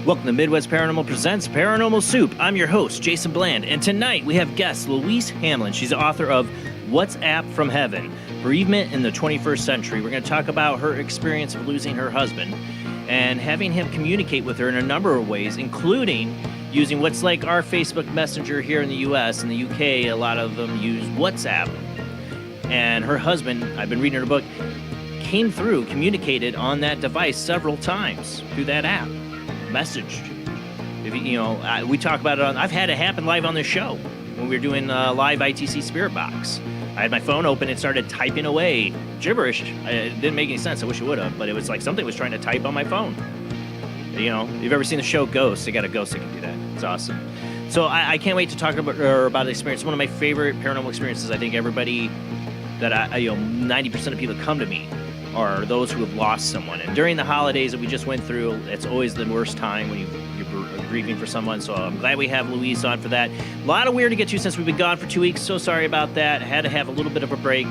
Welcome to Midwest Paranormal Presents Paranormal Soup. I'm your host, Jason Bland, and tonight we have guest Louise Hamlin. She's the author of WhatsApp from Heaven, Bereavement in the 21st Century. We're going to talk about her experience of losing her husband and having him communicate with her in a number of ways, including using what's like our Facebook Messenger here in the U.S. In the U.K., a lot of them use WhatsApp. And her husband, I've been reading her book, communicated on that device several times through that app. Messaged. If we talk about it I've had it happen live on this show when we were doing live ITC Spirit Box. I had my phone open and started typing away gibberish. It didn't make any sense. I wish it would have, but it was like something was trying to type on my phone. You've ever seen the show Ghost? They got a ghost that can do that. It's awesome. So I can't wait to talk about the experience. One of my favorite paranormal experiences. I think everybody that 90% of people that come to me are those who have lost someone. And during the holidays that we just went through, it's always the worst time when you're grieving for someone. So I'm glad we have Louise on for that. A lot of weird to get to since we've been gone for 2 weeks. So sorry about that. I had to have a little bit of a break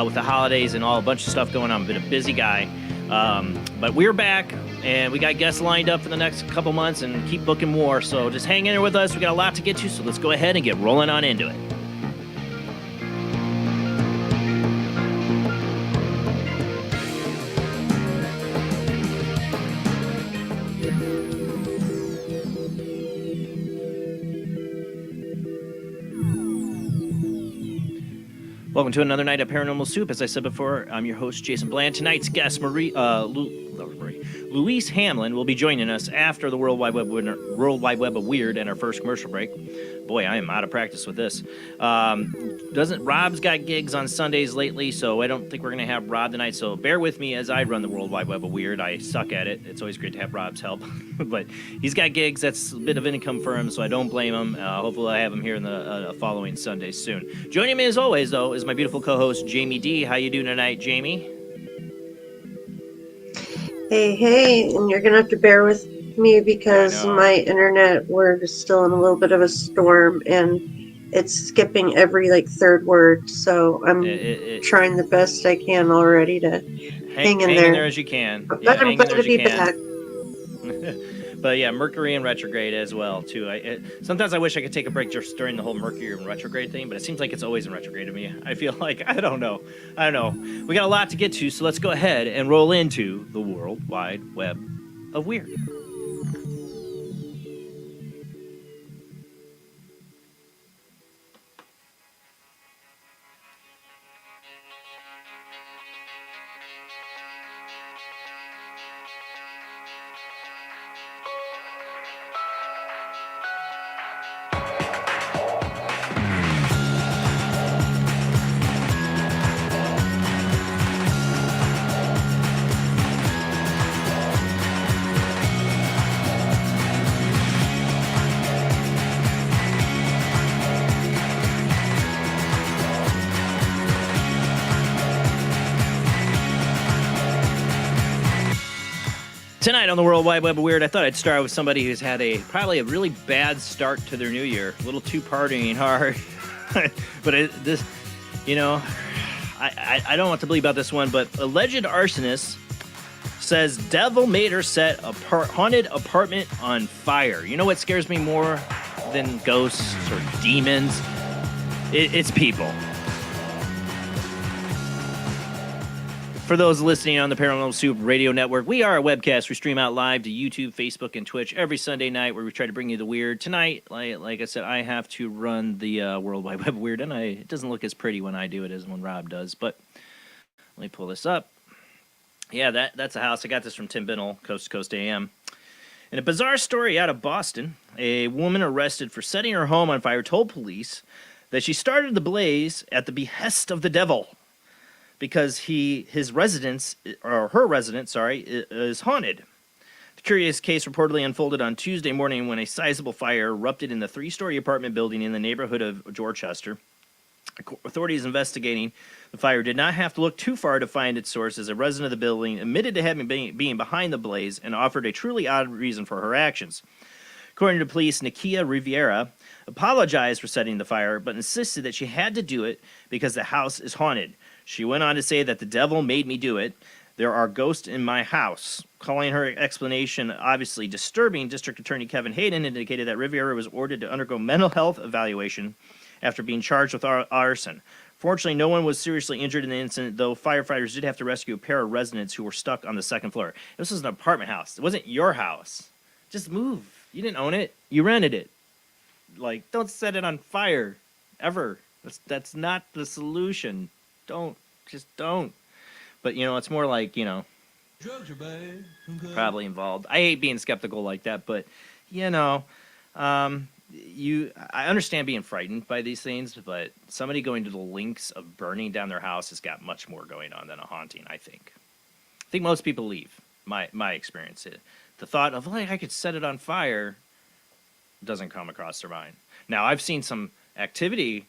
with the holidays and a bunch of stuff going on. I've been a busy guy. But we're back, and we got guests lined up for the next couple months and keep booking more. So just hang in there with us. We got a lot to get to, so let's go ahead and get rolling on into it. Welcome to another night of Paranormal Soup. As I said before, I'm your host, Jason Bland. Tonight's guest, Louise Hamlin, will be joining us after the World Wide Web of Weird and our first commercial break. Boy, I am out of practice with this. Rob's got gigs on Sundays lately, so I don't think we're going to have Rob tonight. So bear with me as I run the World Wide Web of Weird. I suck at it. It's always great to have Rob's help. But he's got gigs. That's a bit of income for him, so I don't blame him. Hopefully I have him here in the following Sundays soon. Joining me as always, though, is my beautiful co-host, Jamie D. How you doing tonight, Jamie? Hey, and you're going to have to bear with me because my internet word is still in a little bit of a storm, and it's skipping every third word, so I'm trying the best I can already to hang in there as you can. But I'm glad to be back. But yeah, Mercury in retrograde as well too. Sometimes I wish I could take a break just during the whole Mercury in retrograde thing, but it seems like it's always in retrograde to me. I feel like I don't know. We got a lot to get to, so let's go ahead and roll into the World Wide Web of Weird. Tonight on the World Wide Web of Weird, I thought I'd start with somebody who's had probably a really bad start to their new year. A little too partying hard. But I don't want to believe about this one, but alleged arsonist says devil made her set a haunted apartment on fire. You know what scares me more than ghosts or demons? It's people. For those listening on the Paranormal Soup radio network, we are a webcast. We stream out live to YouTube, Facebook, and Twitch every Sunday night where we try to bring you the weird. Tonight, like I said, I have to run the World Wide Web Weird, and it doesn't look as pretty when I do it as when Rob does. But let me pull this up. Yeah, that's a house. I got this from Tim Binnell, Coast to Coast AM. In a bizarre story out of Boston, a woman arrested for setting her home on fire told police that she started the blaze at the behest of the devil, because her residence, is haunted. The curious case reportedly unfolded on Tuesday morning when a sizable fire erupted in the 3-story apartment building in the neighborhood of Dorchester. Authorities investigating the fire did not have to look too far to find its source, as a resident of the building admitted to having being behind the blaze and offered a truly odd reason for her actions. According to police, Nikia Riviera apologized for setting the fire, but insisted that she had to do it because the house is haunted. She went on to say that the devil made me do it. There are ghosts in my house. Calling her explanation obviously disturbing, District Attorney Kevin Hayden indicated that Riviera was ordered to undergo mental health evaluation after being charged with arson. Fortunately, no one was seriously injured in the incident, though firefighters did have to rescue a pair of residents who were stuck on the second floor. This was an apartment house. It wasn't your house. Just move. You didn't own it. You rented it. Don't set it on fire. Ever. That's not the solution. Just don't. But, it's more like, drugs are bad. Probably involved. I hate being skeptical like that, but, I understand being frightened by these things, but somebody going to the lengths of burning down their house has got much more going on than a haunting, I think. I think most people leave, my experience. The thought of, I could set it on fire doesn't come across their mind. Now, I've seen some activity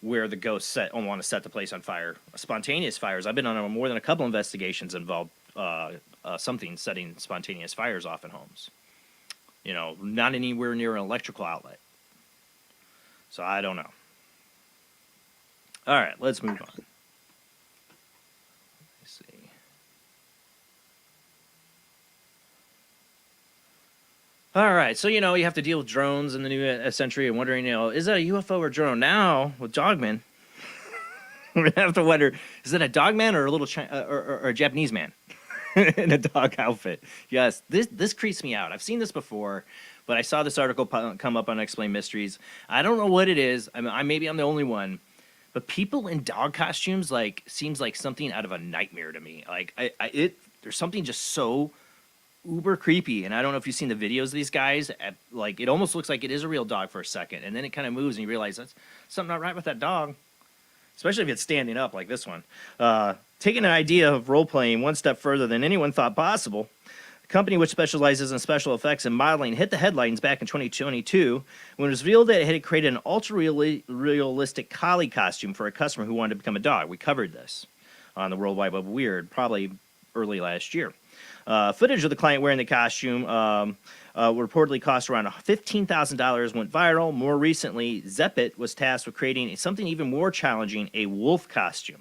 where the ghosts want to set the place on fire, spontaneous fires. I've been on more than a couple investigations involved something setting spontaneous fires off in homes. Not anywhere near an electrical outlet. So I don't know. All right, let's move on. Let's see. All right, so, you have to deal with drones in the new century and wondering, is that a UFO or drone? Now, with Dogman, we have to wonder, is it a dogman or a little or a Japanese man in a dog outfit? Yes, this creeps me out. I've seen this before, but I saw this article come up on Explain Mysteries. I don't know what it is. Maybe I'm the only one, but people in dog costumes, seems like something out of a nightmare to me. There's something just so uber creepy, and I don't know if you've seen the videos of these guys. It almost looks like it is a real dog for a second, and then it kind of moves, and you realize that's something not right with that dog, especially if it's standing up like this one. Taking an idea of role-playing one step further than anyone thought possible, a company which specializes in special effects and modeling hit the headlines back in 2022 when it was revealed that it had created an ultra-realistic collie costume for a customer who wanted to become a dog. We covered this on the World Wide Web of Weird probably early last year. Footage of the client wearing the costume reportedly cost around $15,000, went viral. More recently, Zeppet was tasked with creating something even more challenging, a wolf costume.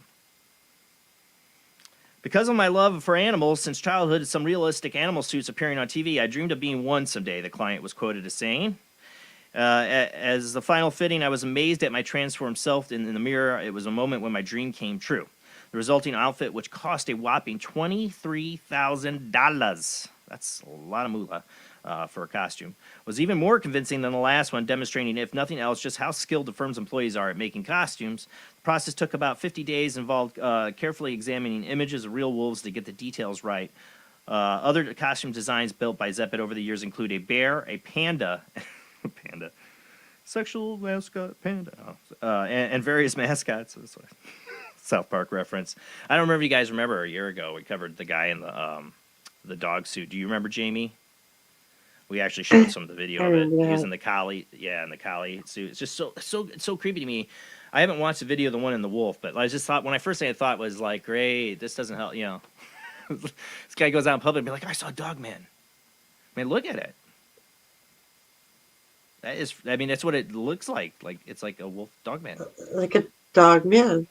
Because of my love for animals since childhood, some realistic animal suits appearing on TV, I dreamed of being one someday, the client was quoted as saying. As the final fitting, I was amazed at my transformed self in the mirror. It was a moment when my dream came true. The resulting outfit, which cost a whopping $23,000, that's a lot of moolah for a costume, was even more convincing than the last one, demonstrating, if nothing else, just how skilled the firm's employees are at making costumes. The process took about 50 days, involved carefully examining images of real wolves to get the details right. Other costume designs built by Zeppet over the years include a bear, a panda, sexual mascot panda, and various mascots. South Park reference. I don't remember if you guys remember a year ago we covered the guy in the dog suit. Do you remember Jamie? We actually showed some of the video of it. He was in the collie, in the collie suit. It's just so creepy to me. I haven't watched the video of the one in the wolf, but I just thought when I first thought was great. This doesn't help, This guy goes out in public and be like, I saw a dog man. I mean, look at it. That's what it looks like. Like, it's like a wolf dog man. Like a dog man.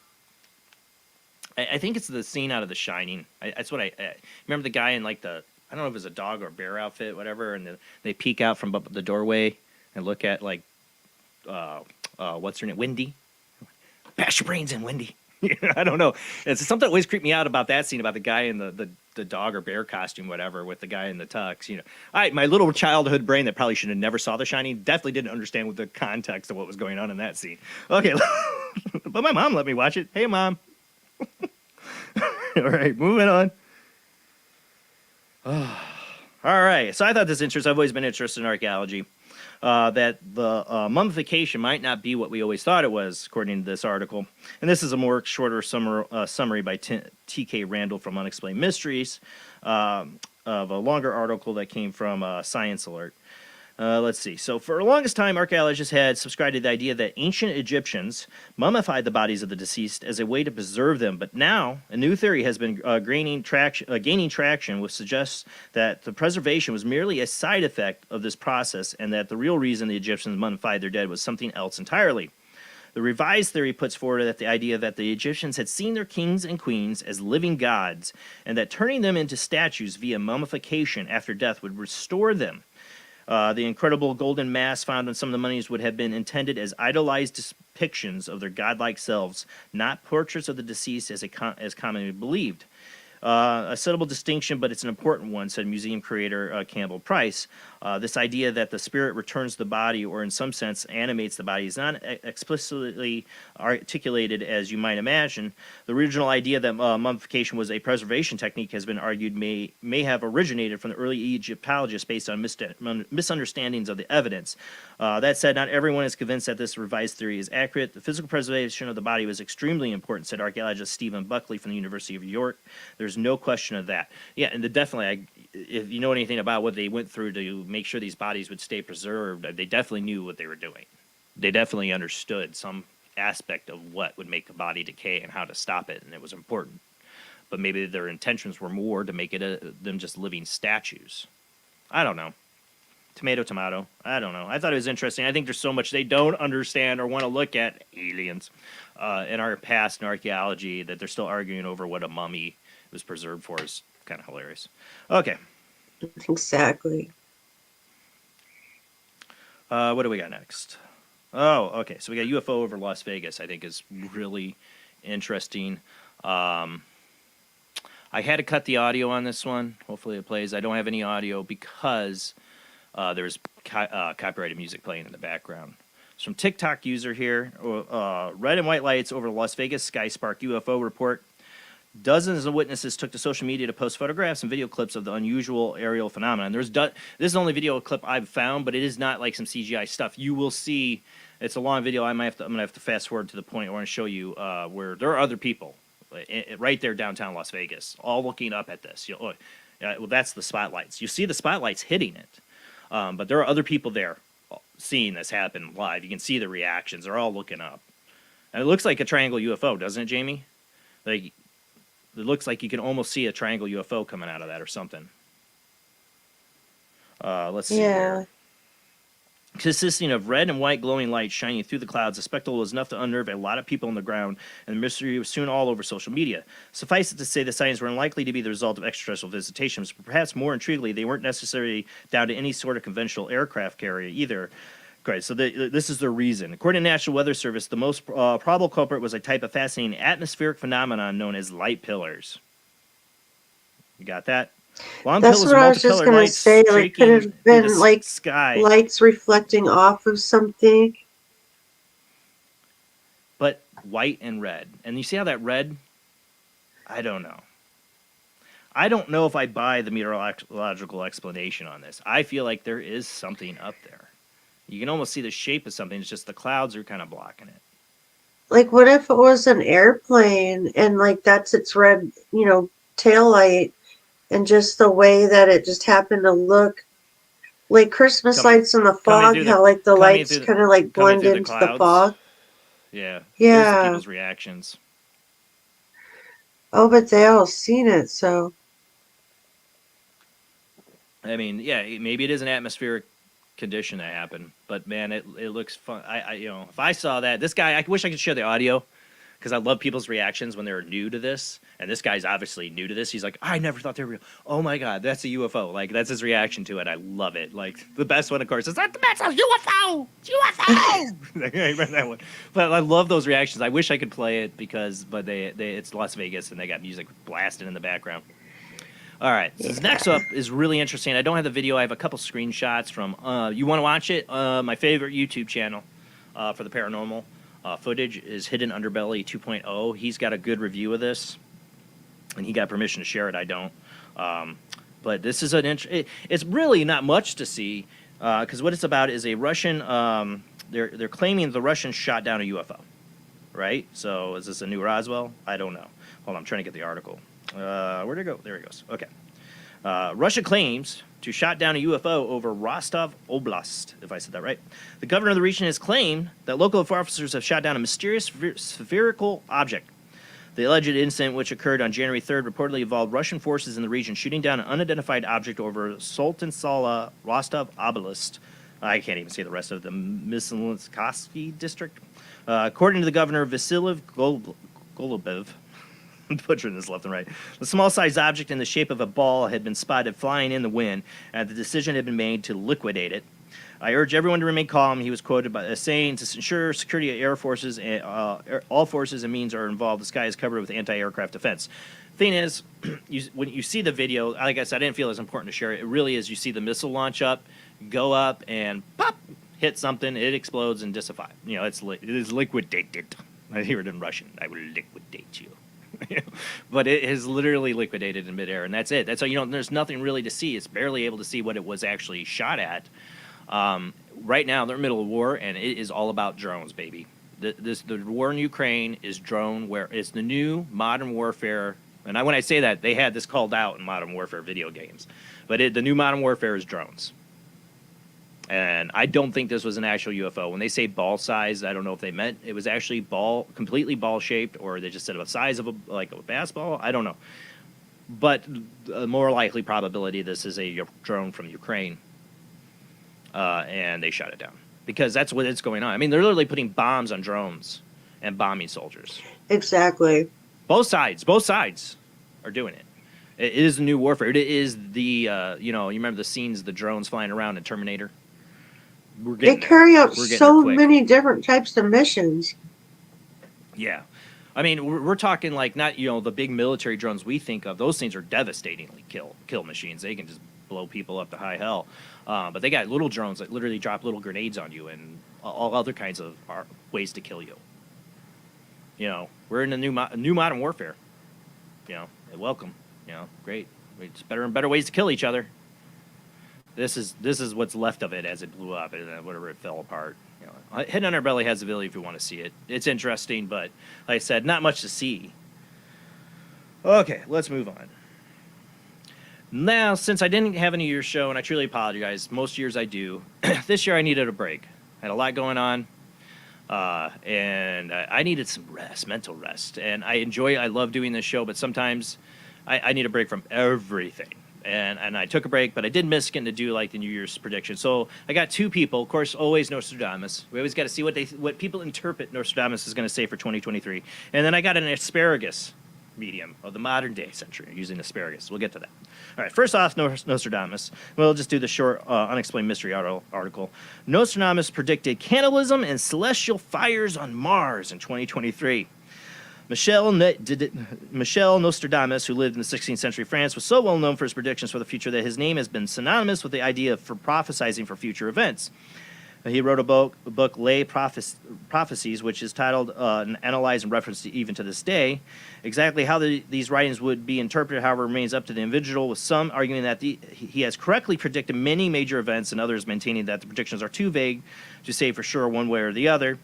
I think it's the scene out of The Shining. That's what I remember. The guy in like I don't know if it was a dog or a bear outfit, whatever, and they peek out from up the doorway and look at like, what's her name, Wendy. Bash your brains in, Wendy. I don't know. It's something that always creeped me out about that scene, about the guy in the dog or bear costume, whatever, with the guy in the tux. My little childhood brain that probably should have never saw The Shining definitely didn't understand what the context of what was going on in that scene. Okay, but my mom let me watch it. Hey, Mom. All right, moving on. All right, so I thought this was interesting. I've always been interested in archaeology. That the mummification might not be what we always thought it was, according to this article. And this is a more shorter summary by T.K. Randall from Unexplained Mysteries of a longer article that came from Science Alert. Let's see. So for the longest time, archaeologists had subscribed to the idea that ancient Egyptians mummified the bodies of the deceased as a way to preserve them. But now, a new theory has been gaining traction, which suggests that the preservation was merely a side effect of this process, and that the real reason the Egyptians mummified their dead was something else entirely. The revised theory puts forward that the idea that the Egyptians had seen their kings and queens as living gods, and that turning them into statues via mummification after death would restore them. The incredible golden mass found on some of the mummies would have been intended as idolized depictions of their godlike selves, not portraits of the deceased as commonly believed. A subtle distinction, but it's an important one, said museum curator Campbell Price. This idea that the spirit returns the body, or in some sense animates the body, is not explicitly articulated as you might imagine. The original idea that mummification was a preservation technique has been argued may have originated from the early Egyptologists based on misunderstandings of the evidence. That said, not everyone is convinced that this revised theory is accurate. The physical preservation of the body was extremely important, said archaeologist Stephen Buckley from the University of York. There's no question of that. Yeah, and definitely, if you know anything about what they went through to make sure these bodies would stay preserved, they definitely knew what they were doing. They definitely understood some aspect of what would make a body decay and how to stop it, and it was important. But maybe their intentions were more to make it them just living statues. I don't know. Tomato, tomato. I don't know. I thought it was interesting. I think there's so much they don't understand or want to look at, aliens, in our past and archaeology, that they're still arguing over what a mummy was preserved for. Is kind of hilarious. Okay. Exactly. What do we got next? Oh, okay. So we got UFO over Las Vegas. I think is really interesting. I had to cut the audio on this one. Hopefully it plays. I don't have any audio because there's copyrighted music playing in the background. It's from TikTok user here. Red and white lights over the Las Vegas Sky Spark UFO report. Dozens of witnesses took to social media to post photographs and video clips of the unusual aerial phenomenon. This is the only video clip I've found, but it is not like some CGI stuff. You will see, it's a long video. I'm gonna have to fast forward to the point where I want to show you where there are other people right there downtown Las Vegas, all looking up at this. Well, that's the spotlights. You see the spotlights hitting it, but there are other people there seeing this happen live. You can see the reactions. They're all looking up, and it looks like a triangle UFO, doesn't it, Jamie? Like. It looks like you can almost see a triangle UFO coming out of that or something. Let's see here. Consisting of red and white glowing lights shining through the clouds, the spectacle was enough to unnerve a lot of people on the ground, and the mystery was soon all over social media. Suffice it to say, the sightings were unlikely to be the result of extraterrestrial visitations, but perhaps more intriguingly, they weren't necessarily down to any sort of conventional aircraft carrier either. Great, so this is the reason. According to the National Weather Service, the most probable culprit was a type of fascinating atmospheric phenomenon known as light pillars. You got that? Long That's what I was just going to say. Like, could it have been like sky, lights reflecting off of something? But white and red. And you see how that red? I don't know. I don't know if I buy the meteorological explanation on this. I feel like there is something up there. You can almost see the shape of something. It's just the clouds are kind of blocking it. Like, what if it was an airplane and, like, that's its red, tail light, and just the way that it just happened to look like Christmas lights in the fog, how, like, the lights kind of, like, blend into the fog? Yeah. Yeah. Here's the people's reactions. Oh, but they all seen it, so. I mean, yeah, maybe it is an atmospheric condition that happened, but man, it looks fun. If I saw that, this guy, I wish I could share the audio because I love people's reactions when they're new to this. And this guy's obviously new to this. He's like, I never thought they were real. Oh my God, that's a UFO. Like, that's his reaction to it. I love it. Like, the best one, of course, is that's a UFO! UFO! I remember that one. But I love those reactions. I wish I could play it but it's Las Vegas and they got music blasting in the background. All right, so next up is really interesting. I don't have the video. I have a couple screenshots from, you want to watch it? My favorite YouTube channel for the paranormal. Footage is Hidden Underbelly 2.0. He's got a good review of this, and he got permission to share it. I don't. But this is it's really not much to see, because what it's about is a Russian. They're claiming the Russians shot down a UFO, right? So is this a new Roswell? I don't know. Hold on, I'm trying to get the article. Where'd it go? There it goes. Okay. Russia claims to shot down a UFO over Rostov Oblast, if I said that right. The governor of the region has claimed that local officers have shot down a mysterious spherical object. The alleged incident, which occurred on January 3rd, reportedly involved Russian forces in the region shooting down an unidentified object over Sultan Sala, Rostov Oblast. I can't even say the rest of the Mislinskovsky district. According to the governor, Vasily Golubev, I'm butchering this left and right. The small-sized object in the shape of a ball had been spotted flying in the wind, and the decision had been made to liquidate it. I urge everyone to remain calm. He was quoted by saying, to ensure security of air forces, all forces and means are involved. The sky is covered with anti-aircraft defense. Thing is, when you see the video, like I said, I didn't feel it was important to share it. It really is. You see the missile launch up, go up, and pop, hit something. It explodes and dissifies. It is liquidated. I hear it in Russian. I will liquidate you. But it is literally liquidated in midair, and that's it. That's all. There's nothing really to see. It's barely able to see what it was actually shot at. Right now, they're in the middle of war, and it is all about drones, baby. The war in Ukraine is drone where it's the new modern warfare. And when I say that, they had this called out in Modern Warfare video games. But the new Modern Warfare is drones. And I don't think this was an actual UFO. When they say ball size, I don't know if they meant it was actually completely ball shaped, or they just said the size of a basketball. I don't know. But the more likely probability this is a drone from Ukraine, and they shot it down because that's what it's going on. I mean, they're literally putting bombs on drones and bombing soldiers. Exactly. Both sides are doing it. It is the new warfare. It is you remember the scenes of the drones flying around in Terminator. They carry out so many different types of missions. Yeah. I mean, we're talking like not, the big military drones we think of. Those things are devastatingly kill machines. They can just blow people up to high hell. But they got little drones that literally drop little grenades on you and all other kinds of ways to kill you. We're in a new modern warfare. Welcome. Great. It's better and better ways to kill each other. This is what's left of it as it blew up and whatever it fell apart. Hidden Underbelly has the ability if you want to see it. It's interesting, but like I said, not much to see. Okay, let's move on. Now, since I didn't have any year's show, and I truly apologize, most years I do, this year I needed a break. I had a lot going on, and I needed some rest, mental rest. And I love doing this show, but sometimes I need a break from everything. And I took a break, but I did miss getting to do like the New Year's prediction. So I got two people, of course, always Nostradamus. We always got to see what people interpret Nostradamus is going to say for 2023. And then I got an asparagus medium of the modern day century using asparagus. We'll get to that. All right, first off, Nostradamus. We'll just do the short unexplained mystery article. Nostradamus predicted cannibalism and celestial fires on Mars in 2023. Michel Nostradamus, who lived in the 16th century France, was so well known for his predictions for the future that his name has been synonymous with the idea for prophesizing for future events. He wrote a book Les Prophecies, which is titled and analyzed and referenced even to this day. Exactly how these writings would be interpreted, however, remains up to the individual, with some arguing that he has correctly predicted many major events and others maintaining that the predictions are too vague to say for sure one way or the other.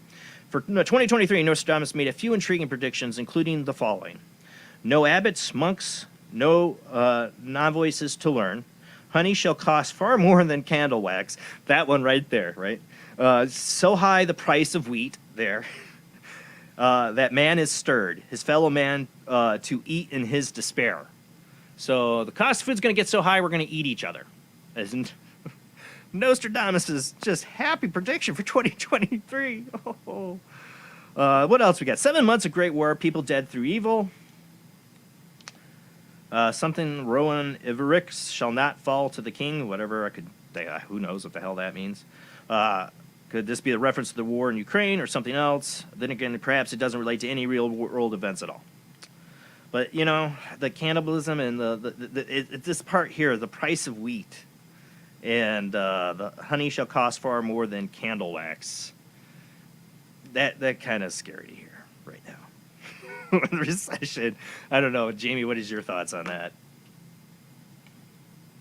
For 2023, Nostradamus made a few intriguing predictions, including the following. No abbots, monks, no novices to learn. Honey shall cost far more than candle wax. That one right there, right? So high the price of wheat there. That man is stirred, his fellow man to eat in his despair. So the cost of food's going to get so high, we're going to eat each other. Isn't Nostradamus' just happy prediction for 2023. Oh. What else we got? 7 months of great war, people dead through evil. Something Rowan Iverix shall not fall to the king. Whatever I could, who knows what the hell that means. Could this be a reference to the war in Ukraine or something else? Then again, perhaps it doesn't relate to any real world events at all. But you know, the cannibalism and this part here, the price of wheat, and the honey shall cost far more than candle wax. That kind of scary to hear right now. Recession. I don't know, Jamie. What is your thoughts on that?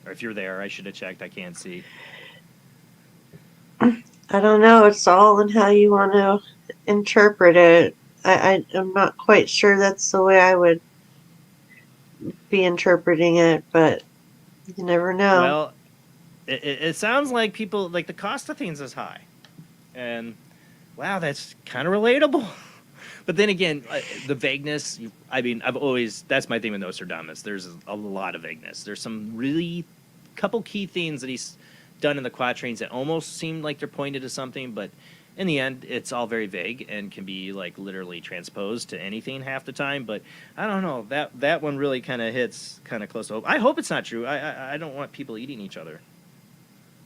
Or if you're there, I should have checked. I can't see. I don't know. It's all in how you want to interpret it. I'm not quite sure that's the way I would be interpreting it, but you never know. Well, it sounds like people, like the cost of things is high. And, wow, that's kind of relatable. But then again, the vagueness, I mean, that's my thing with Nostradamus. There's a lot of vagueness. There's some really, couple key themes that he's done in the quatrains that almost seem like they're pointed to something, but in the end, it's all very vague and can be like literally transposed to anything half the time. But I don't know, that one really kind of hits kind of close to hope. I hope it's not true. I don't want people eating each other.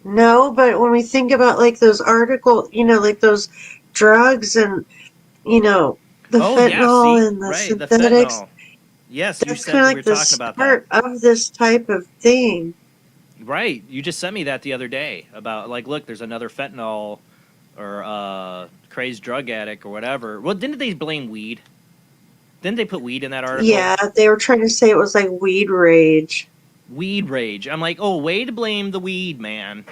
No, but when we think about like those articles, you know, like those drugs and, you know, the fentanyl and the synthetics. The fentanyl. Yes, that's you said kind of we like were the talking about start that. of this type of thing. Right. You just sent me that the other day about, like, look, there's another fentanyl or crazed drug addict or whatever. Well, didn't they blame weed? Didn't they put weed in that article? Yeah, they were trying to say it was like weed rage. Weed rage. I'm like, oh, way to blame the weed, man.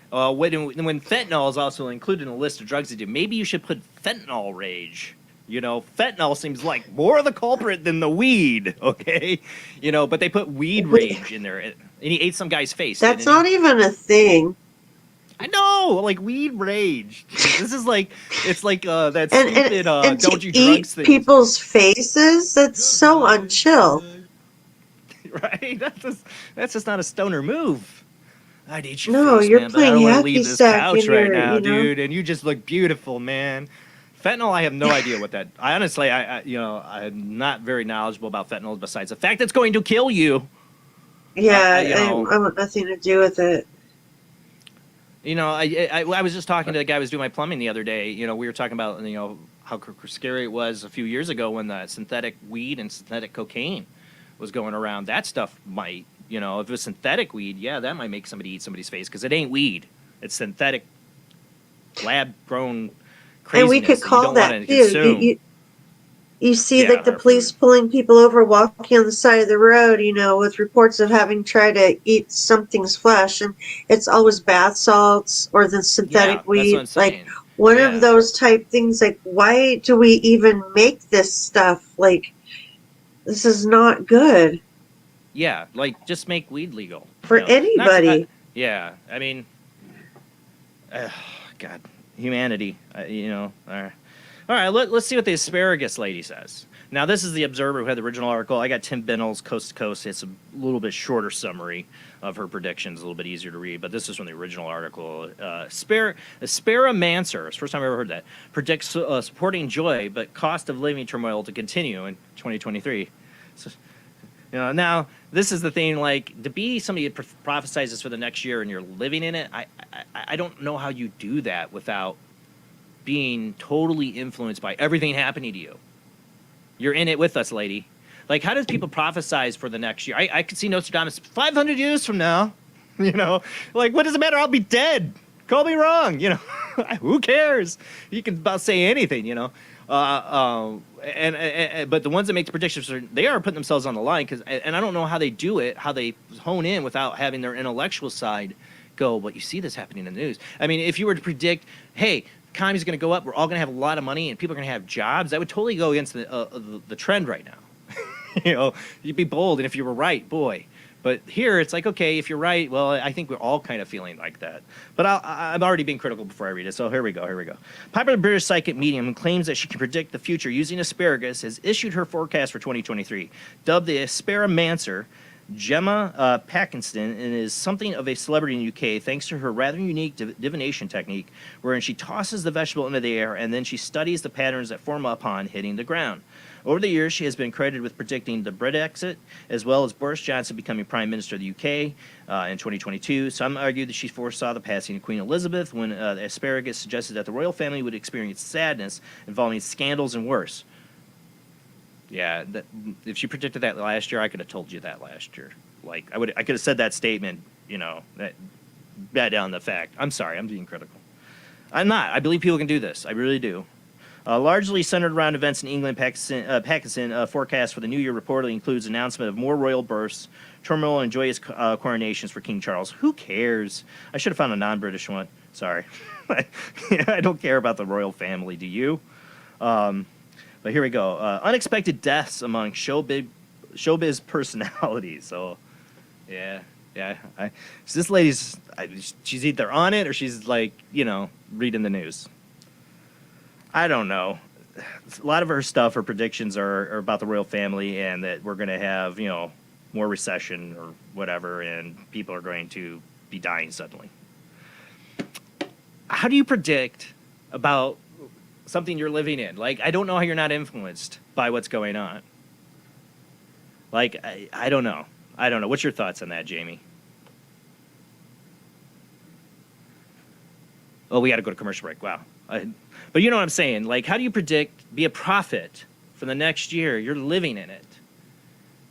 When fentanyl is also included in the list of drugs they do, maybe you should put fentanyl rage. You know, fentanyl seems like more of the culprit than the weed, okay? You know, but they put weed rage in there. And he ate some guy's face. That's not even a thing. I know, like weed rage. This is like, it's like that stupid and don't to do drugs eat thing. people's faces, that's so unchill. Right? That's just not a stoner move. I'd eat your No, face, you're man, but I playing don't want to hacky leave this sack couch in right your, now, you know? dude. And you just look beautiful, man. Fentanyl, I have no idea what that. I honestly, I'm not very knowledgeable about fentanyl besides the fact that it's going to kill you. Yeah, I want nothing to do with it. You know, I was just talking to the guy who was doing my plumbing the other day. You know, we were talking about, you know, how scary it was a few years ago when the synthetic weed and synthetic cocaine was going around. That stuff might, you know, if it was synthetic weed, yeah, that might make somebody eat somebody's face because it ain't weed. It's synthetic, lab-grown craziness. And we could call that too. You see, like the police pulling people over walking on the side of the road, you know, with reports of having tried to eat something's flesh, and it's always bath salts or the synthetic weed. That's what I'm saying. Like one of those type things. Like, why do we even make this stuff? Like, this is not good. Yeah, like just make weed legal for anybody. I mean, God, humanity. You know. All right, let's see what the asparagus lady says. Now, this is the Observer who had the original article. I got Tim Binnell's Coast to Coast. It's a little bit shorter summary of her predictions, a little bit easier to read, but this is from the original article. Asparamancer, it's the first time I ever heard that, predicts supporting joy, but cost of living turmoil to continue in 2023. So, you know, now, this is the thing, like, to be somebody that prophesizes for the next year and you're living in it, I don't know how you do that without being totally influenced by everything happening to you. You're in it with us, lady. Like, how does people prophesize for the next year? I could see Nostradamus 500 years from now. You know, like, what does it matter? I'll be dead. Call me wrong. You know, who cares? You can about say anything. You know, but the ones that make the predictions, they are putting themselves on the line and I don't know how they do it, how they hone in without having their intellectual side go. But you see this happening in the news. I mean, if you were to predict, hey, economy's going to go up, we're all going to have a lot of money, and people are going to have jobs, that would totally go against the trend right now. You know, you'd be bold, and if you were right, boy. But here, it's like, okay, if you're right, well, I think we're all kind of feeling like that. But I'm already being critical before I read it, so here we go. Popular British psychic medium who claims that she can predict the future using asparagus has issued her forecast for 2023. Dubbed the Asparamancer, Gemma Pakinston and is something of a celebrity in the UK thanks to her rather unique divination technique, wherein she tosses the vegetable into the air and then she studies the patterns that form upon hitting the ground. Over the years, she has been credited with predicting the Brexit, as well as Boris Johnson becoming Prime Minister of the UK in 2022. Some argue that she foresaw the passing of Queen Elizabeth when Asparagus suggested that the royal family would experience sadness involving scandals and worse. Yeah, if she predicted that last year, I could have told you that last year. Like, I could have said that statement, that bet down the fact. I'm sorry, I'm being critical. I'm not. I believe people can do this. I really do. Largely centered around events in England, Pakistan forecast for the new year reportedly includes announcement of more royal births, turmoil, and joyous coronations for King Charles. Who cares? I should have found a non-British one. Sorry. I don't care about the royal family. Do you? But here we go. Unexpected deaths among showbiz personalities. So, yeah. So this lady's, she's either on it or she's like, reading the news. I don't know. A lot of her stuff, her predictions are about the royal family and that we're going to have, more recession or whatever, and people are going to be dying suddenly. How do you predict about something you're living in? Like, I don't know how you're not influenced by what's going on. Like, I don't know. What's your thoughts on that, Jamie? Oh, we got to go to commercial break. Wow. But you know what I'm saying? Like, how do you predict, be a prophet for the next year? You're living in it.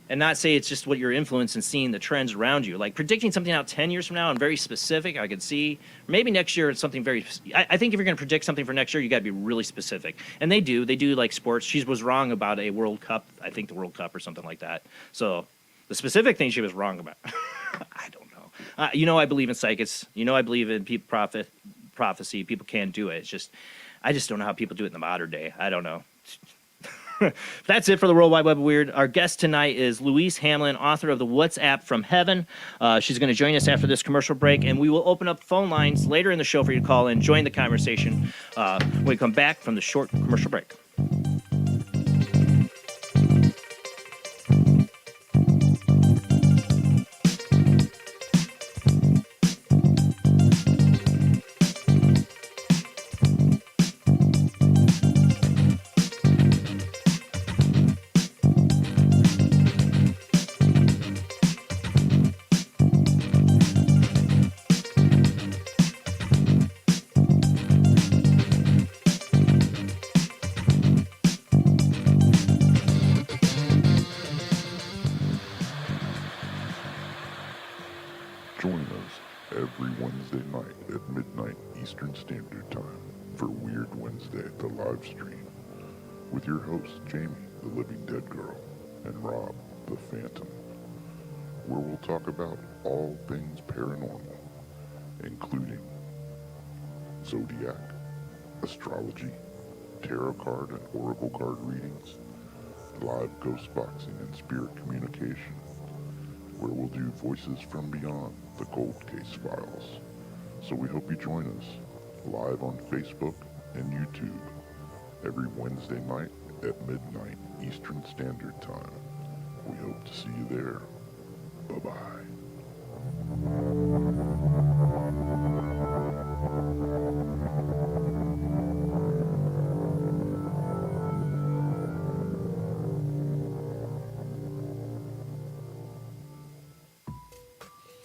And not say it's just what you're influenced and seeing the trends around you. Like, predicting something out 10 years from now and very specific, I could see. Maybe next year it's something very... I think if you're going to predict something for next year, you got to be really specific. And they do. They do, like, sports. She was wrong about a World Cup. I think the World Cup or something like that. So the specific thing she was wrong about. I don't know. I believe in psychics. I believe in prophecy. People can do it. It's just... I just don't know how people do it in the modern day. I don't know. That's it for the World Wide Web of Weird. Our guest tonight is Louise Hamlin, author of the What's App from Heaven. She's going to join us after this commercial break, and we will open up phone lines later in the show for you to call in, join the conversation when we come back from the short commercial break. With your hosts, Jamie, the Living Dead Girl, and Rob, the Phantom, where we'll talk about all things paranormal, including zodiac, astrology, tarot card and oracle card readings, live ghost boxing and spirit communication, where we'll do voices from beyond the cold case files. So we hope you join us live on Facebook and YouTube every Wednesday night at midnight Eastern Standard Time. We hope to see you there. Bye-bye.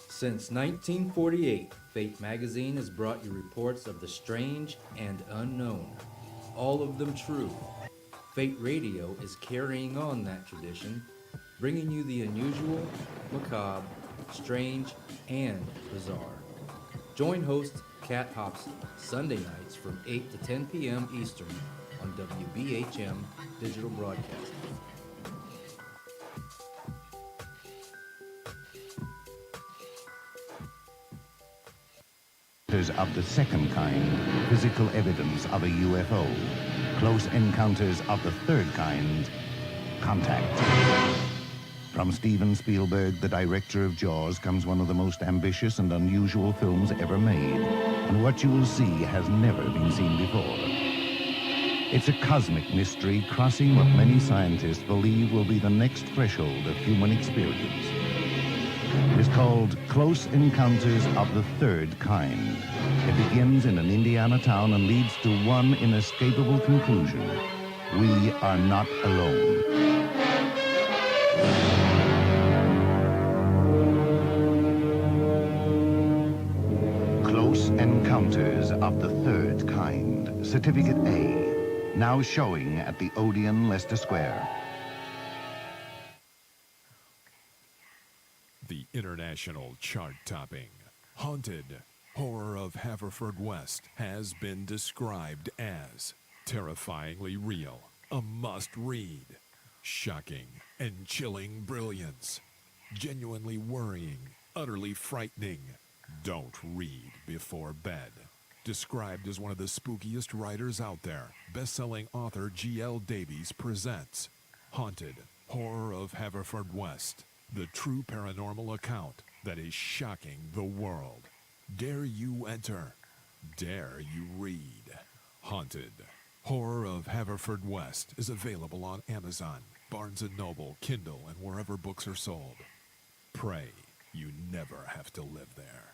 Since 1948, Fate magazine has brought you reports of the strange and unknown, all of them true. Fate Radio is carrying on that tradition, bringing you the unusual, macabre, strange, and bizarre. Join host Kat Hobson Sunday nights from 8 to 10 p.m. Eastern on WBHM Digital Broadcasting. Of the second kind, physical evidence of a UFO. Close encounters of the third kind, contact. From Steven Spielberg, the director of Jaws, comes one of the most ambitious and unusual films ever made. And what you will see has never been seen before. It's a cosmic mystery crossing what many scientists believe will be the next threshold of human experience. is called Close Encounters of the Third Kind. It begins in an Indiana town and leads to one inescapable conclusion. We are not alone. Close Encounters of the Third Kind, Certificate A, now showing at the Odeon, Leicester Square. The international chart-topping, Haunted Horror of Haverfordwest has been described as terrifyingly real, a must-read, shocking and chilling brilliance, genuinely worrying, utterly frightening. Don't read before bed. Described as one of the spookiest writers out there, best-selling author G.L. Davies presents Haunted Horror of Haverfordwest, the true paranormal account that is shocking the world. Dare you enter? Dare you read? Haunted Horror of Haverfordwest is available on Amazon, Barnes & Noble, Kindle, and wherever books are sold. Pray you never have to live there.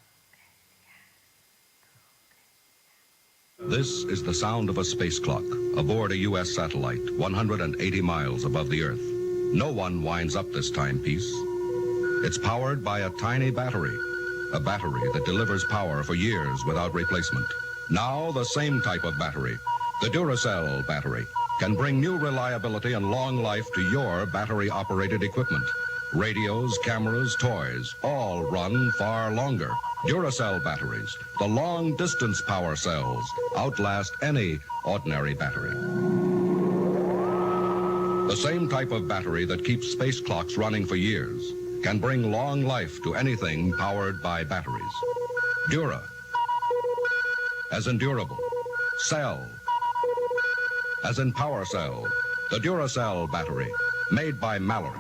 This is the sound of a space clock aboard a U.S. satellite 180 miles above the Earth. No one winds up this timepiece. It's powered by a tiny battery, a battery that delivers power for years without replacement. Now the same type of battery, the Duracell battery, can bring new reliability and long life to your battery-operated equipment. Radios, cameras, toys, all run far longer. Duracell batteries, the long-distance power cells, outlast any ordinary battery. The same type of battery that keeps space clocks running for years can bring long life to anything powered by batteries. Dura, as in durable. Cell, as in power cell. The Duracell battery, made by Mallory.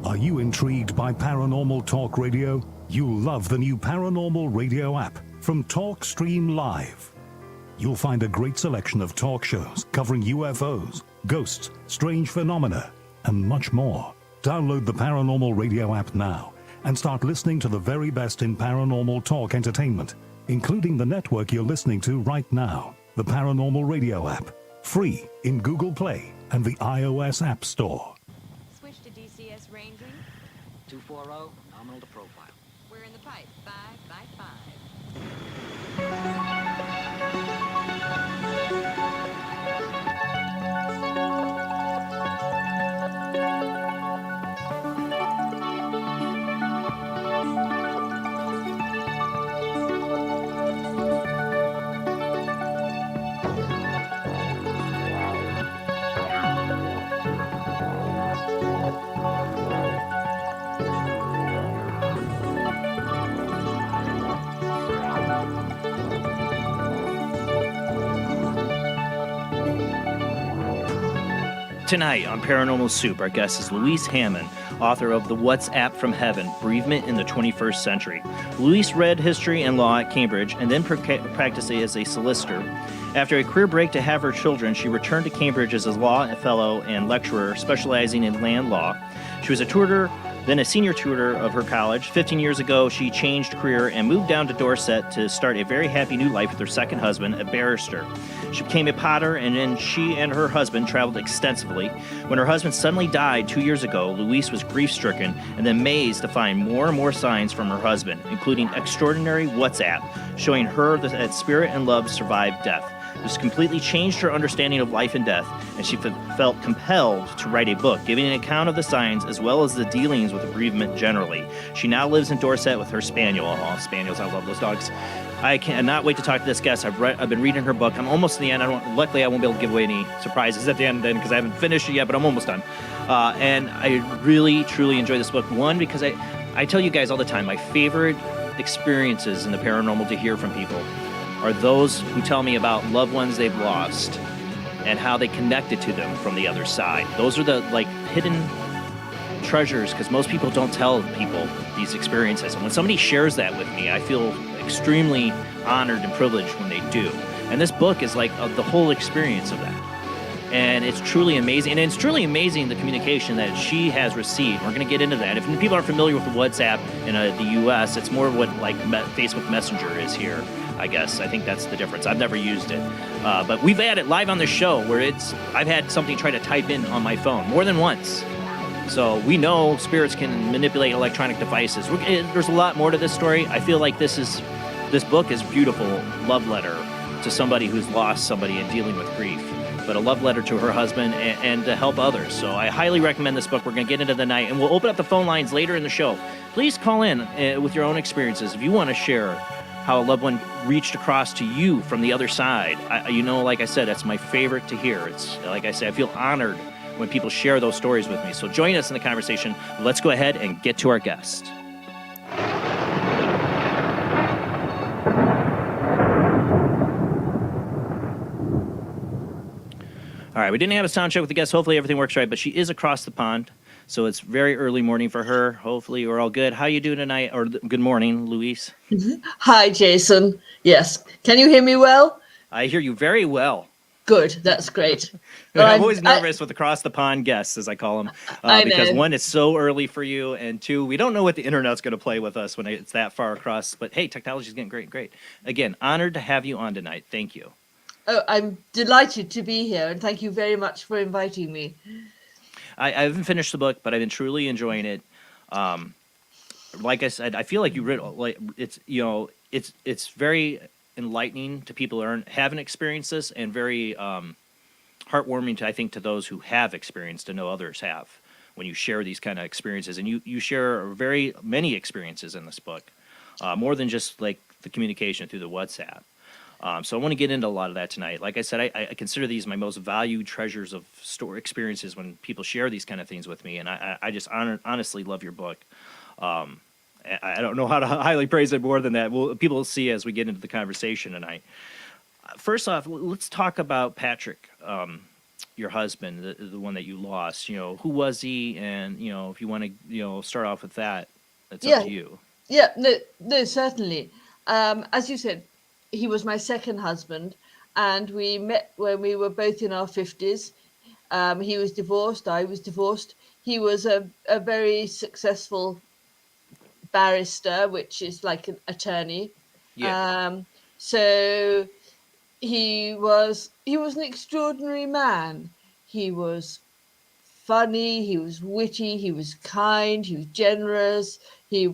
Are you intrigued by Paranormal Talk Radio? You'll love the new Paranormal Radio app from Talkstream Live. You'll find a great selection of talk shows covering UFOs, ghosts, strange phenomena, and much more. Download the Paranormal Radio app now and start listening to the very best in paranormal talk entertainment, including the network you're listening to right now, the Paranormal Radio app, free in Google Play and the iOS App Store. Switch to DCS ranging. 240, nominal to profile. We're in the pipe. 5 by 5. Tonight on Paranormal Soup, our guest is Louise Hamlin, author of The What's App from Heaven, Bereavement in the 21st Century. Louise read history and law at Cambridge and then practiced as a solicitor. After a career break to have her children, she returned to Cambridge as a law fellow and lecturer specializing in land law. She was a tutor, then a senior tutor of her college. 15 years ago, she changed career and moved down to Dorset to start a very happy new life with her second husband, a barrister. She became a potter, and then she and her husband traveled extensively. When her husband suddenly died 2 years ago, Louise was grief-stricken and then amazed to find more and more signs from her husband, including extraordinary WhatsApp, showing her that spirit and love survived death. This completely changed her understanding of life and death, and she felt compelled to write a book, giving an account of the signs as well as the dealings with bereavement generally. She now lives in Dorset with her spaniel. Oh, spaniels, I love those dogs. I cannot wait to talk to this guest. I've been reading her book. I'm almost to the end. Luckily, I won't be able to give away any surprises at the end then because I haven't finished it yet, but I'm almost done. And I really, truly enjoy this book. One, because I tell you guys all the time, my favorite experiences in the paranormal to hear from people are those who tell me about loved ones they've lost and how they connected to them from the other side. Those are the hidden treasures, because most people don't tell people these experiences. And when somebody shares that with me, I feel extremely honored and privileged when they do. And this book is the whole experience of that. and it's truly amazing. And it's truly amazing the communication that she has received. We're going to get into that. If people aren't familiar with WhatsApp in the U.S., it's more what like Facebook Messenger is here, I guess. I think that's the difference. I've never used it. But we've had it live on the show where I've had something try to type in on my phone more than once. So we know spirits can manipulate electronic devices. There's a lot more to this story. I feel like this book is beautiful love letter to somebody who's lost somebody and dealing with grief, but a love letter to her husband and to help others. So I highly recommend this book. We're going to get into the night, and we'll open up the phone lines later in the show. Please call in with your own experiences if you want to share how a loved one reached across to you from the other side. Like I said, that's my favorite to hear. It's like I said, I feel honored when people share those stories with me. So join us in the conversation. Let's go ahead and get to our guest. All right, we didn't have a sound check with the guest. Hopefully everything works right, but she is across the pond, so it's very early morning for her. Hopefully we're all good. How you doing tonight? Or good morning, Louise. Hi, Jason. Yes. Can you hear me well? I hear you very well. Good. That's great. Well, I'm always nervous with across the pond guests, as I call them, because one, it's so early for you, and two, we don't know what the internet's going to play with us when it's that far across. But hey, technology's getting great. Again, honored to have you on tonight. Thank you. Oh, I'm delighted to be here, and thank you very much for inviting me. I haven't finished the book, but I've been truly enjoying it. Like I said, I feel like you read like it's very enlightening to people who haven't experienced this, and very heartwarming to those who have experienced and know others have when you share these kind of experiences. And you share very many experiences in this book, more than just like the communication through the WhatsApp. So I want to get into a lot of that tonight. Like I said, I consider these my most valued treasures of store experiences when people share these kind of things with me. And I just honestly love your book. I don't know how to highly praise it more than that. People will see as we get into the conversation tonight. First off, let's talk about Patrick, your husband, the one that you lost. Who was he? And, if you want to, start off with that, it's up to you. Yeah, no, certainly. As you said, he was my second husband, and we met when we were both in our 50s. He was divorced. I was divorced. He was a very successful barrister, which is like an attorney. Yeah. So he was an extraordinary man. He was funny. He was witty. He was kind. He was generous. He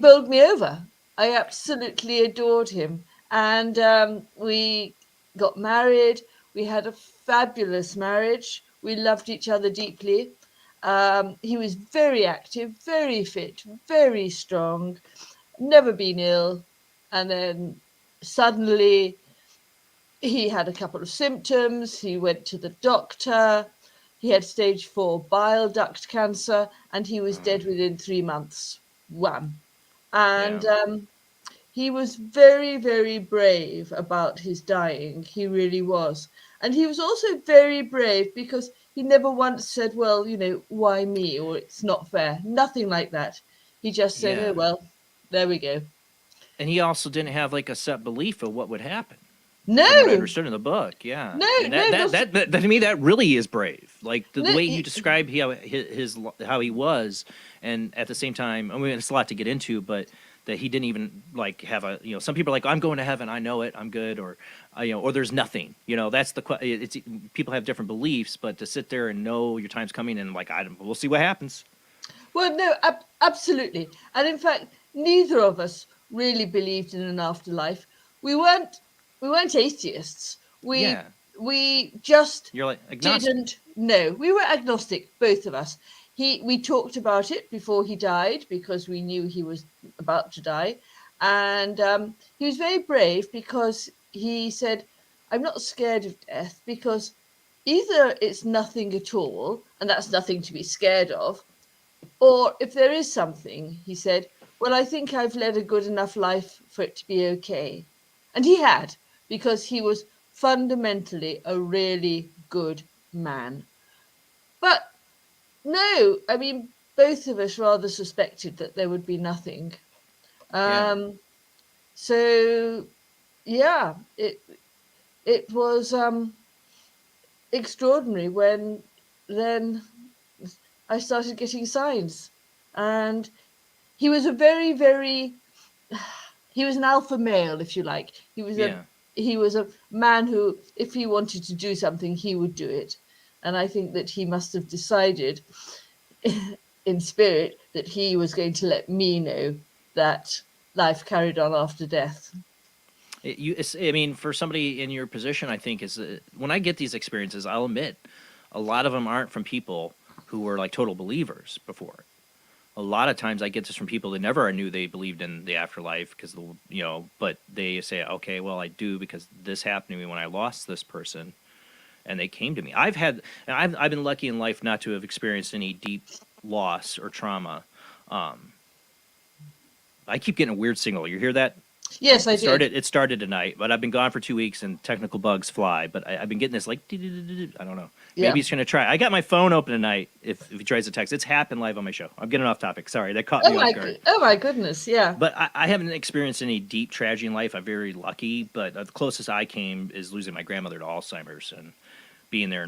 bowled me over. I absolutely adored him. And we got married. We had a fabulous marriage. We loved each other deeply. He was very active, very fit, very strong, never been ill. And then suddenly he had a couple of symptoms. He went to the doctor. He had stage 4 bile duct cancer, and he was dead within 3 months. Wham. And he was very, very brave about his dying. He really was. And he was also very brave because he never once said, well, why me? Or it's not fair. Nothing like that. He just said, oh, well, there we go. And he also didn't have like a set belief of what would happen. No. From what I understood in the book. Yeah. No, that to me, that really is brave. Like the way you described how he was. And at the same time, I mean, it's a lot to get into, but that he didn't even like have a, some people are like, I'm going to heaven. I know it. I'm good. Or, or there's nothing, that's it's people have different beliefs, but to sit there and know your time's coming and like, we'll see what happens. Well, no, absolutely. And in fact, neither of us really believed in an afterlife. We weren't atheists. We just You're like agnostic. didn't know. We were agnostic, both of us. We talked about it before he died because we knew he was about to die. And he was very brave because he said, I'm not scared of death because either it's nothing at all, and that's nothing to be scared of, or if there is something, he said, well, I think I've led a good enough life for it to be okay. And he had, because he was fundamentally a really good man. But no, I mean, both of us rather suspected that there would be nothing. So, yeah, it was extraordinary when then I started getting signs. And he was a very, very, he was an alpha male, if you like. He was a man who, if he wanted to do something, he would do it. And I think that he must have decided in spirit that he was going to let me know that life carried on after death. I mean, for somebody in your position, I think is when I get these experiences, I'll admit a lot of them aren't from people who were like total believers before. A lot of times I get this from people that never knew they believed in the afterlife because, but they say, okay, well, I do because this happened to me when I lost this person, and they came to me. I've been lucky in life not to have experienced any deep loss or trauma. I keep getting a weird signal. You hear that? Yes, I did. It started tonight, but I've been gone for 2 weeks and technical bugs fly. But I've been getting this like, I don't know. Yeah. Maybe he's going to try. I got my phone open tonight if he tries to text. It's happened live on my show. I'm getting off topic. Sorry, that caught me off guard. Oh, my goodness, yeah. But I haven't experienced any deep tragedy in life. I'm very lucky. But the closest I came is losing my grandmother to Alzheimer's and being there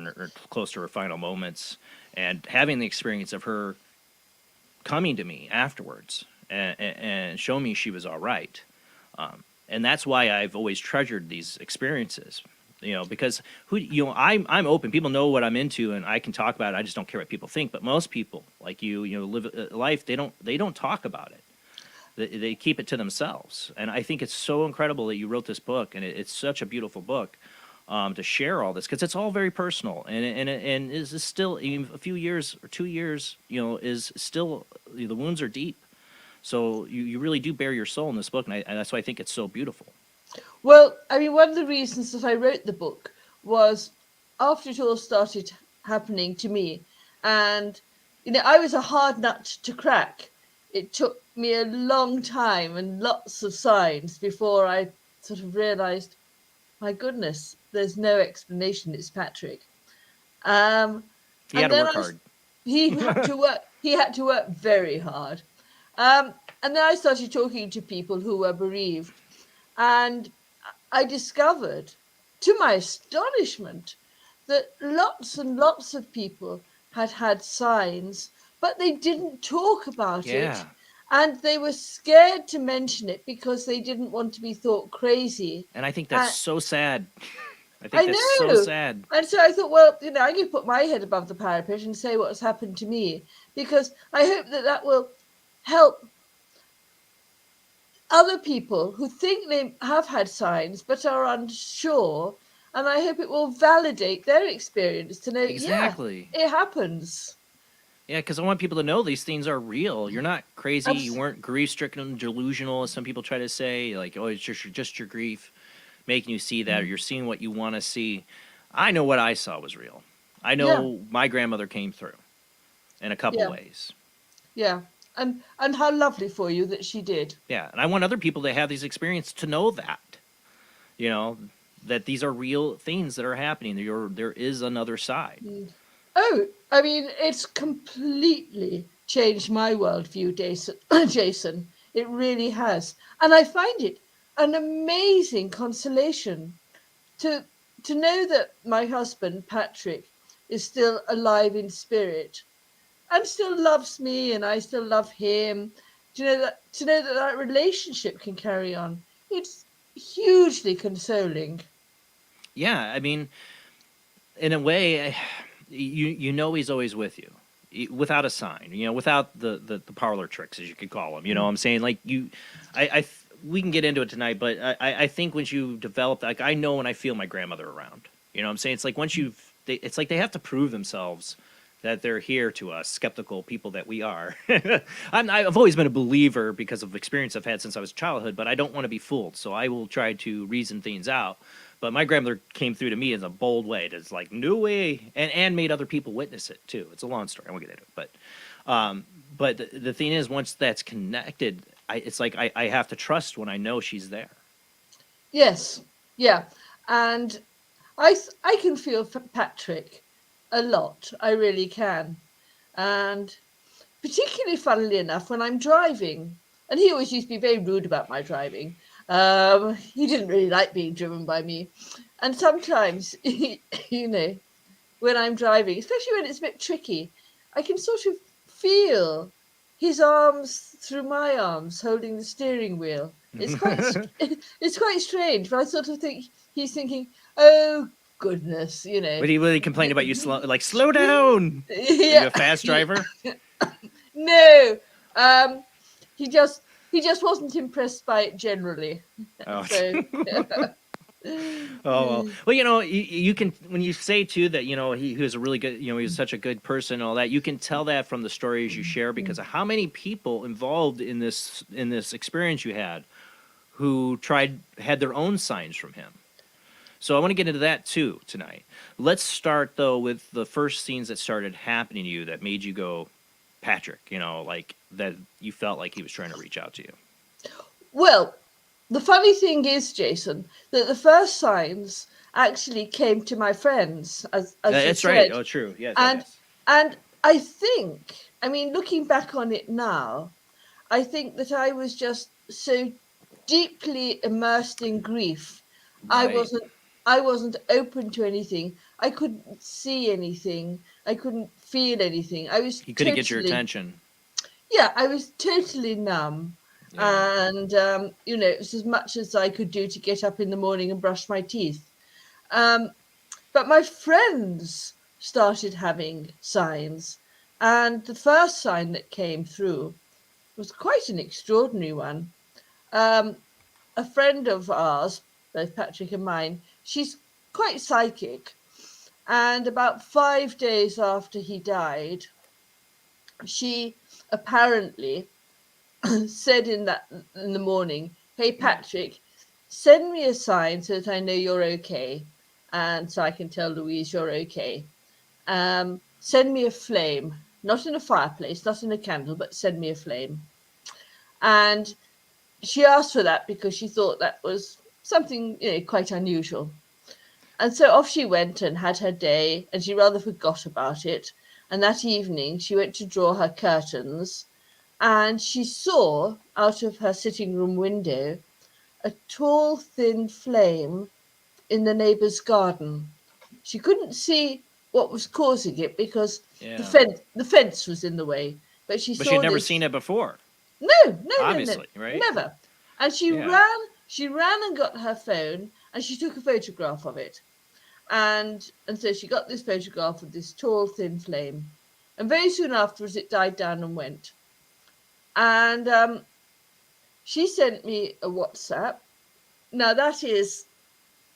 close to her final moments and having the experience of her coming to me afterwards and showing me she was all right. And that's why I've always treasured these experiences, because I'm open. People know what I'm into, and I can talk about it. I just don't care what people think. But most people, like you live a life. They don't talk about it. They keep it to themselves. And I think it's so incredible that you wrote this book, and it's such a beautiful book to share all this because it's all very personal, and is still even a few years or 2 years, is still the wounds are deep. So you really do bare your soul in this book, and that's why I think it's so beautiful. Well, I mean, one of the reasons that I wrote the book was after it all started happening to me, and I was a hard nut to crack. It took me a long time and lots of signs before I sort of realised, my goodness, there's no explanation. It's Patrick. He had to work hard. He had to work. He had to work very hard. And then I started talking to people who were bereaved, and I discovered, to my astonishment, that lots and lots of people had signs, but they didn't talk about it. And they were scared to mention it because they didn't want to be thought crazy. And I think that's so sad. I know. So sad. And so I thought, well, I can put my head above the parapet and say what's happened to me, because I hope that will help other people who think they have had signs but are unsure, and I hope it will validate their experience to know exactly it happens. Yeah, because I want people to know these things are real. You're not crazy. You weren't grief-stricken, delusional, as some people try to say. Like, oh, it's just your grief making you see that, or you're seeing what you want to see. I know what I saw was real. I know my grandmother came through in a couple ways. Yeah. And how lovely for you that she did. Yeah, and I want other people to have these experiences to know that, that these are real things that are happening. There is another side. Oh, I mean, it's completely changed my worldview, Jason. It really has. And I find it an amazing consolation to know that my husband, Patrick, is still alive in spirit and still loves me, and I still love him. To know that relationship can carry on, it's hugely consoling. Yeah, I mean, in a way, he's always with you, without a sign, without the parlor tricks, as you could call them. You know what I'm saying? Like we can get into it tonight, but I think once you develop, like, I know when I feel my grandmother around. You know what I'm saying? It's like once it's like they have to prove themselves that they're here to us, skeptical people that we are. I've always been a believer because of experience I've had since I was childhood, but I don't want to be fooled, so I will try to reason things out. But my grandmother came through to me in a bold way. It's like, no way, and made other people witness it too. It's a long story. I won't get into it, but the thing is, once that's connected, it's like I have to trust when I know she's there. Yes, yeah, and I can feel for Patrick a lot. I really can. And particularly, funnily enough, when I'm driving, and he always used to be very rude about my driving. He didn't really like being driven by me. And sometimes, when I'm driving, especially when it's a bit tricky, I can sort of feel his arms through my arms holding the steering wheel. It's quite it's quite strange, but I sort of think he's thinking, "Oh goodness," you know. Would he complain about you slow down? Are you Yeah. a fast driver? No, he just wasn't impressed by it generally. Oh. So, Oh well, you know, you can, when you say too that, you know, he was a really good, you know, he was such a good person and all that, you can tell that from the stories you share because of how many people involved in this experience you had who had their own signs from him. So I want to get into that too tonight. Let's start though with the first scenes that started happening to you that made you go, Patrick, you know, like that you felt like he was trying to reach out to you. well, the funny thing is, Jason, that the first signs actually came to my friends, as you That's said. right. Oh, true. Yes. And yes. and I think, I mean, looking back on it now, I think that I was just so deeply immersed in grief. Right. I wasn't open to anything. I couldn't see anything. I couldn't feel anything. I was He couldn't get your attention. Yeah, I was totally numb. Yeah. And you know, it was as much as I could do to get up in the morning and brush my teeth. But my friends started having signs, and the first sign that came through was quite an extraordinary one. A friend of ours, both Patrick and mine, she's quite psychic, and about 5 days after he died, she apparently said in the morning, "Hey Patrick, send me a sign so that I know you're okay, and so I can tell Louise you're okay. Send me a flame, not in a fireplace, not in a candle, but send me a flame." And she asked for that because she thought that was something, you know, quite unusual. And so off she went and had her day, and she rather forgot about it. And that evening she went to draw her curtains, and she saw out of her sitting room window a tall, thin flame in the neighbour's garden. She couldn't see what was causing it because Yeah. the fence was in the way. But But saw she'd never this. seen it before. No, Obviously, right? never. And she ran and got her phone, and she took a photograph of it. And so she got this photograph of this tall, thin flame. And very soon afterwards, it died down and went. And she sent me a WhatsApp. Now that is,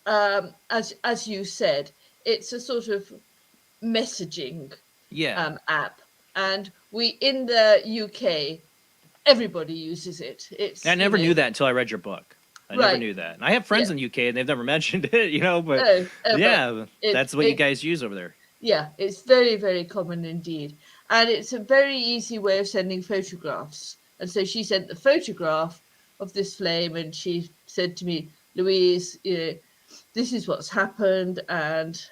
as you said, it's a sort of messaging app, and we in the UK, everybody uses it. I never knew that until I read your book. I never knew that. And I have friends in the UK and they've never mentioned it, you know, but that's what you guys use over there. Yeah, it's very, very common indeed. And it's a very easy way of sending photographs. And so she sent the photograph of this flame, and she said to me, "Louise, you know, this is what's happened, and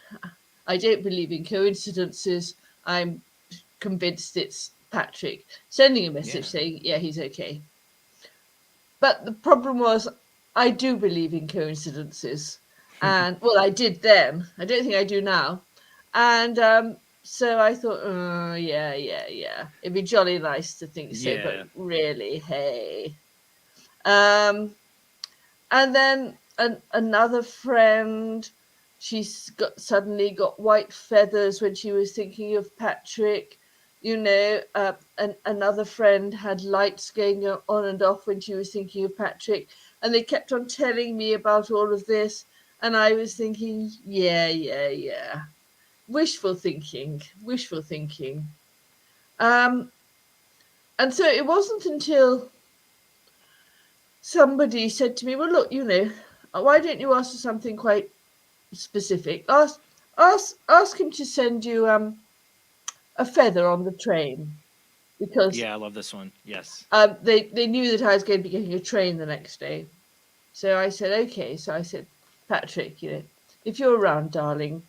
I don't believe in coincidences. I'm convinced it's Patrick," sending a message saying, "Yeah, he's okay." But the problem was, I do believe in coincidences. And, well, I did then. I don't think I do now. And so I thought, yeah. It'd be jolly nice to think so, but really, hey. And then another friend, suddenly got white feathers when she was thinking of Patrick. You know, another friend had lights going on and off when she was thinking of Patrick. And they kept on telling me about all of this. And I was thinking, yeah. Wishful thinking. And so it wasn't until somebody said to me, "Well, look, you know, why don't you ask for something quite specific? Ask him to send you a feather on the train." Because I love this one. Yes. They knew that I was going to be getting a train the next day. So I said, okay. So I said, "Patrick, you know, if you're around, darling,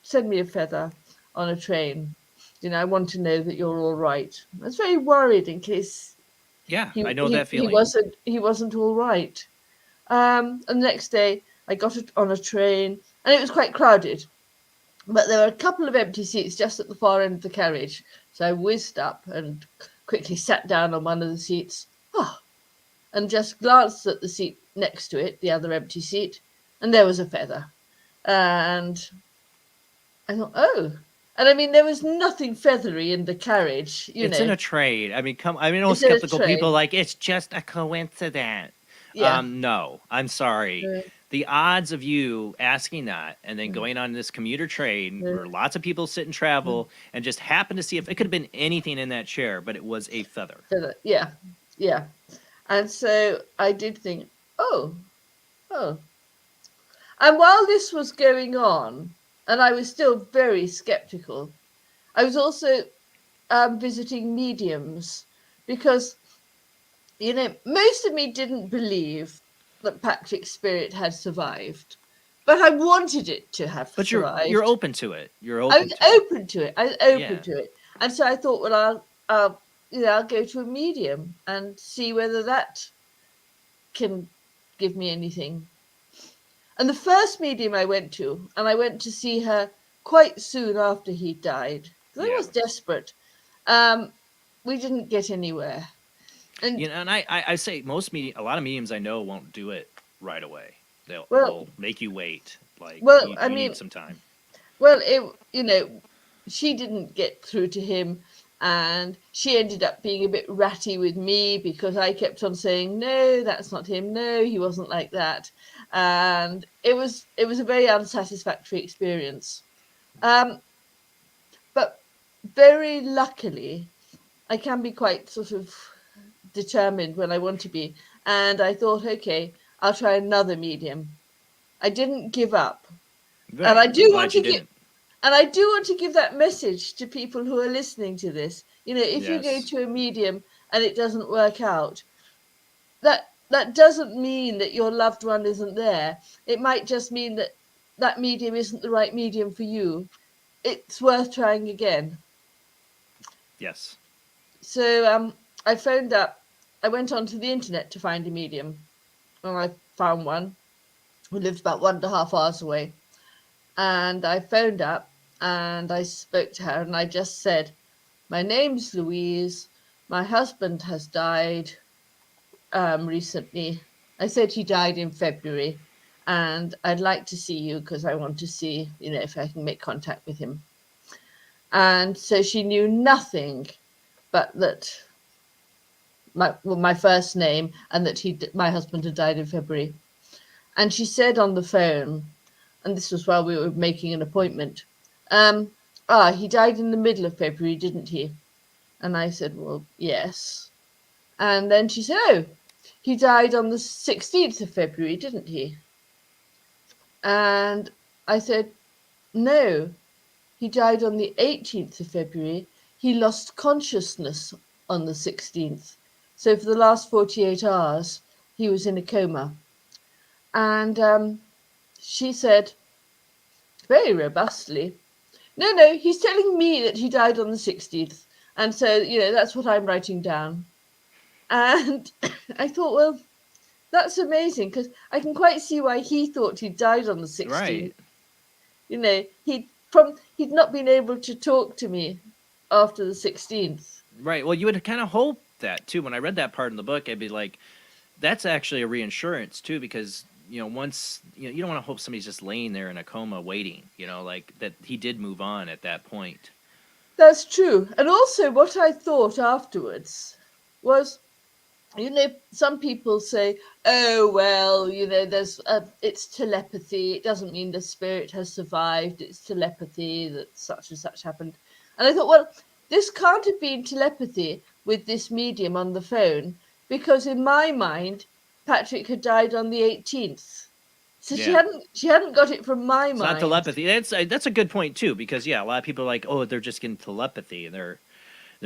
send me a feather on a train. You know, I want to know that you're all right." I was very worried in case I know that feeling. He wasn't all right. And the next day I got on a train, and it was quite crowded. but there were a couple of empty seats just at the far end of the carriage. So I whizzed up and quickly sat down on one of the seats. And just glanced at the seat next to it, the other empty seat, and there was a feather. And I thought, oh. And I mean, there was nothing feathery in the carriage, It's in a trade. I mean, all It's in a skeptical people trade. like, it's just a coincidence. Yeah. No, I'm sorry. The odds of you asking that and then going on this commuter train where lots of people sit and travel and just happen to see if it could have been anything in that chair, but it was a feather. Yeah. And so I did think, oh. And while this was going on, and I was still very skeptical, I was also visiting mediums because, most of me didn't believe that Patrick's spirit had survived, but I wanted it to have survived. But you're open to it. I was open to it. And so I thought, well, I'll go to a medium and see whether that can give me anything. And the first medium I went to see her quite soon after he died, because I was desperate. We didn't get anywhere. And and I say a lot of mediums I know won't do it right away. They'll make you wait. You need some time. Well, she didn't get through to him, and she ended up being a bit ratty with me because I kept on saying, no, that's not him. No, he wasn't like that. And it was a very unsatisfactory experience. But very luckily, I can be quite sort of determined when I want to be. And I thought, okay, I'll try another medium. I didn't give up. Right. And I do want to give... And I do want to give that message to people who are listening to this. If you go to a medium and it doesn't work out, that doesn't mean that your loved one isn't there. It might just mean that that medium isn't the right medium for you. It's worth trying again. Yes. So I phoned up. I went onto the internet to find a medium, and I found one who lived about 1.5 hours away. And I phoned up and I spoke to her and I just said, my name's Louise. My husband has died recently. I said he died in February and I'd like to see you because I want to see, if I can make contact with him. And so she knew nothing but that my first name and that my husband had died in February. And she said on the phone, and this was while we were making an appointment, he died in the middle of February, didn't he? And I said, well, yes. And then she said, oh, he died on the 16th of February, didn't he? And I said, no, he died on the 18th of February. He lost consciousness on the 16th. So for the last 48 hours, he was in a coma. And she said, very robustly, no, he's telling me that he died on the 16th. And so, that's what I'm writing down. And I thought, well, that's amazing because I can quite see why he thought he died on the 16th. Right. He'd not been able to talk to me after the 16th. Right. Well, you would kind of hope that too. When I read that part in the book, I'd be like, that's actually a reassurance too, because once you don't want to hope somebody's just laying there in a coma waiting. Like that he did move on at that point. That's true. And also, what I thought afterwards was, some people say, oh, well, it's telepathy. It doesn't mean the spirit has survived. It's telepathy that such and such happened. And I thought, well, this can't have been telepathy with this medium on the phone, because in my mind, Patrick had died on the 18th. So she hadn't got it from my mind. It's not telepathy. That's a good point too, because a lot of people are like, oh, they're just getting telepathy and they're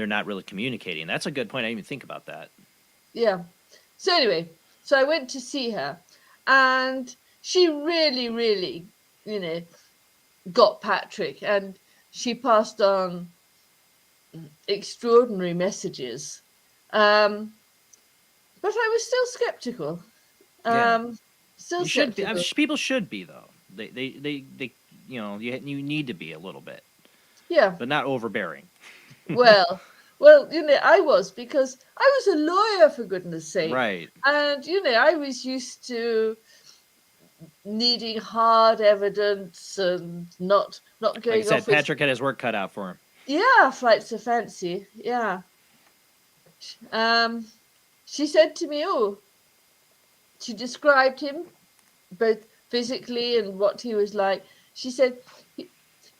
not really communicating. That's a good point. I didn't even think about that. Yeah. So anyway, I went to see her, and she really, really, got Patrick, and she passed on extraordinary messages. But I was still skeptical. People should be though. They you need to be a little bit, Yeah. but not overbearing. Well, I was, because I was a lawyer, for goodness sake. Right. And, I was used to needing hard evidence and not Like I going said, off with, Patrick had his work cut out for him. yeah, flights of fancy. Yeah. Um, she said to me, oh, she described him both physically and what he was like. She said,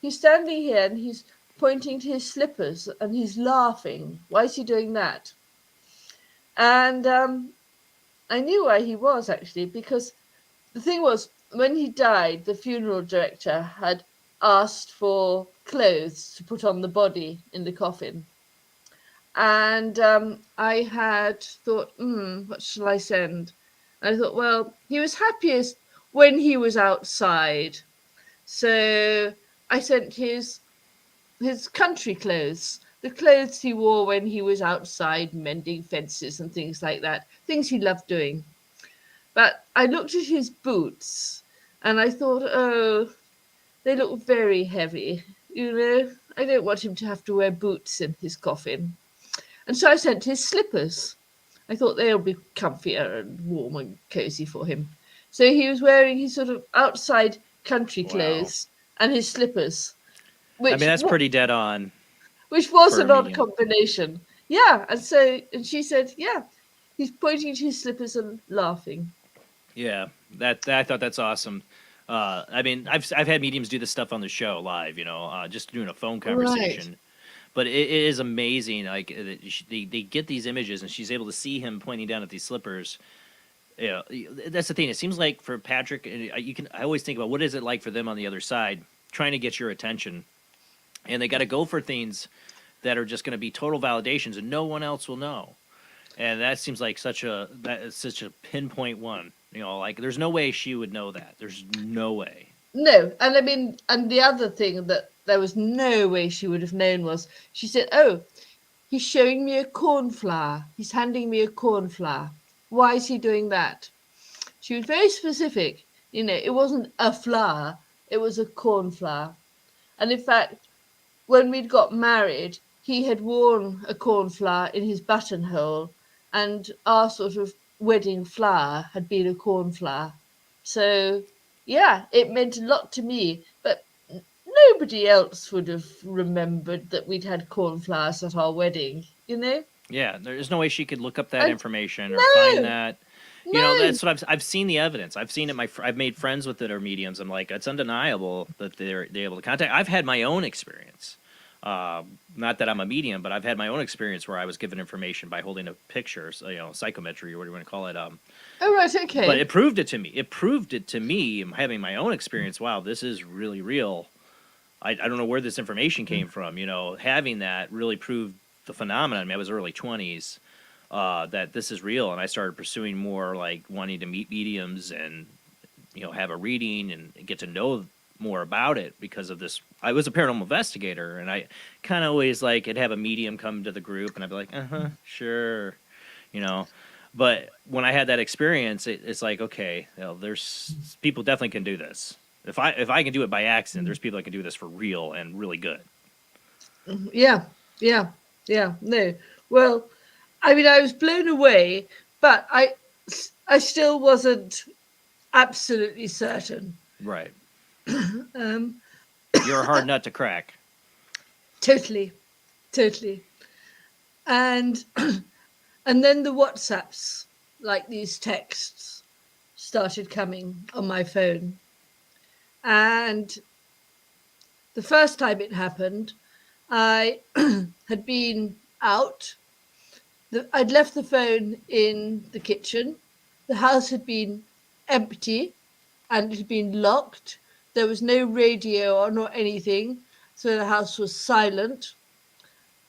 he's standing here and he's pointing to his slippers and he's laughing. Why is he doing that? And I knew why he was, actually, because the thing was, when he died, the funeral director had asked for clothes to put on the body in the coffin. And I had thought, what shall I send? And I thought, well, he was happiest when he was outside. So I sent his country clothes, the clothes he wore when he was outside mending fences and things like that, things he loved doing. But I looked at his boots and I thought, oh, they look very heavy. I don't want him to have to wear boots in his coffin. And so I sent his slippers. I thought they'll be comfier and warm and cozy for him. So he was wearing his sort of outside country clothes and his slippers. I mean, that's pretty dead on. Which was for a an odd medium. combination. Yeah. And she said, yeah, he's pointing to his slippers and laughing. Yeah, that I thought that's awesome. I mean, I've had mediums do this stuff on the show live, just doing a phone conversation. Right. But it is amazing. Like they get these images, and she's able to see him pointing down at these slippers. Yeah, that's the thing. It seems like for Patrick, I always think about what is it like for them on the other side, trying to get your attention, and they got to go for things that are just going to be total validations, and no one else will know. And that seems like such a pinpoint one. Like there's no way she would know that. There's no way. No, and I mean, and the other thing that there was no way she would have known was, she said, oh, he's showing me a cornflower. He's handing me a cornflower. Why is he doing that? She was very specific. It wasn't a flower. It was a cornflower. And in fact, when we'd got married, he had worn a cornflower in his buttonhole, and our sort of wedding flower had been a cornflower. So, yeah, it meant a lot to me, but nobody else would have remembered that we'd had cornflowers at our wedding, Yeah, there's no way she could look up that information or no, find that. That's what I've seen the evidence. I've seen it. I've made friends with that are mediums. I'm like, it's undeniable that they're able to contact. I've had my own experience. Not that I'm a medium, but I've had my own experience where I was given information by holding a picture, psychometry or what do you want to call it. Oh, right, okay. But it proved it to me. It proved it to me, having my own experience. Wow, this is really real. I don't know where this information came from. Having that really proved the phenomenon. I mean, I was early 20s, that this is real. And I started pursuing more, like wanting to meet mediums and, have a reading and get to know more about it because of this. I was a paranormal investigator, and I kind of always I'd have a medium come to the group, and I'd be like, sure, But when I had that experience, it's like, okay, there's people definitely can do this. If I can do it by accident, there's people that can do this for real and really good. Yeah. No. Well, I mean, I was blown away, but I still wasn't absolutely certain. Right. You're a hard nut to crack. Totally. And then the WhatsApps, like these texts, started coming on my phone. And the first time it happened, I had been out. I'd left the phone in the kitchen. The house had been empty and it had been locked. There was no radio on or anything, so the house was silent.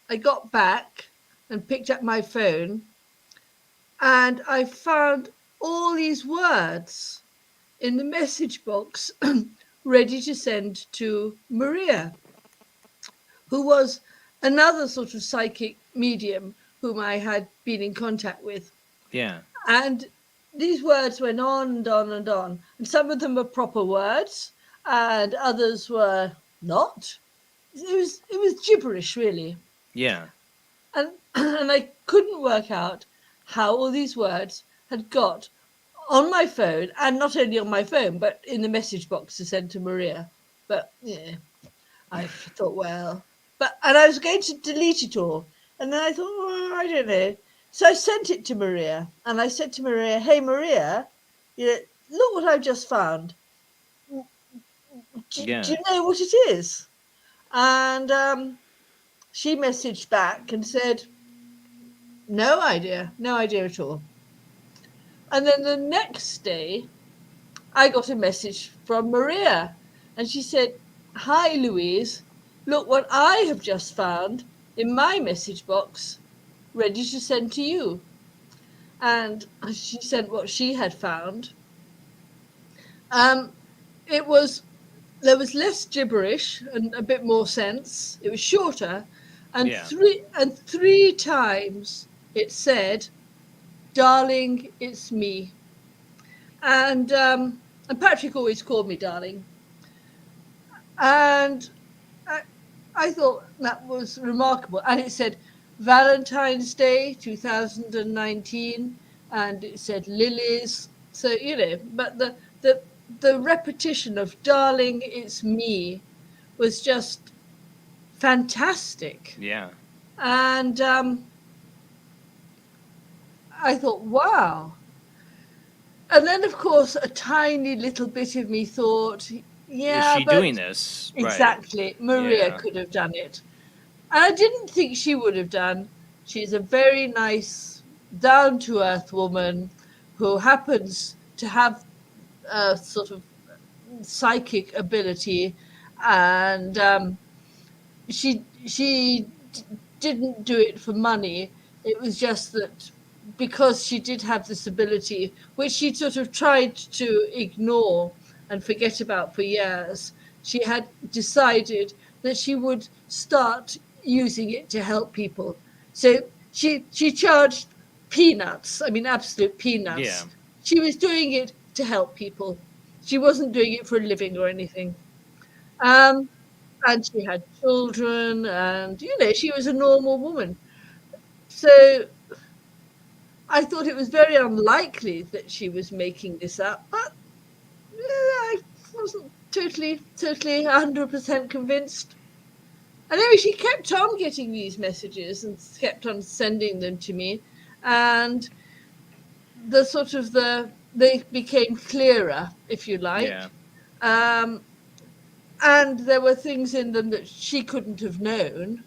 I got back and picked up my phone, and I found all these words in the message box ready to send to Maria, who was another sort of psychic medium whom I had been in contact with. Yeah. And these words went on and on and on. And some of them were proper words, and others were not. It was gibberish, really. Yeah. And and I couldn't work out how all these words had got on my phone, and not only on my phone, but in the message box to send to Maria. But yeah, I thought, well, and I was going to delete it all, and then I thought, well, I don't know. So I sent it to Maria, and I said to Maria, "Hey, Maria, look what I've just found. Do Yeah. you know what it is?" And she messaged back and said, no idea at all. And then the next day, I got a message from Maria, and she said, "Hi, Louise. Look what I have just found in my message box, ready to send to you." And she sent what she had found. It was There was less gibberish and a bit more sense. It was shorter, and Yeah. three times it said, "Darling, it's me." And Patrick always called me darling. And I thought that was remarkable. And it said Valentine's Day 2019, and it said lilies. So, but the repetition of "darling, it's me" was just fantastic. Yeah. And I thought, wow. And then, of course, a tiny little bit of me thought, yeah, Is she but doing this? exactly, Right. Maria Yeah. could have done it. And I didn't think she would have done. She's a very nice, down-to-earth woman who happens to have a sort of psychic ability, and she didn't do it for money. It was just that because she did have this ability, which she sort of tried to ignore and forget about for years, she had decided that she would start using it to help people. So she charged peanuts. I mean, absolute peanuts. Yeah. She was doing it to help people. She wasn't doing it for a living or anything. Um, and she had children, and she was a normal woman. So I thought it was very unlikely that she was making this up, but I wasn't totally 100% convinced. And anyway, she kept on getting these messages and kept on sending them to me, and they became clearer, if you like. Yeah. And there were things in them that she couldn't have known,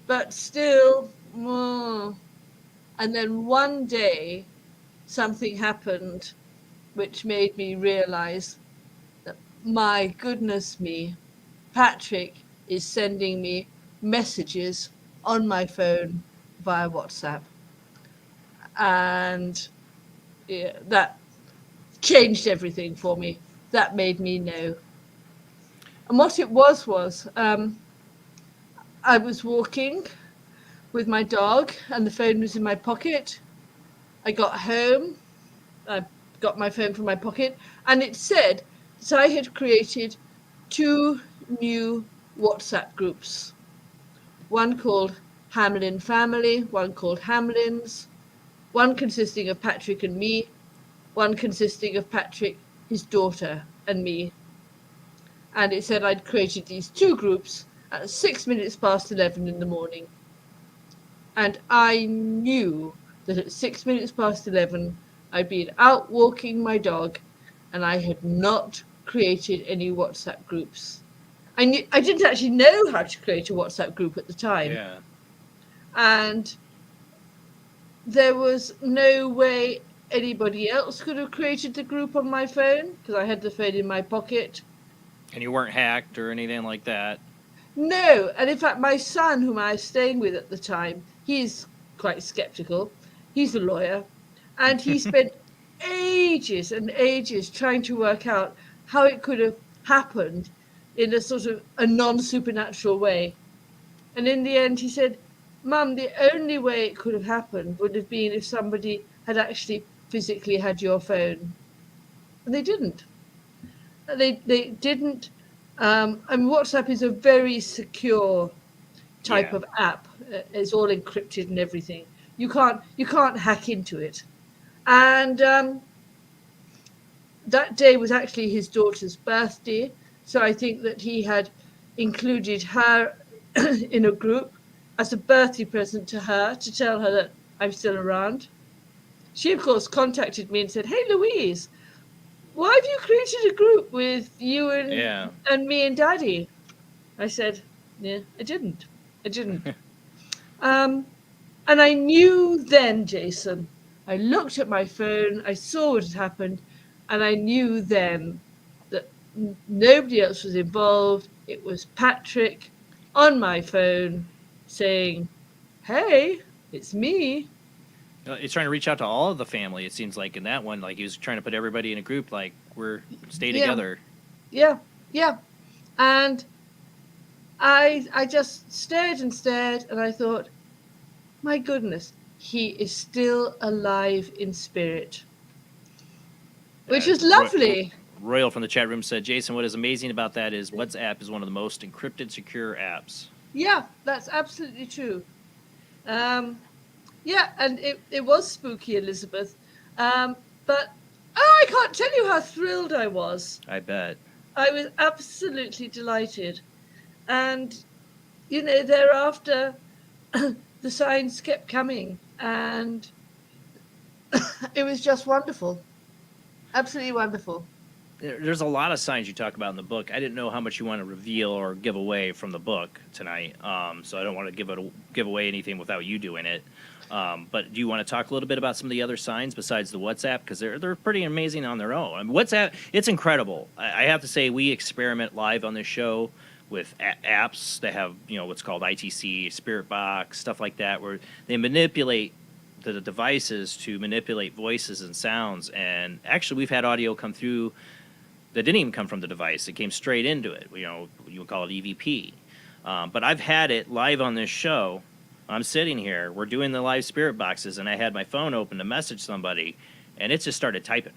but still, and then one day something happened which made me realize that, my goodness me, Patrick is sending me messages on my phone via WhatsApp. And yeah, that changed everything for me. That made me know. And what it was I was walking with my dog, and the phone was in my pocket. I got home, I got my phone from my pocket, and it said that I had created 2 new WhatsApp groups. One called Hamlin Family, one called Hamlins, one consisting of Patrick and me, one consisting of Patrick, his daughter, and me. And it said I'd created these 2 groups at 6 minutes past 11 in the morning. And I knew that at 6 minutes past 11, I'd been out walking my dog, and I had not created any WhatsApp groups. I didn't actually know how to create a WhatsApp group at the time. Yeah. And there was no way anybody else could have created the group on my phone, because I had the phone in my pocket. And you weren't hacked or anything like that? No, and in fact, my son, whom I was staying with at the time, he's quite skeptical. He's a lawyer, and he spent ages and ages trying to work out how it could have happened in a sort of a non-supernatural way. And in the end, he said, "Mum, the only way it could have happened would have been if somebody had actually physically had your phone." And they didn't. They didn't And WhatsApp is a very secure type Yeah. of app. It's all encrypted and everything. You can't hack into it. And that day was actually his daughter's birthday, so I think that he had included her in a group as a birthday present to her to tell her that I'm still around. She, of course, contacted me and said, "Hey, Louise, why have you created a group with you and me and Daddy?" I said, "Yeah, I didn't. I didn't." And I knew then, Jason. I looked at my phone, I saw what had happened, and I knew then that nobody else was involved. It was Patrick on my phone saying, "Hey, it's me." He's trying to reach out to all of the family. It seems like in that one, like he was trying to put everybody in a group, like we're stay Yeah. together. Yeah, yeah. And I just stared and stared, and I thought, my goodness, he is still alive in spirit, which is lovely. Royal from the chat room said, Jason, what is amazing about that is WhatsApp is one of the most encrypted, secure apps. Yeah, that's absolutely true. Yeah, and it was spooky, Elizabeth. But I can't tell you how thrilled I was. I bet. I was absolutely delighted. And, thereafter, the signs kept coming. And it was just wonderful. Absolutely wonderful. There's a lot of signs you talk about in the book. I didn't know how much you want to reveal or give away from the book tonight, so I don't want to give away anything without you doing it. But do you want to talk a little bit about some of the other signs besides the WhatsApp? Because they're pretty amazing on their own. I mean, WhatsApp, it's incredible. I have to say, we experiment live on this show with apps that have what's called ITC, Spirit Box, stuff like that, where they manipulate the devices to manipulate voices and sounds. And actually, we've had audio come through that didn't even come from the device. It came straight into it. You would call it EVP. But I've had it live on this show. I'm sitting here. We're doing the live spirit boxes, and I had my phone open to message somebody, and it just started typing.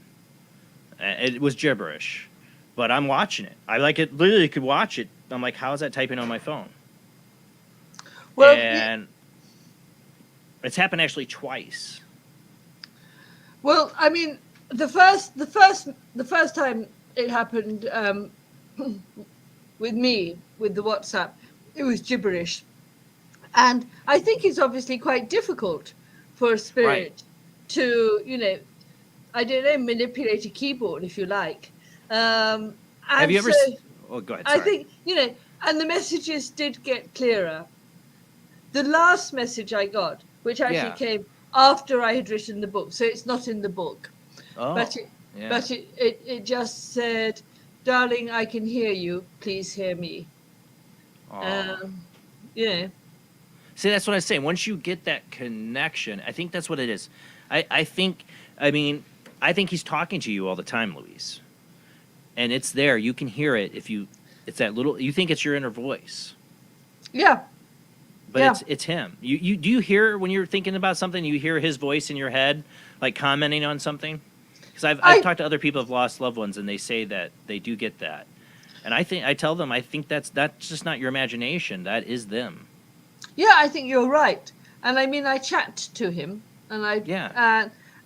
It was gibberish, but I'm watching it. I literally could watch it. I'm like, how is that typing on my phone? Well, and it's happened actually twice. Well, I mean, the first time it happened with me with the WhatsApp, it was gibberish. And I think it's obviously quite difficult for a spirit to, I don't know, manipulate a keyboard, if you like. Have you ever? Oh, go ahead. Sorry. I think, and the messages did get clearer. The last message I got, which actually came after I had written the book, so it's not in the book. Oh, but it just said, "Darling, I can hear you. Please hear me." See, that's what I was saying. Once you get that connection, I think that's what it is. I think he's talking to you all the time, Louise. And it's there. You can hear it it's that little, you think it's your inner voice. Yeah. But it's him. Do you hear when you're thinking about something, you hear his voice in your head, like commenting on something? Because I've talked to other people who've lost loved ones, and they say that they do get that. And I tell them, I think that's just not your imagination. That is them. Yeah, I think you're right. And I mean, I chat to him, and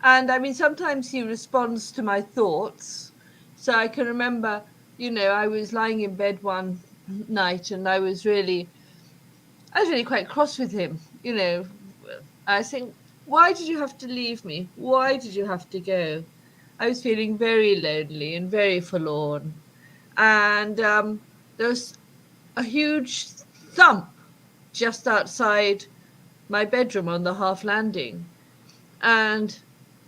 and I mean, sometimes he responds to my thoughts. So I can remember, I was lying in bed one night, and I was really quite cross with him. I think, why did you have to leave me? Why did you have to go? I was feeling very lonely and very forlorn. And there was a huge thump just outside my bedroom on the half landing. And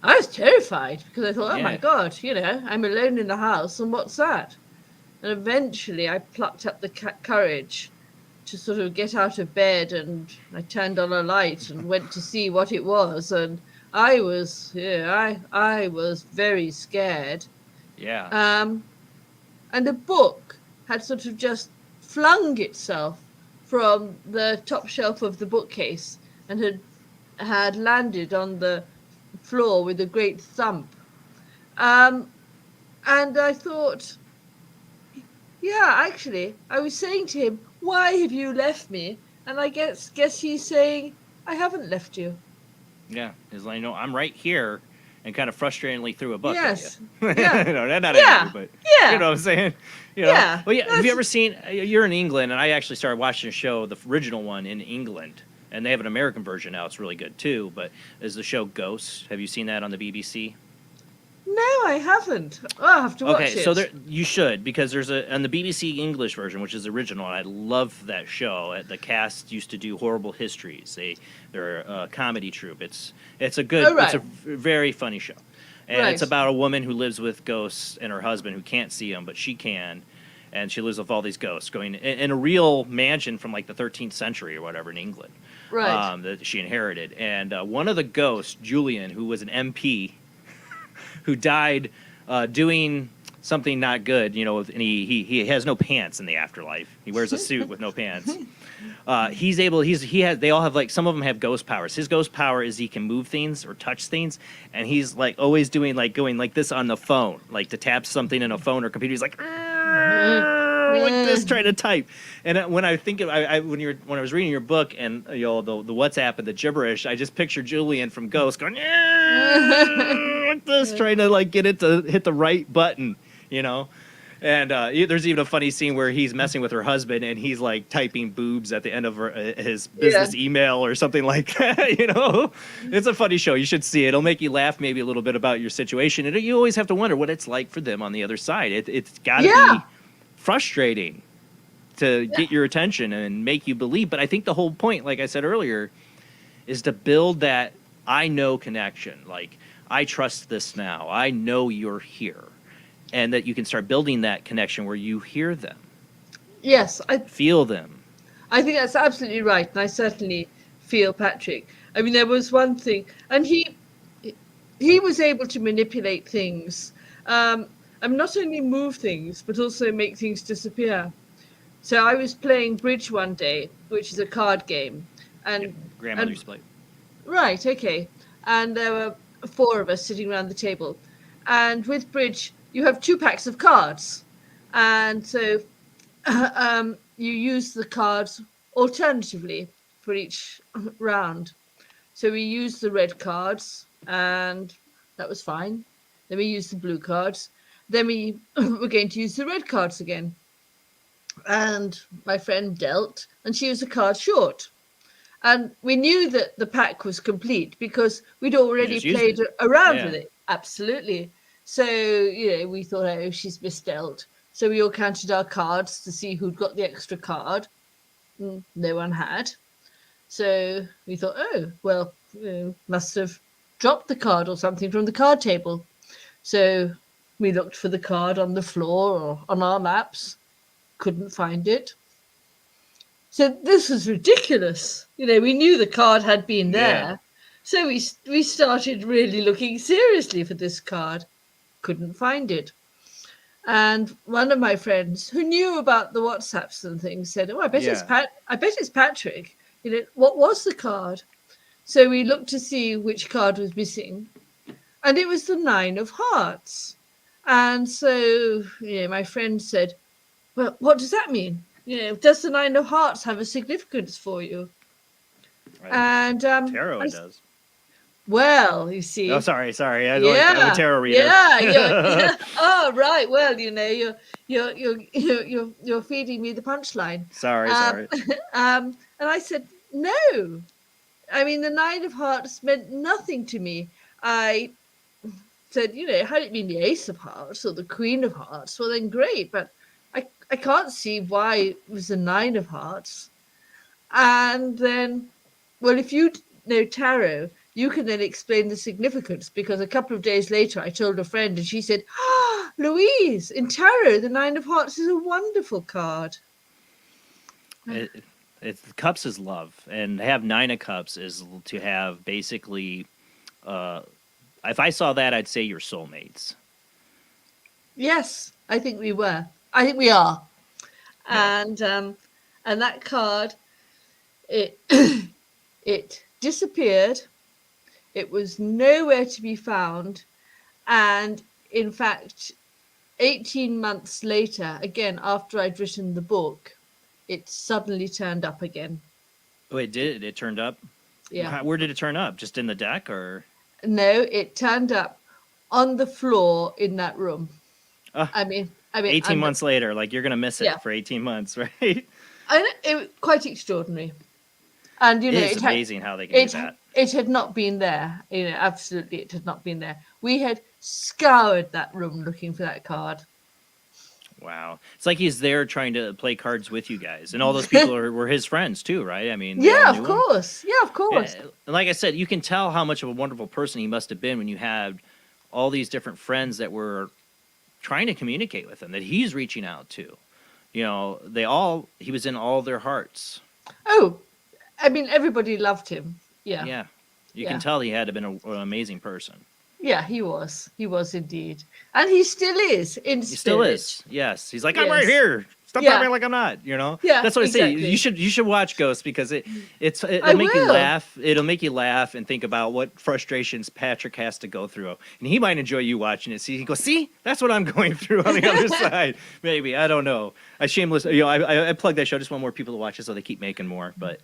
I was terrified because I thought, oh my God, I'm alone in the house, and what's that? And eventually I plucked up the courage to sort of get out of bed, and I turned on a light and went to see what it was. And I was very scared. Yeah. And the book had sort of just flung itself from the top shelf of the bookcase and had landed on the floor with a great thump. And I thought, Yeah, actually, I was saying to him, "Why have you left me?" And I guess he's saying, "I haven't left you." Yeah, he's like, no, I'm right here, and kind of frustratingly threw a buck at you. Yes. Yeah. No, not at Yeah. you, but you Yeah. know what I'm saying. Yeah. Well, yeah. Have you That's- ever seen? You're in England, and I actually started watching a show, the original one in England, and they have an American version now. It's really good too. But is the show Ghosts? Have you seen that on the BBC? No, I haven't. I'll have to watch Okay, it. so there you should, because there's on the BBC English version, which is the original. And I love that show. The cast used to do Horrible Histories. They're a comedy troupe. It's a good. Oh, right. It's a very funny show, and Right. it's about a woman who lives with ghosts and her husband who can't see them, but she can, and she lives with all these ghosts going in a real mansion from like the 13th century or whatever in England, Right. that she inherited. And one of the ghosts, Julian, who was an MP, who died doing something not good, and he has no pants in the afterlife. He wears a suit with no pants. They all have, like, some of them have ghost powers. His ghost power is he can move things or touch things, and he's like always going like this on the phone, like to tap something in a phone or computer. He's like this, trying to type. And when I think of when I was reading your book and the WhatsApp and the gibberish, I just picture Julian from Ghost going like this, trying to like get it to hit the right button, And there's even a funny scene where he's messing with her husband and he's like typing boobs at the end of his business email or something like that. It's a funny show. You should see it. It'll make you laugh maybe a little bit about your situation. And you always have to wonder what it's like for them on the other side. It's got to be frustrating to get your attention and make you believe. But I think the whole point, like I said earlier, is to build that I know connection. Like, I trust this now. I know you're here. And that you can start building that connection where you hear them. Yes, feel them. I think that's absolutely right, and I certainly feel Patrick. I mean, there was one thing, and he was able to manipulate things. Not only move things, but also make things disappear. So I was playing bridge one day, which is a card game, and grandmother used to play. Right, okay, and there were 4 of us sitting around the table, and with bridge you have 2 packs of cards, and so you use the cards alternatively for each round. So we used the red cards, and that was fine. Then we used the blue cards. Then we were going to use the red cards again. And my friend dealt, and she was a card short. And we knew that the pack was complete because we'd already played around with it. Absolutely. So, we thought, oh, she's misdealt. So we all counted our cards to see who'd got the extra card. No one had. So we thought, oh, well, must have dropped the card or something from the card table. So we looked for the card on the floor or on our laps. Couldn't find it. So this was ridiculous. We knew the card had been there. Yeah. So we started really looking seriously for this card. Couldn't find it. And one of my friends who knew about the WhatsApps and things said, oh, I bet it's Patrick. What was the card? So we looked to see which card was missing. And it was the 9 of Hearts. And so, my friend said, well, what does that mean? Does the 9 of Hearts have a significance for you? And tarot does. Well, you see. Oh, sorry. I'm a tarot reader. Yeah. Oh, right. Well, you're feeding me the punchline. Sorry. And I said, no. I mean, the 9 of Hearts meant nothing to me. I said, had it been the Ace of Hearts or the Queen of Hearts, well, then great. But I can't see why it was the 9 of Hearts. And then, well, if you know tarot, you can then explain the significance, because a couple of days later I told a friend and she said, Louise, in tarot, the 9 of Hearts is a wonderful card. Cups is love, and to have 9 of Cups is to have basically, if I saw that, I'd say you're soulmates. Yes, I think we were. I think we are. Yeah. And that card, it disappeared. It was nowhere to be found. And in fact, 18 months later, again, after I'd written the book, it suddenly turned up again. Oh, it did. It turned up. Yeah. Where did it turn up? Just in the deck, or? No, it turned up on the floor in that room. Uh, I mean, 18 months later, like you're gonna miss it Yeah. for 18 months, right? It quite extraordinary. And you know, It's amazing how they can do that. It had not been there. You know, absolutely, it had not been there. We had scoured that room looking for that card. Wow, it's like he's there trying to play cards with you guys, and all those people were his friends too, right? I mean, they all Yeah, knew of him. course. Yeah, of course. Yeah, and like I said, you can tell how much of a wonderful person he must have been when you had all these different friends that were trying to communicate with him, that he's reaching out to. You know, he was in all their hearts. Oh, I mean, everybody loved him. Yeah. Yeah, you Yeah. can tell he had to have been an amazing person. Yeah, he was. He was indeed. And he still is in He still spirit. is. Yes, he's like, I'm right Yes. here. Stop Yeah. talking like I'm not. You know. Yeah, That's what I say. exactly. You should watch Ghost because I it'll make you will. laugh. It'll make you laugh and think about what frustrations Patrick has to go through, and he might enjoy you watching it. See, he goes, see, that's what I'm going through on the other side. Maybe I don't know. I shameless. You know, I plug that show. I just want more people to watch it, so they keep making more. But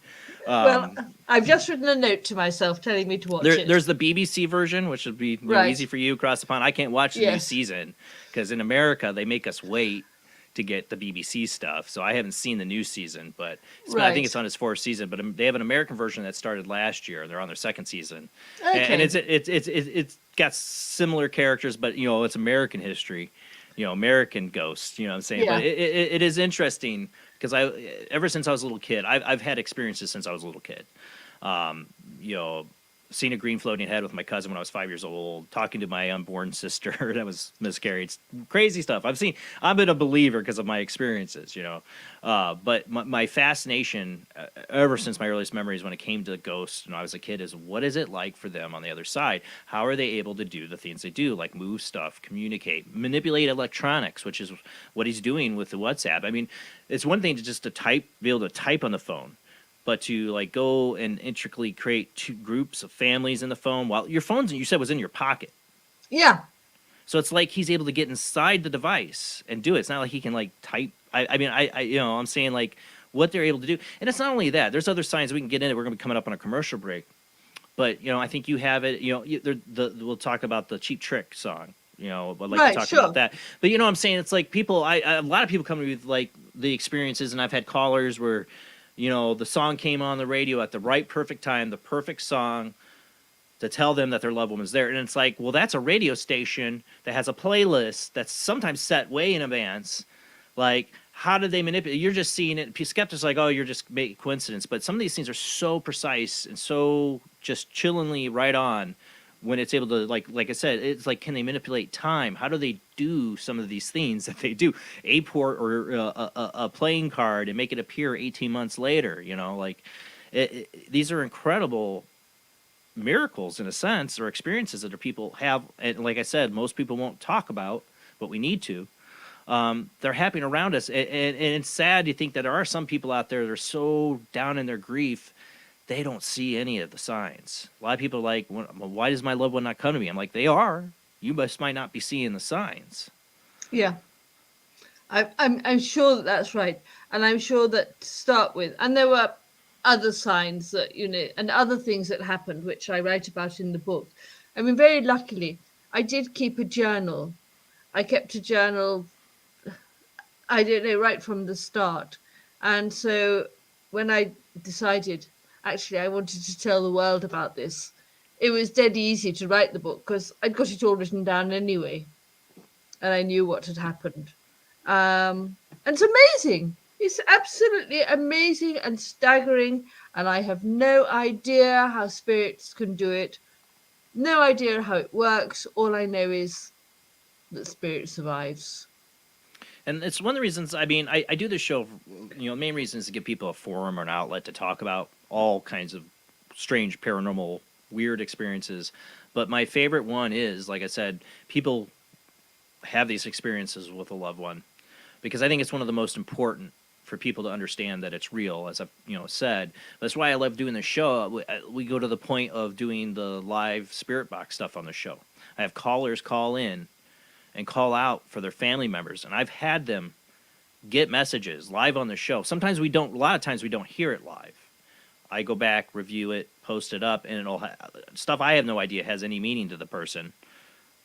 Well, I've just written a note to myself telling me to watch it. there's the BBC version, which would be Right. easy for you across the pond. I can't watch the new Yes. season because in America they make us wait to get the BBC stuff. So I haven't seen the new season, but I Right. think it's on its fourth season. But they have an American version that started last year. They're on their second season, Okay. and it's got similar characters, but you know it's American history, you know, American ghosts. You know what I'm saying? Yeah. But it is interesting because ever since I was a little kid, I've had experiences since I was a little kid. You know, seen a green floating head with my cousin when I was 5 years old, talking to my unborn sister that was miscarried. Crazy stuff. I've been a believer because of my experiences, you know. But my fascination, ever since my earliest memories when it came to ghosts when I was a kid, is what is it like for them on the other side? How are they able to do the things they do, like move stuff, communicate, manipulate electronics, which is what he's doing with the WhatsApp. I mean, it's one thing to type, be able to type on the phone, but to like go and intricately create two groups of families in the phone while your phone's, you said, was in your pocket. Yeah. So it's like he's able to get inside the device and do it. It's not like he can like type. I mean, you know, I'm saying like what they're able to do. And it's not only that. There's other signs we can get into. We're going to be coming up on a commercial break. But, you know, I think you have it, you know, we'll talk about the Cheap Trick song. You know, I'd like Right, to talk sure. about that. But, you know what I'm saying? It's like people, a lot of people come to me with like the experiences, and I've had callers where, you know, the song came on the radio at the right perfect time, the perfect song to tell them that their loved one was there. And it's like, well, that's a radio station that has a playlist that's sometimes set way in advance. Like, how did they manipulate? You're just seeing it. Skeptics are like, oh, you're just making coincidence. But some of these things are so precise and so just chillingly right on when it's able to, like I said, it's like, can they manipulate time? How do they do some of these things that they do? A port or a playing card and make it appear 18 months later, you know, like these are incredible miracles in a sense, or experiences that people have. And like I said, most people won't talk about, but we need to. They're happening around us. And it's sad to think that there are some people out there that are so down in their grief, they don't see any of the signs. A lot of people are like, well, why does my loved one not come to me? I'm like, they are. You just might not be seeing the signs. Yeah. I'm sure that that's right. And I'm sure that to start with, and there were other signs that, you know, and other things that happened, which I write about in the book. I mean, very luckily, I did keep a journal. I kept a journal, I don't know, right from the start. And so when I decided, actually, I wanted to tell the world about this, it was dead easy to write the book because I'd got it all written down anyway. And I knew what had happened. And it's amazing. It's absolutely amazing and staggering. And I have no idea how spirits can do it. No idea how it works. All I know is that spirit survives. And it's one of the reasons, I mean, I do this show, you know, the main reason is to give people a forum or an outlet to talk about all kinds of strange, paranormal, weird experiences. But my favorite one is, like I said, people have these experiences with a loved one, because I think it's one of the most important for people to understand that it's real, as I've said. That's why I love doing the show. We go to the point of doing the live spirit box stuff on the show. I have callers call in and call out for their family members. And I've had them get messages live on the show. Sometimes we don't, a lot of times we don't hear it live. I go back, review it, post it up, and it'll stuff I have no idea has any meaning to the person.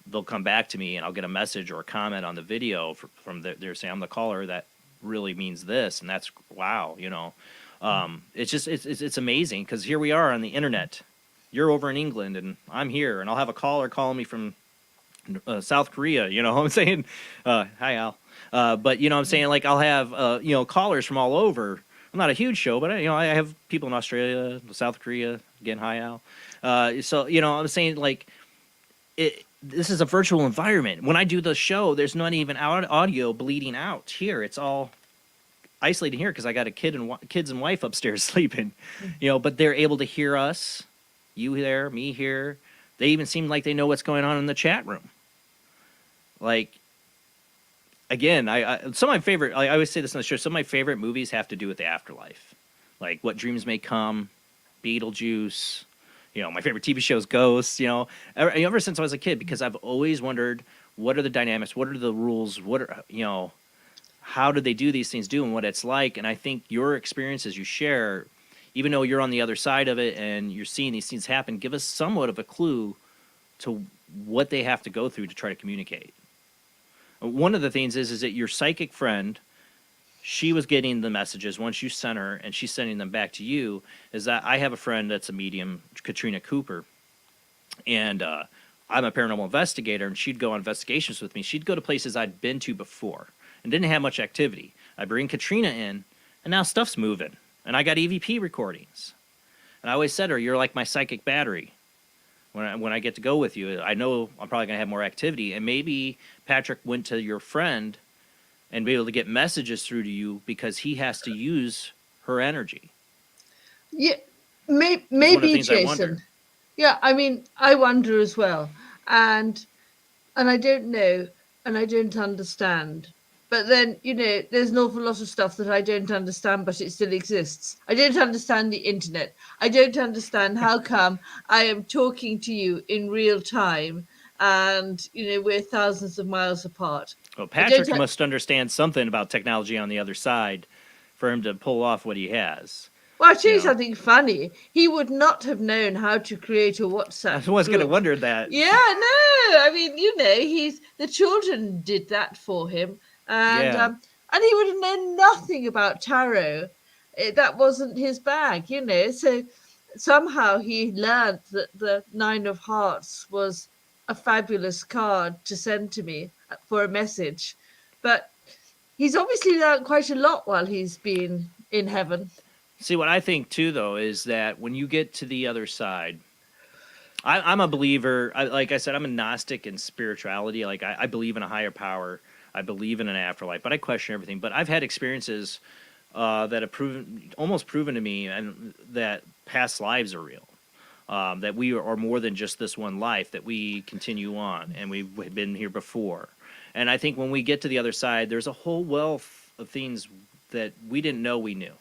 They'll come back to me, and I'll get a message or a comment on the video from they're saying, I'm the caller, that really means this, and that's wow, you know. It's just it's amazing, because here we are on the internet. You're over in England, and I'm here, and I'll have a caller calling me from South Korea. You know what I'm saying? Hi, Al. But you know what I'm saying, like, I'll have you know, callers from all over. I'm not a huge show, but I have people in Australia, South Korea. Again, hi, Al. So you know, I'm saying, like, this is a virtual environment. When I do the show, there's not even audio bleeding out here. It's all isolated here because I got a kids and wife upstairs sleeping, you know. But they're able to hear us, you there, me here. They even seem like they know what's going on in the chat room. Like, again, some of my favorite. I always say this on the show. Some of my favorite movies have to do with the afterlife, like What Dreams May Come, Beetlejuice. You know, my favorite TV show is Ghosts. You know, ever since I was a kid, because I've always wondered, what are the dynamics, what are the rules, what are, you know, how do they do these things, and what it's like. And I think your experiences you share, even though you're on the other side of it and you're seeing these things happen, give us somewhat of a clue to what they have to go through to try to communicate. One of the things is that your psychic friend, she was getting the messages once you sent her, and she's sending them back to you. Is that I have a friend that's a medium, Katrina Cooper, and I'm a paranormal investigator, and she'd go on investigations with me. She'd go to places I'd been to before and didn't have much activity. I bring Katrina in, and now stuff's moving, and I got EVP recordings. And I always said to her, you're like my psychic battery. When I get to go with you, I know I'm probably going to have more activity. And maybe Patrick went to your friend and be able to get messages through to you because he has to use her energy. Yeah, maybe, Jason. Yeah, I mean, I wonder as well, and I don't know, and I don't understand. But then, you know, there's an awful lot of stuff that I don't understand, but it still exists. I don't understand the internet. I don't understand how come I am talking to you in real time, and, you know, we're thousands of miles apart. Well, Patrick must understand something about technology on the other side for him to pull off what he has. Well, I'll tell you something funny. He would not have known how to create a WhatsApp. I was going to wonder that. Yeah, no. I mean, you know, the children did that for him. And he would have known nothing about tarot. That wasn't his bag, you know. So somehow he learned that the Nine of Hearts was a fabulous card to send to me for a message. But he's obviously learned quite a lot while he's been in heaven. See, what I think, too, though, is that when you get to the other side, I'm a believer. Like I said, I'm a Gnostic in spirituality. Like, I believe in a higher power. I believe in an afterlife, but I question everything. But I've had experiences that have almost proven to me and that past lives are real, that we are more than just this one life, that we continue on, and we've been here before. And I think when we get to the other side, there's a whole wealth of things that we didn't know we knew.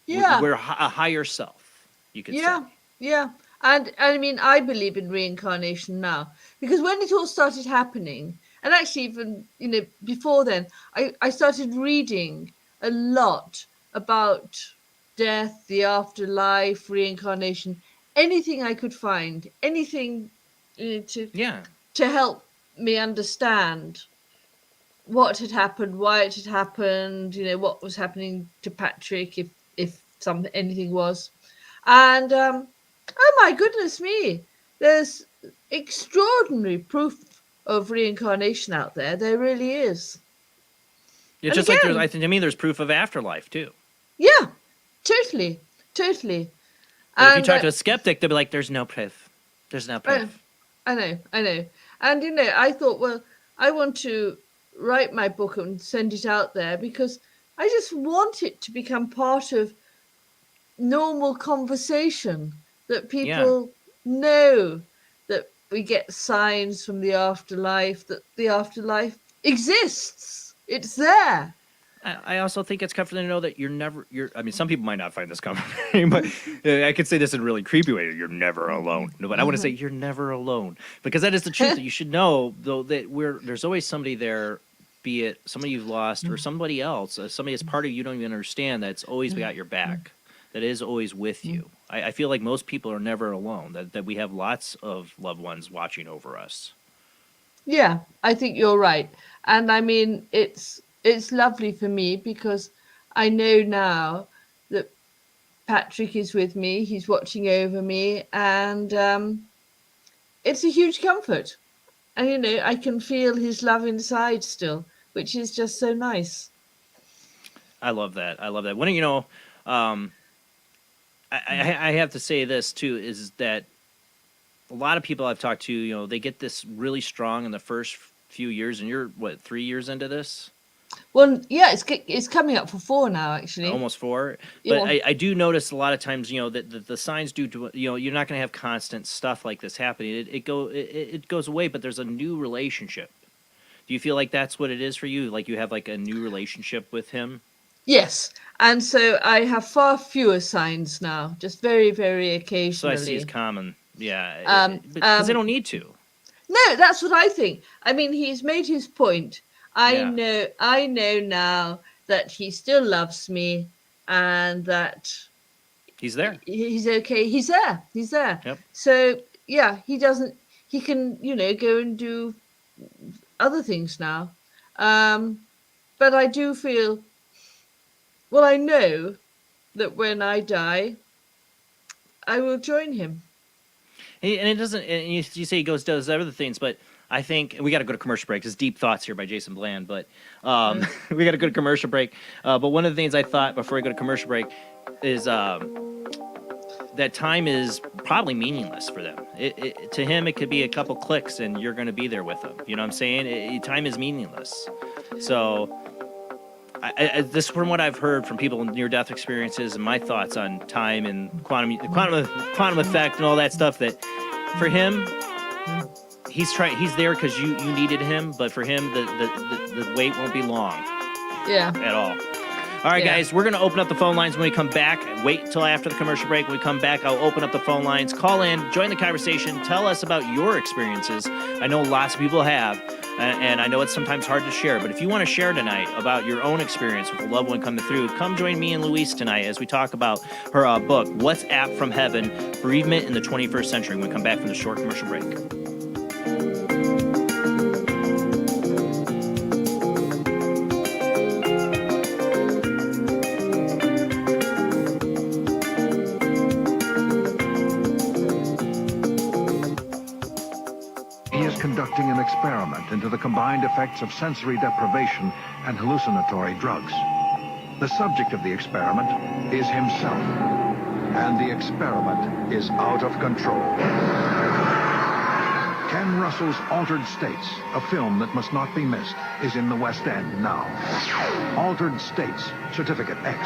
Yeah. We're a higher self, you could say. Yeah. And I mean, I believe in reincarnation now, because when it all started happening, and actually even, you know, before then, I started reading a lot about death, the afterlife, reincarnation, anything I could find, anything, you know, to help me understand what had happened, why it had happened, you know, what was happening to Patrick, if anything was. And oh my goodness me, there's extraordinary proof of reincarnation out there. There really is. It's just again, like there's proof of afterlife too. Yeah, totally. But if you talk to a skeptic, they'll be like, "There's no proof. There's no proof." I know. And you know, I thought, well, I want to write my book and send it out there because I just want it to become part of normal conversation, that people know that we get signs from the afterlife, that the afterlife exists. It's there. I also think it's comforting to know that I mean, some people might not find this comforting, but I could say this in a really creepy way. You're never alone. No, but I want to say you're never alone, because that is the truth. That you should know, though, that there's always somebody there, be it somebody you've lost or somebody else, somebody that's part of you don't even understand, that's always got your back, that is always with you. I feel like most people are never alone, that we have lots of loved ones watching over us. Yeah, I think you're right. And I mean, it's lovely for me because I know now that Patrick is with me, he's watching over me, and it's a huge comfort. And, you know, I can feel his love inside still, which is just so nice. I love that. I love that. When, you know, I have to say this too, is that a lot of people I've talked to, you know, they get this really strong in the first few years, and you're what, 3 years into this? Well, yeah, it's coming up for 4 now, actually. Almost 4. Yeah. But I do notice a lot of times, you know, that the signs do, you know, you're not going to have constant stuff like this happening. It goes away, but there's a new relationship. Do you feel like that's what it is for you? Like you have like a new relationship with him? Yes. And so I have far fewer signs now, just very, very occasionally. So I see it's common. Yeah. Because they don't need to. No, that's what I think. I mean, he's made his point. I know now that he still loves me and that he's there. He's okay. He's there. Yep. So yeah, he can, you know, go and do other things now. But I do feel, well, I know that when I die, I will join him. And it doesn't, and you say he does other things, but I think we got to go to commercial break. It's Deep Thoughts here by Jason Bland, but we got to go to commercial break. But one of the things I thought before we go to commercial break is that time is probably meaningless for them. To him, it could be a couple clicks and you're going to be there with him. You know what I'm saying? Time is meaningless. So this, from what I've heard from people in near-death experiences and my thoughts on time and quantum effect and all that stuff, that for him, he's there because you needed him, but for him, the wait won't be long. Yeah. At all. All right, guys, we're going to open up the phone lines when we come back. Wait until after the commercial break. When we come back, I'll open up the phone lines. Call in, join the conversation, tell us about your experiences. I know lots of people have, and I know it's sometimes hard to share, but if you want to share tonight about your own experience with a loved one coming through, come join me and Louise tonight as we talk about her book, What's Apt from Heaven, Bereavement in the 21st Century, when we come back from the short commercial break. Conducting an experiment into the combined effects of sensory deprivation and hallucinatory drugs. The subject of the experiment is himself, and the experiment is out of control. Ken Russell's Altered States, a film that must not be missed, is in the West End now. Altered States, Certificate X.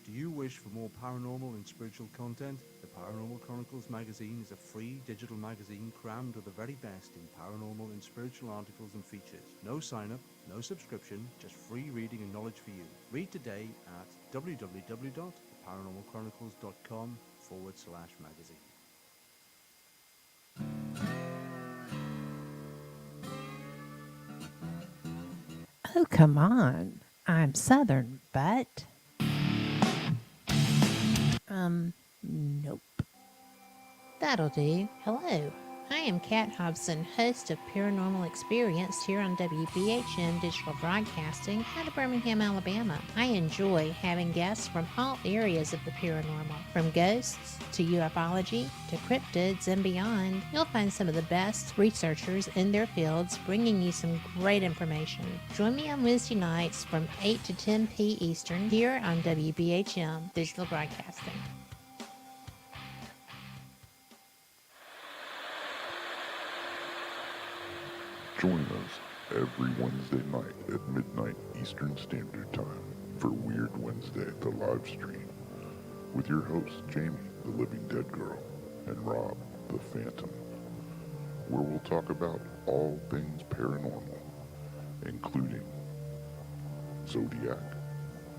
Do you wish for more paranormal and spiritual content? The Paranormal Chronicles magazine is a free digital magazine crammed with the very best in paranormal and spiritual articles and features. No sign-up, no subscription, just free reading and knowledge for you. Read today at www.paranormalchronicles.com/magazine. Oh, come on. I'm Southern, but... Nope. That'll do. Hello. I am Kat Hobson, host of Paranormal Experience here on WBHM Digital Broadcasting out of Birmingham, Alabama. I enjoy having guests from all areas of the paranormal, from ghosts to ufology to cryptids and beyond. You'll find some of the best researchers in their fields bringing you some great information. Join me on Wednesday nights from 8 to 10 p. Eastern here on WBHM Digital Broadcasting. Join us every Wednesday night at midnight Eastern Standard Time for Weird Wednesday, the live stream, with your hosts Jamie, the Living Dead Girl, and Rob, the Phantom, where we'll talk about all things paranormal, including zodiac,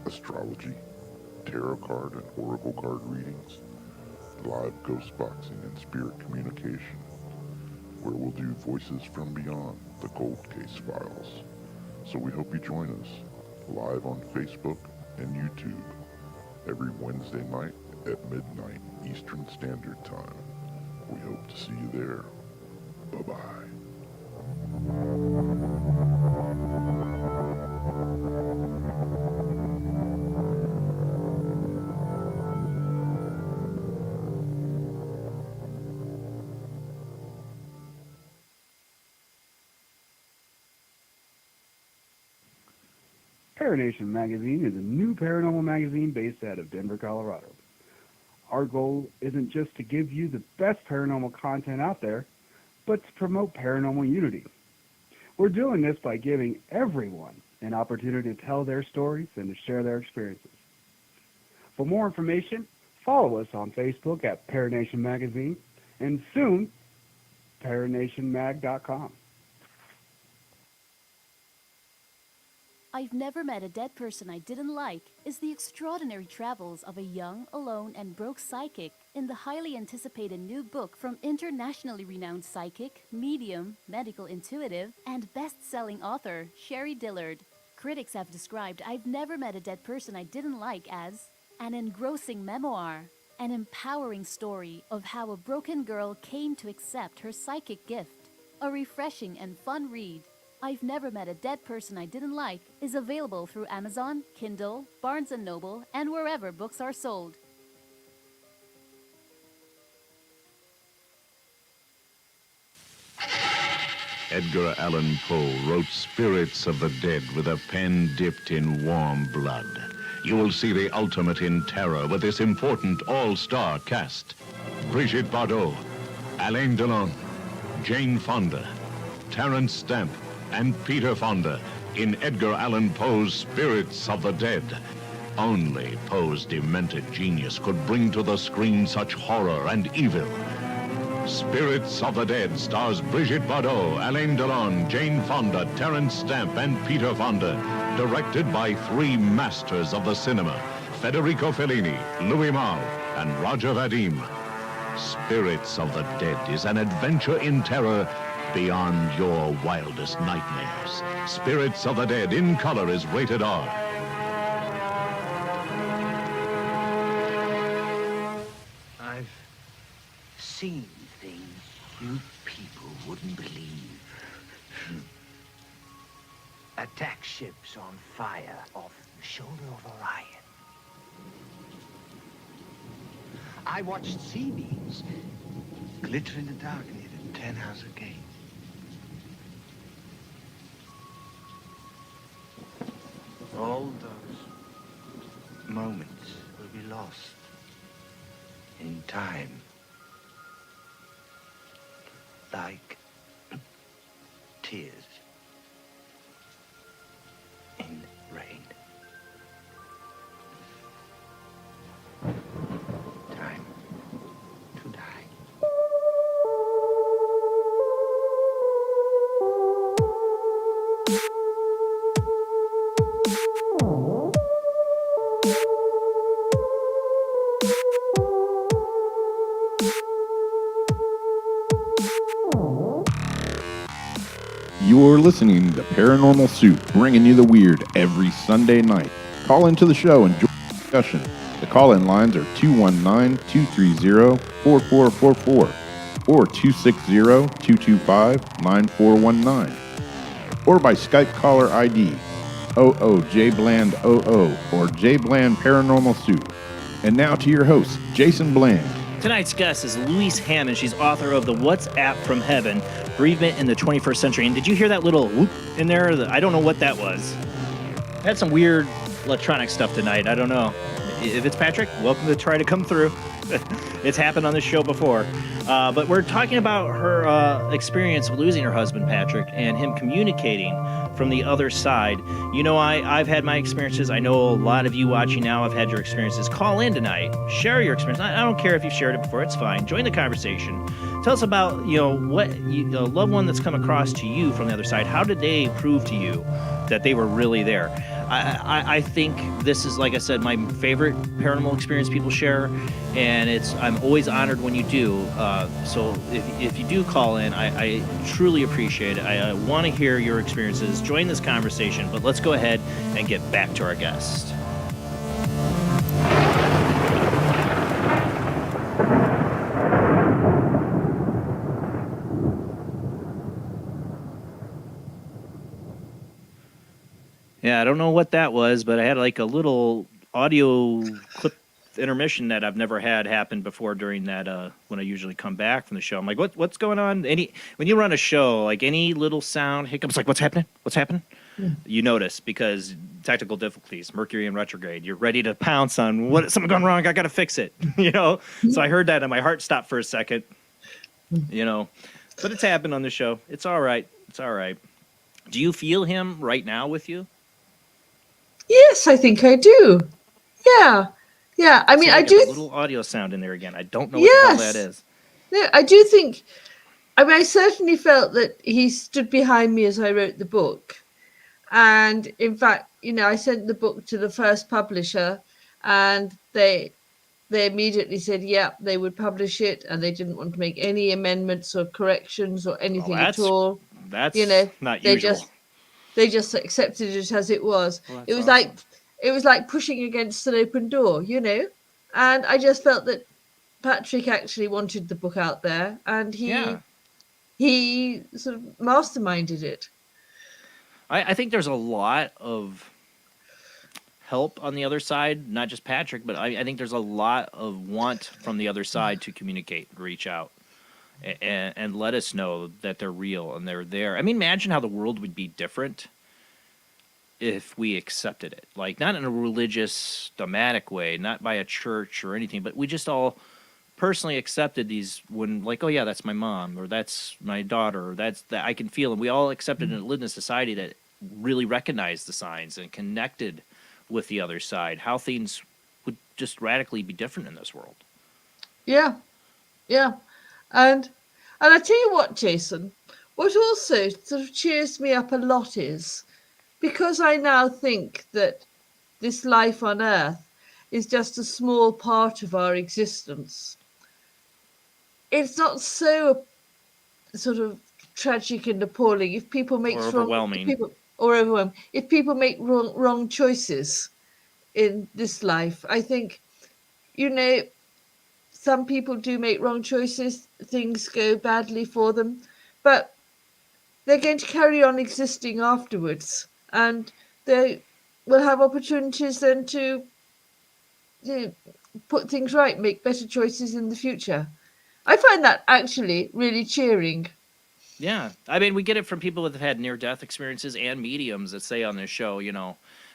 astrology, tarot card and oracle card readings, live ghost boxing and spirit communication, where we'll do voices from beyond the cold case files. So we hope you join us live on Facebook and YouTube every Wednesday night at midnight Eastern Standard Time. We hope to see you there. Bye-bye. Paranation Magazine is a new paranormal magazine based out of Denver, Colorado. Our goal isn't just to give you the best paranormal content out there, but to promote paranormal unity. We're doing this by giving everyone an opportunity to tell their stories and to share their experiences. For more information, follow us on Facebook at Paranation Magazine and soon, paranationmag.com. I've Never Met a Dead Person I Didn't Like is the extraordinary travels of a young, alone, and broke psychic in the highly anticipated new book from internationally renowned psychic, medium, medical intuitive, and best-selling author Sherry Dillard. Critics have described I've Never Met a Dead Person I Didn't Like as an engrossing memoir, an empowering story of how a broken girl came to accept her psychic gift, a refreshing and fun read. I've Never Met a Dead Person I Didn't Like is available through Amazon, Kindle, Barnes & Noble, and wherever books are sold. Edgar Allan Poe wrote Spirits of the Dead with a pen dipped in warm blood. You will see the ultimate in terror with this important all-star cast. Brigitte Bardot, Alain Delon, Jane Fonda, Terence Stamp, and Peter Fonda in Edgar Allan Poe's Spirits of the Dead. Only Poe's demented genius could bring to the screen such horror and evil. Spirits of the Dead stars Brigitte Bardot, Alain Delon, Jane Fonda, Terence Stamp, and Peter Fonda. Directed by three masters of the cinema, Federico Fellini, Louis Malle, and Roger Vadim. Spirits of the Dead is an adventure in terror beyond your wildest nightmares. Spirits of the Dead in color is rated R. I've seen things you people wouldn't believe. Attack ships on fire off the shoulder of Orion. I watched sea beams glitter in the dark near the Tannhauser Gate. All those moments will be lost in time. Like tears in rain. Time to die. You're listening to Paranormal Soup, bringing you the weird every Sunday night. Call into the show and join the discussion. The call-in lines are 219-230-4444 or 260-225-9419 or by Skype caller ID Jblandoo or Jblandparanormalsoup. And now to your host, Jason Bland. Tonight's guest is Louise Hamlin. She's author of the What's App from Heaven, Bereavement in the 21st Century. And did you hear that little whoop in there? I don't know what that was. I had some weird electronic stuff tonight. I don't know. If it's Patrick, welcome to try to come through. It's happened on this show before. But we're talking about her experience of losing her husband, Patrick, and him communicating from the other side. You know, I've had my experiences. I know a lot of you watching now have had your experiences. Call in tonight. Share your experience. I don't care if you've shared it before. It's fine. Join the conversation. Tell us about, what a loved one that's come across to you from the other side. How did they prove to you that they were really there? I think this is, like I said, my favorite paranormal experience people share, and I'm always honored when you do. So if you do call in, I truly appreciate it. I want to hear your experiences, join this conversation, but let's go ahead and get back to our guest. Yeah, I don't know what that was, but I had like a little audio clip intermission that I've never had happen before during that when I usually come back from the show. I'm like, what's going on? When you run a show, like any little sound, hiccups, like what's happening? What's happening? You notice because technical difficulties, Mercury in retrograde. You're ready to pounce on something gone wrong. I got to fix it. So I heard that and my heart stopped for a second. But it's happened on the show. It's all right. It's all right. Do you feel him right now with you? Yes, I think I do. Yeah. I mean, I do. A little audio sound in there again. I don't know what the hell that is. No, I do think. I mean, I certainly felt that he stood behind me as I wrote the book, and in fact, I sent the book to the first publisher, and they immediately said, yeah, they would publish it, and they didn't want to make any amendments or corrections or anything at all. That's not they usual. They just accepted it as it was. Well, It was awesome. it was like pushing against an open door, And I just felt that Patrick actually wanted the book out there, and he sort of masterminded it. I think there's a lot of help on the other side, not just Patrick, but I think there's a lot of want from the other side to communicate, reach out, and let us know that they're real and they're there. I mean, imagine how the world would be different if we accepted it. Like, not in a religious, dogmatic way, not by a church or anything, but we just all personally accepted these when, like, oh yeah, that's my mom, or that's my daughter, or that's that I can feel. And we all accepted and lived in a society that really recognized the signs and connected with the other side, how things would just radically be different in this world. Yeah. And I tell you what, Jason, what also sort of cheers me up a lot is because I now think that this life on Earth is just a small part of our existence. It's not so sort of tragic and appalling if people make overwhelming. If people make wrong choices in this life. I think, some people do make wrong choices, things go badly for them, but they're going to carry on existing afterwards, and they will have opportunities then to put things right, make better choices in the future. I find that actually really cheering. Yeah. I mean, we get it from people that have had near-death experiences and mediums that say on this show,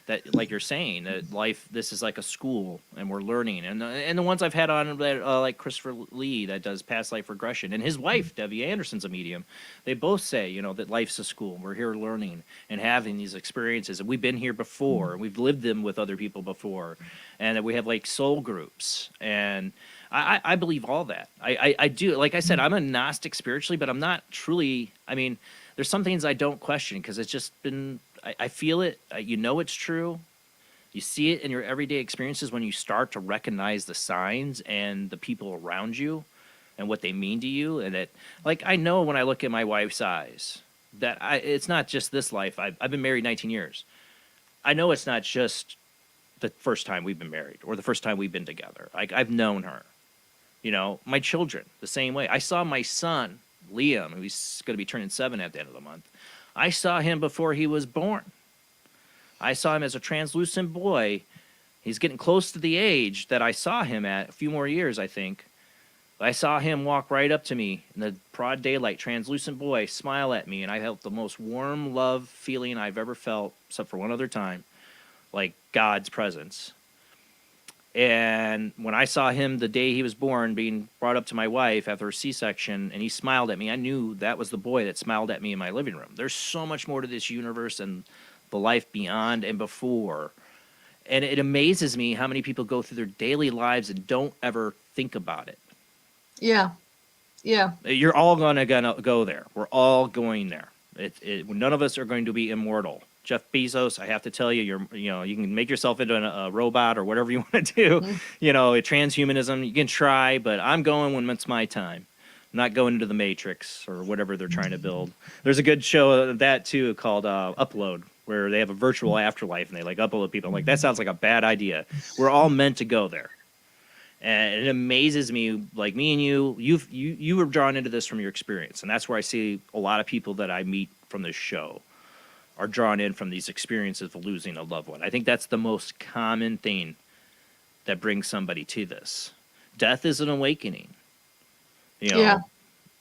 that, like you're saying, that life, this is like a school and we're learning. And the ones I've had on, like Christopher Lee, that does past life regression, and his wife, Debbie Anderson's a medium, they both say, that life's a school. We're here learning and having these experiences. And we've been here before, and we've lived them with other people before. And that we have like soul groups. And I believe all that. I do. Like I said, I'm a Gnostic spiritually, but I'm not truly, I mean, there's some things I don't question because it's just been, I feel it. It's true. You see it in your everyday experiences when you start to recognize the signs and the people around you and what they mean to you. And that, like, I know when I look at my wife's eyes that it's not just this life. I've been married 19 years. I know it's not just the first time we've been married or the first time we've been together. I've known her. My children, the same way. I saw my son, Liam, who's going to be turning 7 at the end of the month. I saw him before he was born. I saw him as a translucent boy. He's getting close to the age that I saw him at, a few more years, I think. I saw him walk right up to me in the broad daylight, translucent boy, smile at me, and I felt the most warm love feeling I've ever felt, except for one other time, like God's presence. And when I saw him the day he was born, being brought up to my wife after a C-section, and he smiled at me, I knew that was the boy that smiled at me in my living room. There's so much more to this universe and the life beyond and before. And it amazes me how many people go through their daily lives and don't ever think about it. Yeah. You're all gonna go there. We're all going there. None of us are going to be immortal. Jeff Bezos, I have to tell you, you can make yourself into a robot or whatever you want to do. Transhumanism, you can try, but I'm going when it's my time. I'm not going into the Matrix or whatever they're trying to build. There's a good show of that too called Upload, where they have a virtual afterlife and they upload people. I'm like, that sounds like a bad idea. We're all meant to go there. And it amazes me, like me and you were drawn into this from your experience. And that's where I see a lot of people that I meet from this show are drawn in from these experiences of losing a loved one. I think that's the most common thing that brings somebody to this. Death is an awakening. Yeah.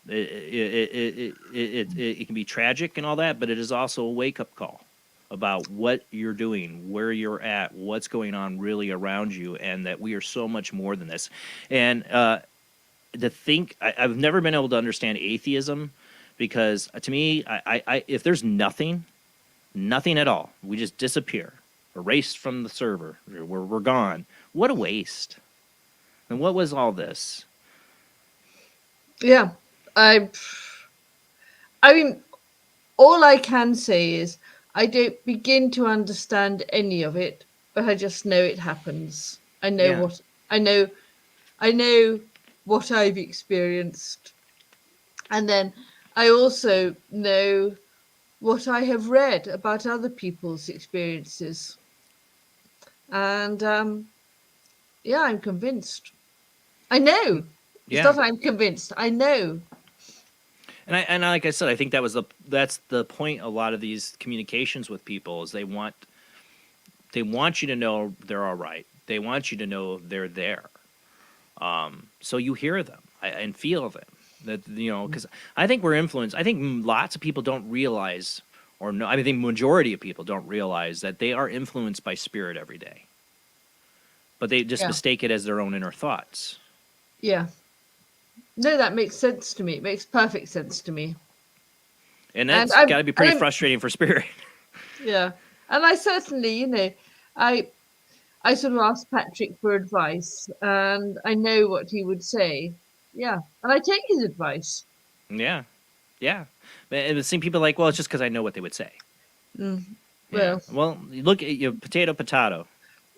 It can be tragic and all that, but it is also a wake-up call about what you're doing, where you're at, what's going on really around you, and that we are so much more than this. And I've never been able to understand atheism, because to me, if there's nothing at all, we just disappear, erased from the server, we're gone. What a waste. And what was all this? Yeah, I mean, all I can say is I don't begin to understand any of it, but I just know it happens. I know what I've experienced, and then I also know what I have read about other people's experiences, and I'm convinced. I know. It's not I'm convinced. I know. And like I said, I think that's the point. A lot of these communications with people is they want you to know they're all right. They want you to know they're there. So you hear them and feel them. That because I think we're influenced. I think lots of people don't realize, or no, I think majority of people don't realize that they are influenced by spirit every day. But they just mistake it as their own inner thoughts. Yeah. No, that makes sense to me. It makes perfect sense to me. And that's got to be pretty frustrating for spirit. Yeah. And I certainly, I sort of asked Patrick for advice, and I know what he would say. Yeah. And I take his advice. Yeah. Yeah. And it seems people are like, well, it's just because I know what they would say. Well, look at potato.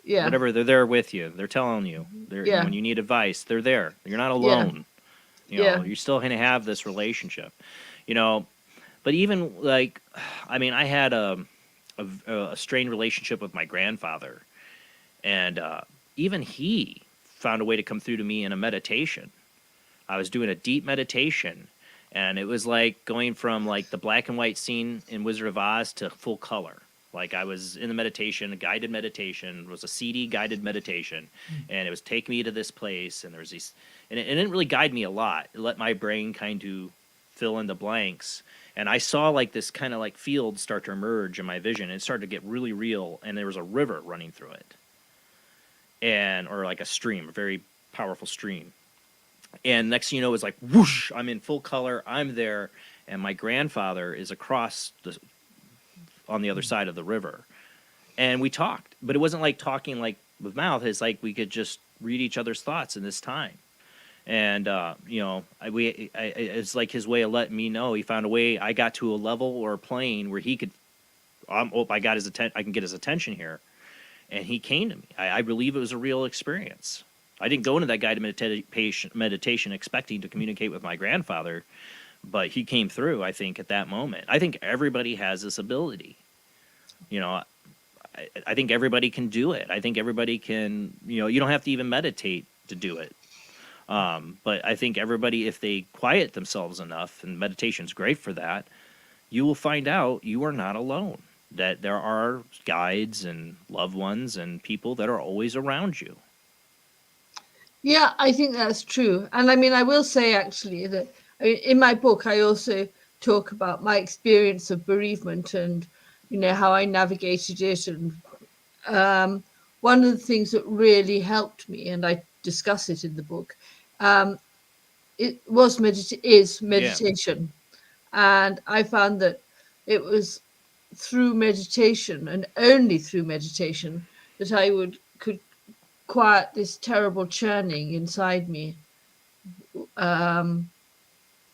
Yeah. Whatever, they're there with you. They're telling you. When you need advice, they're there. You're not alone. You're still going to have this relationship. But even I had a strained relationship with my grandfather, and even he found a way to come through to me in a meditation. I was doing a deep meditation, and it was like going from the black and white scene in Wizard of Oz to full color. Like I was in the meditation, a guided meditation. It was a CD guided meditation, and it was taking me to this place. And there was these, and it didn't really guide me a lot. It let my brain kind of fill in the blanks. And I saw this kind of field start to emerge in my vision. And it started to get really real, and there was a river running through it, or a stream, a very powerful stream. And next thing you know, it was like whoosh! I'm in full color. I'm there, and my grandfather is across on the other side of the river, and we talked, but it wasn't like talking with mouth. It's like we could just read each other's thoughts in this time, and it's like his way of letting me know he found a way. I got to a level or a plane where he could. I got his I can get his attention here, and he came to me. I believe it was a real experience. I didn't go into that guided meditation expecting to communicate with my grandfather. But he came through, I think, at that moment. I think everybody has this ability. I think everybody can do it. I think everybody can, you don't have to even meditate to do it. But I think everybody, if they quiet themselves enough, and meditation's great for that, you will find out you are not alone. That there are guides and loved ones and people that are always around you. Yeah, I think that's true. And I mean, I will say actually that in my book, I also talk about my experience of bereavement and, how I navigated it. And one of the things that really helped me, and I discuss it in the book, it was meditation. And I found that it was through meditation and only through meditation that I could quiet this terrible churning inside me.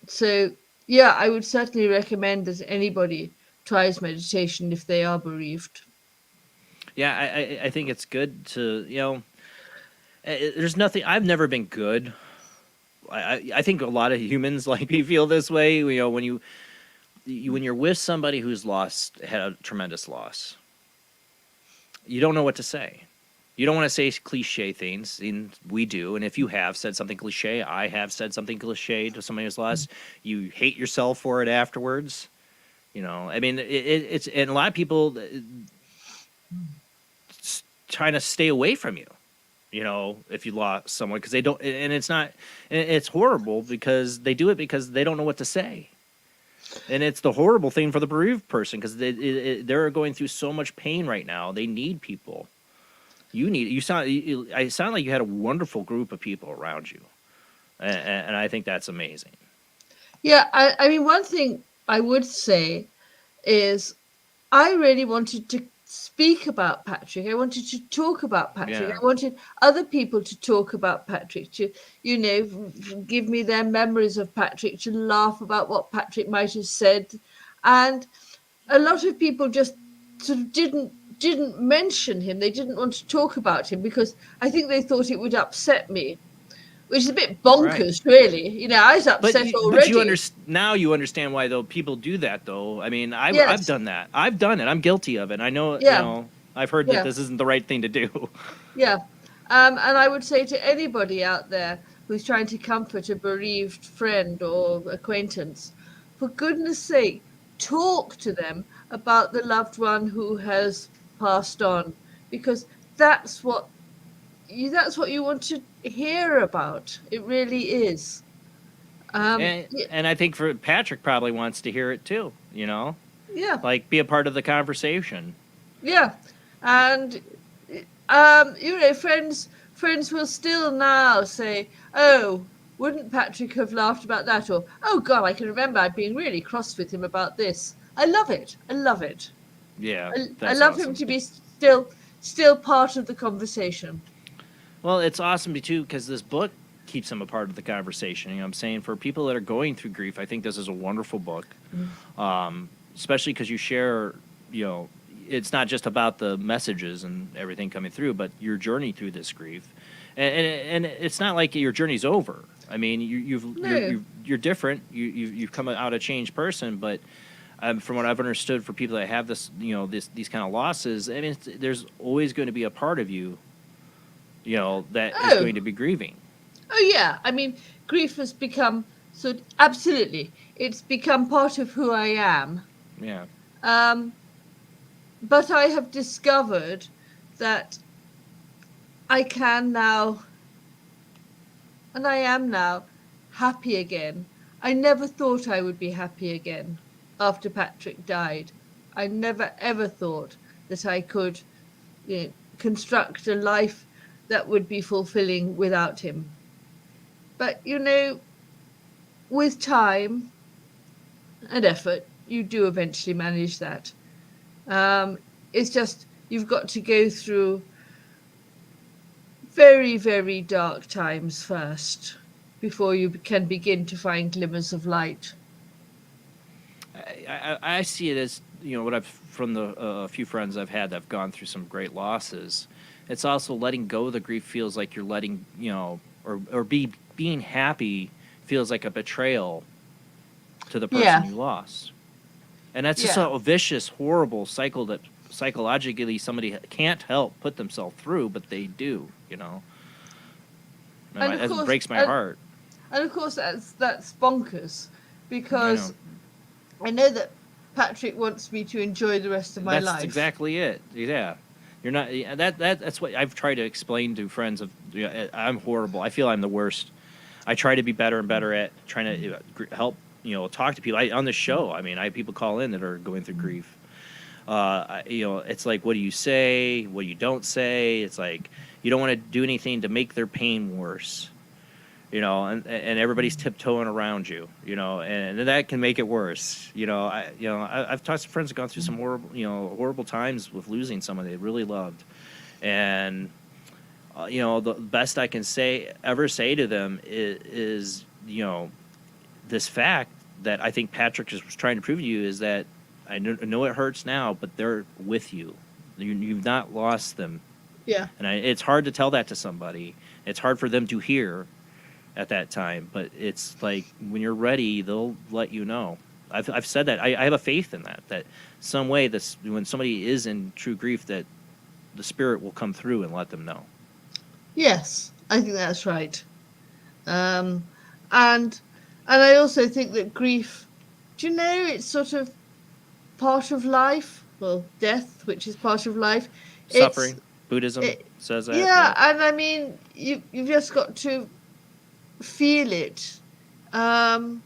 So, yeah, I would certainly recommend that anybody tries meditation if they are bereaved. Yeah, I think it's good to, there's nothing, I've never been good. I think a lot of humans like me feel this way. When when you're with somebody who's had a tremendous loss, you don't know what to say. You don't want to say cliche things, and we do. And if you have said something cliche, I have said something cliche to somebody who's lost, you hate yourself for it afterwards. I mean, it's, and a lot of people trying to stay away from you, if you lost someone, because they don't, and it's horrible because they do it because they don't know what to say. And it's the horrible thing for the bereaved person because they're going through so much pain right now. They need people. I sound like you had a wonderful group of people around you. And I think that's amazing. Yeah, I mean, one thing I would say is I really wanted to speak about Patrick. I wanted to talk about Patrick. Yeah. I wanted other people to talk about Patrick, to, give me their memories of Patrick, to laugh about what Patrick might have said. And a lot of people just sort of didn't mention him. They didn't want to talk about him because I think they thought it would upset me, which is a bit bonkers, really. I was upset already. But now you understand why, though, people do that, though. I mean, I've done that. I've done it. I'm guilty of it. I know, I've heard that this isn't the right thing to do. Yeah. And I would say to anybody out there who's trying to comfort a bereaved friend or acquaintance, for goodness sake, talk to them about the loved one who has passed on, because that's what you want to hear about. It really is. And I think for Patrick probably wants to hear it too, Yeah. Like be a part of the conversation. Yeah. And friends will still now say, "Oh, wouldn't Patrick have laughed about that?" Or, "Oh God, I can remember being really cross with him about this." I love it. Yeah. I love him to be still part of the conversation. Well, it's awesome too because this book keeps him a part of the conversation. I'm saying for people that are going through grief, I think this is a wonderful book, especially because you share. It's not just about the messages and everything coming through, but your journey through this grief, and it's not like your journey's over. I mean, you're different. You've come out a changed person, but. From what I've understood, for people that have this, these kind of losses, I mean, there's always going to be a part of you, that is going to be grieving. Oh yeah, I mean, grief has become absolutely. It's become part of who I am. Yeah. But I have discovered that I can now, and I am now, happy again. I never thought I would be happy again. After Patrick died, I never ever thought that I could construct a life that would be fulfilling without him. But with time and effort, you do eventually manage that. It's just you've got to go through very, very dark times first before you can begin to find glimmers of light. I see it as what I've from the few friends I've had that have gone through some great losses. It's also letting go of the grief feels like you're letting or being happy feels like a betrayal to the person you lost, and that's just a vicious, horrible cycle that psychologically somebody can't help put themselves through, but they do. That breaks my heart. And of course, that's bonkers because. I know that Patrick wants me to enjoy the rest of my life. That's exactly it. Yeah, you're not. That's what I've tried to explain to friends. I'm horrible. I feel I'm the worst. I try to be better and better at trying to help. Talk to people on the show. I mean, I have people call in that are going through grief. It's like, what do you say? What you don't say? It's like you don't want to do anything to make their pain worse. And everybody's tiptoeing around you, and that can make it worse. I've talked to friends that have gone through some horrible times with losing someone they really loved, and the best I can ever say to them is this fact that I think Patrick was trying to prove to you is that I know it hurts now, but they're with you. You've not lost them. Yeah. And it's hard to tell that to somebody. It's hard for them to hear at that time. But it's like when you're ready, they'll let you know. I've said that. I have a faith in that some way when somebody is in true grief, that the spirit will come through and let them know. Yes, I think that's right. And I also think that grief, do you know, it's sort of part of life. Well, death, which is part of life. Suffering. Buddhism says that. Yeah, and I mean, you've just got to feel it, and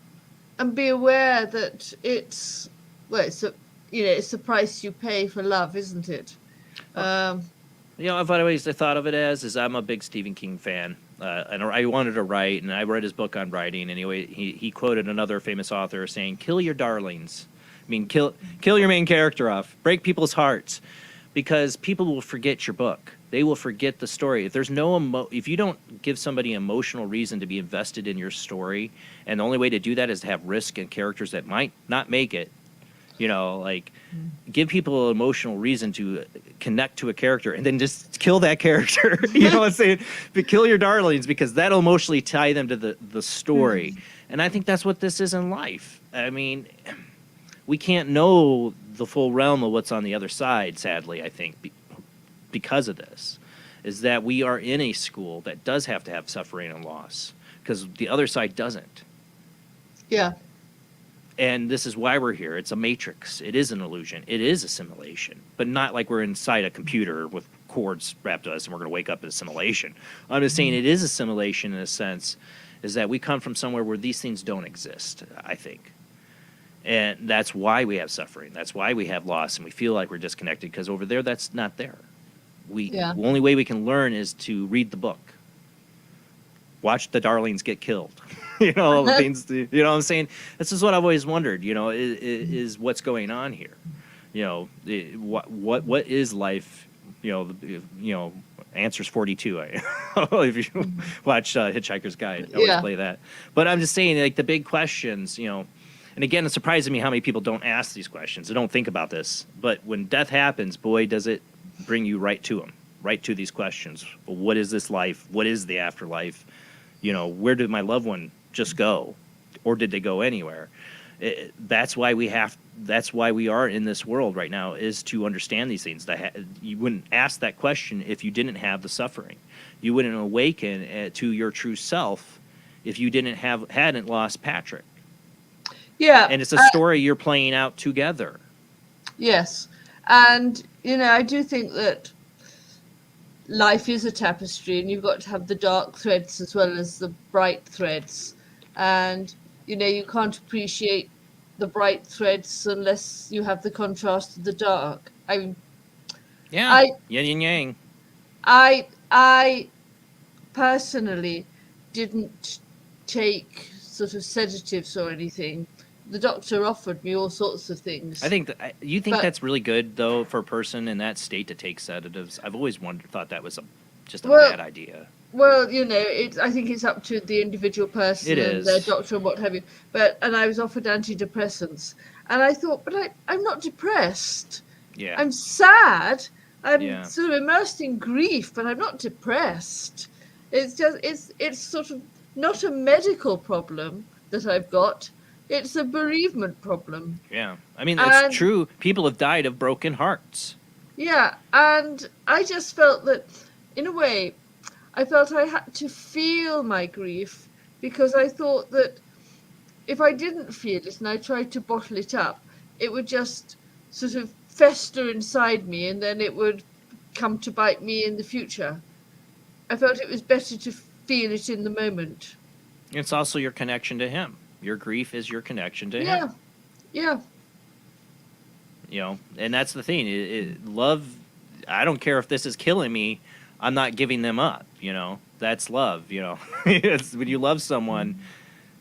be aware that it's the price you pay for love, isn't it? I've always thought of it as I'm a big Stephen King fan, and I wanted to write, and I read his book on writing. Anyway, he quoted another famous author saying, "Kill your darlings. I mean, kill your main character off. Break people's hearts, because people will forget your book. They will forget the story. If there's if you don't give somebody emotional reason to be invested in your story, and the only way to do that is to have risk and characters that might not make it." Give people an emotional reason to connect to a character, and then just kill that character. You know what I'm saying? But kill your darlings, because that'll emotionally tie them to the story. And I think that's what this is in life. I mean, we can't know the full realm of what's on the other side, sadly, I think, because of this, is that we are in a school that does have to have suffering and loss, because the other side doesn't. Yeah. And this is why we're here. It's a matrix. It is an illusion. It is a simulation, but not like we're inside a computer with cords wrapped to us and we're going to wake up in a simulation. I'm just saying it is a simulation in a sense, is that we come from somewhere where these things don't exist, I think. And that's why we have suffering. That's why we have loss, and we feel like we're disconnected, because over there, that's not there. The only way we can learn is to read the book. Watch the darlings get killed. You know what I'm saying? This is what I've always wondered, is what's going on here. What is life? Answer's 42. If you watch Hitchhiker's Guide, I always play that. But I'm just saying, like, the big questions, and again, it surprises me how many people don't ask these questions. They don't think about this. But when death happens, boy, does it bring you right to them, right to these questions. Well, what is this life? What is the afterlife? Where did my loved one just go, or did they go anywhere? That's why we are in this world right now, is to understand these things. You wouldn't ask that question if you didn't have the suffering. You wouldn't awaken to your true self if you hadn't lost Patrick. Yeah. And it's a story you're playing out together. Yes. And, I do think that life is a tapestry, and you've got to have the dark threads as well as the bright threads. And, you can't appreciate the bright threads unless you have the contrast of the dark. I mean, yin and yang. I personally didn't take sort of sedatives or anything. The doctor offered me all sorts of things. I think you think that's really good, though, for a person in that state to take sedatives. I've always thought that was just a bad idea. Well, I think it's up to the individual person and their doctor and what have you. And I was offered antidepressants, and I thought, but I'm not depressed. Yeah. I'm sad. I'm sort of immersed in grief, but I'm not depressed. It's just it's sort of not a medical problem that I've got. It's a bereavement problem. Yeah. I mean, it's true. People have died of broken hearts. Yeah. And I just felt that, in a way, I felt I had to feel my grief, because I thought that if I didn't feel it and I tried to bottle it up, it would just sort of fester inside me, and then it would come to bite me in the future. I felt it was better to feel it in the moment. It's also your connection to him. Your grief is your connection to him. Yeah. And that's the thing. Love, I don't care if this is killing me, I'm not giving them up, That's love, It's when you love someone,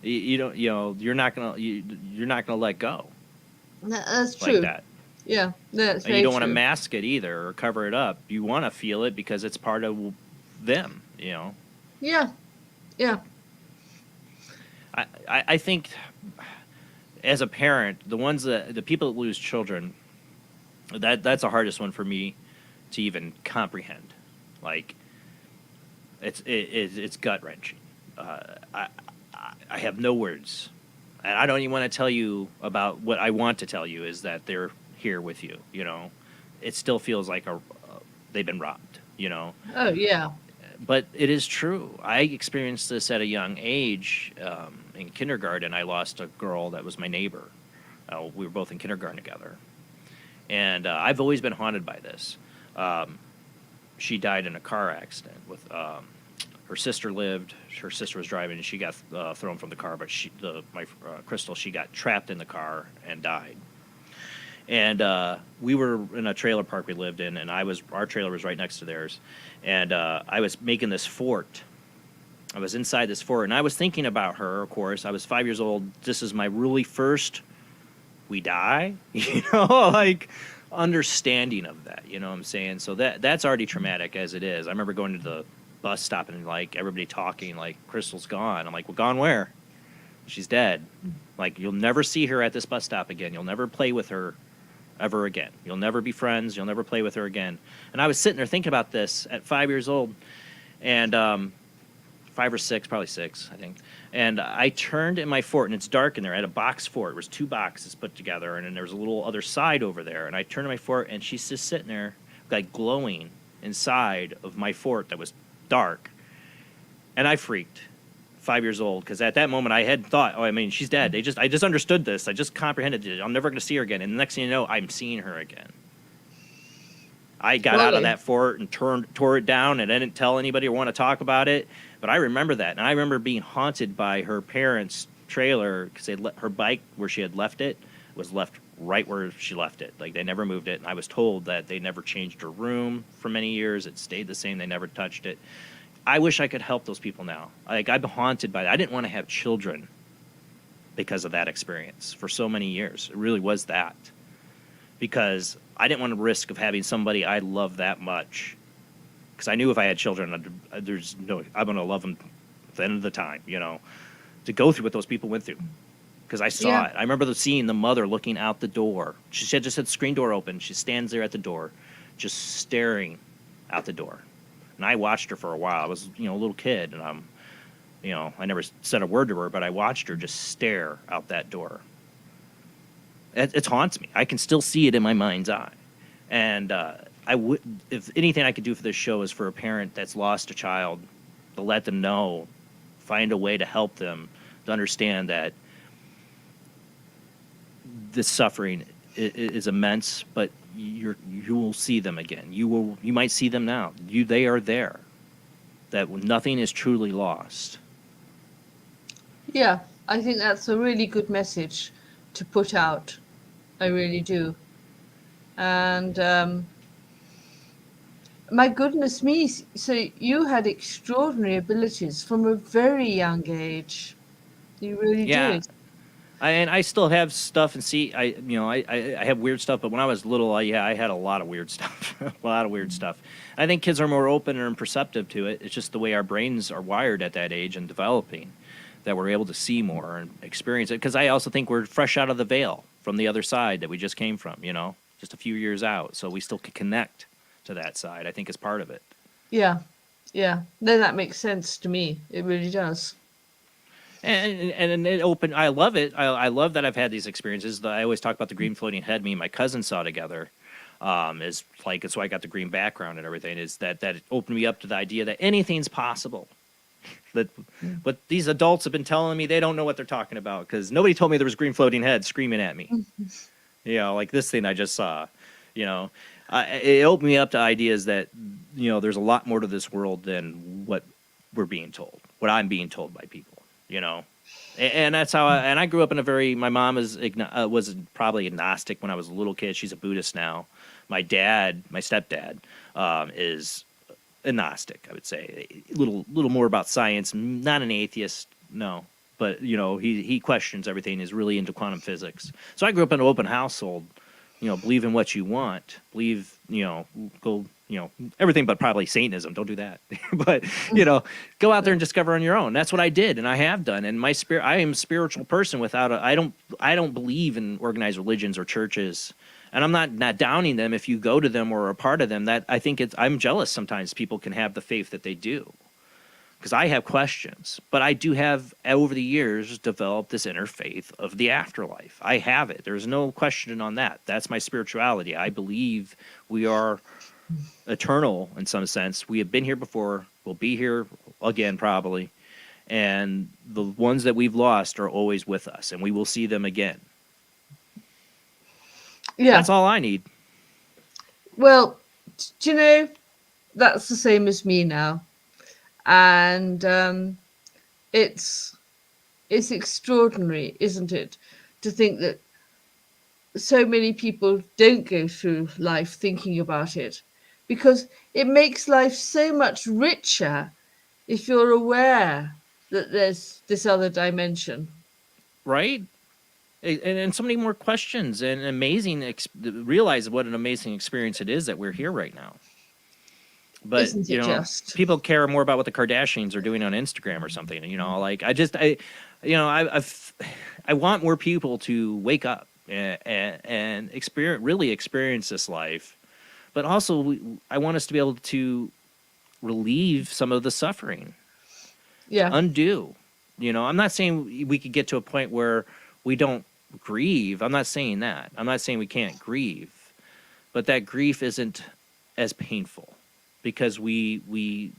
you're not going to let go. That's true. Like that. Yeah, that's and you don't want to mask it either or cover it up. You want to feel it because it's part of them, Yeah. I think as a parent, the people that lose children, that's the hardest one for me to even comprehend. Like, it's gut wrenching. I have no words, and I don't even want to tell you about what I want to tell you is that they're here with you. You know, it still feels like they've been robbed. You know. Oh yeah. But it is true. I experienced this at a young age. In kindergarten, I lost a girl that was my neighbor. We were both in kindergarten together. And I've always been haunted by this. She died in a car accident. With her sister lived. Her sister was driving, and she got thrown from the car. But Crystal, she got trapped in the car and died. And we were in a trailer park we lived in, and our trailer was right next to theirs. And I was making this fort. I was inside this fort, and I was thinking about her, of course. I was 5 years old. This is my really first we die, like understanding of that, you know what I'm saying? So that's already traumatic as it is. I remember going to the bus stop and, like, everybody talking, like, Crystal's gone. I'm like, well, gone where? She's dead. Like, you'll never see her at this bus stop again. You'll never play with her ever again. You'll never be friends. You'll never play with her again. And I was sitting there thinking about this at 5 years old, and 5 or 6, probably 6, I think. And I turned in my fort, and it's dark in there. I had a box fort. It was 2 boxes put together, and then there was a little other side over there. And I turned in my fort, and she's just sitting there, like, glowing inside of my fort that was dark. And I freaked. 5 years old, because at that moment I had thought, she's dead. I just understood this. I just comprehended it. I'm never going to see her again. And the next thing you know, I'm seeing her again. I got out of that fort and tore it down, and I didn't tell anybody or want to talk about it. But I remember that, and I remember being haunted by her parents' trailer because her bike where she had left it was left right where she left it. Like, they never moved it. And I was told that they never changed her room for many years. It stayed the same. They never touched it. I wish I could help those people now. Like, I'm haunted by that. I didn't want to have children because of that experience for so many years. It really was that. Because I didn't want to risk of having somebody I love that much. Because I knew if I had children, I'm going to love them at the end of the time, to go through what those people went through. Because I saw it. I remember seeing the mother looking out the door. She had just had the screen door open. She stands there at the door, just staring out the door. And I watched her for a while. I was, a little kid, and I never said a word to her, but I watched her just stare out that door. It haunts me. I can still see it in my mind's eye. And if anything I could do for this show is for a parent that's lost a child, to let them know, find a way to help them to understand that this suffering is immense, but you will see them again. You might see them now. They are there. That nothing is truly lost. Yeah, I think that's a really good message to put out. I really do. And my goodness me, so you had extraordinary abilities from a very young age. You really did. And I still have stuff, and see, I have weird stuff, but when I was little, I had a lot of weird stuff, I think kids are more open and perceptive to it. It's just the way our brains are wired at that age and developing, that we're able to see more and experience it. Because I also think we're fresh out of the veil from the other side that we just came from, just a few years out. So we still can connect to that side, I think, is part of it. Yeah. Then that makes sense to me. It really does. And it opened. I love it. I love that I've had these experiences. I always talk about the green floating head. Me and my cousin saw together. Is like, so I got the green background and everything. Is that it opened me up to the idea that anything's possible. That what these adults have been telling me, they don't know what they're talking about, because nobody told me there was green floating head screaming at me. Like this thing I just saw. It opened me up to ideas that there's a lot more to this world than what we're being told. What I'm being told by people. And that's how I grew up in my mom was probably agnostic when I was a little kid. She's a Buddhist now. My stepdad, is agnostic, I would say. A little more about science, not an atheist, no. But, he questions everything, is really into quantum physics. So I grew up in an open household, believe in what you want, go everything but probably Satanism. Don't do that. But, go out there and discover on your own. That's what I did, and I have done. And I am a spiritual person I don't believe in organized religions or churches. And I'm not downing them if you go to them or are a part of them. That I'm jealous sometimes people can have the faith that they do. Because I have questions, but I do have, over the years, developed this inner faith of the afterlife. I have it. There's no question on that. That's my spirituality. I believe we are eternal in some sense. We have been here before. We'll be here again probably. And the ones that we've lost are always with us, and we will see them again. Yeah. That's all I need. Well, do you know, that's the same as me now. And it's extraordinary, isn't it, to think that so many people don't go through life thinking about it, because it makes life so much richer if you're aware that there's this other dimension. Right? And so many more questions, and realize what an amazing experience it is that we're here right now. But Isn't it just? people care more about what the Kardashians are doing on Instagram or something. I want more people to wake up and really experience this life. But also, I want us to be able to relieve some of the suffering. Yeah. Undo. I'm not saying we could get to a point where we don't grieve. I'm not saying that. I'm not saying we can't grieve. But that grief isn't as painful, because we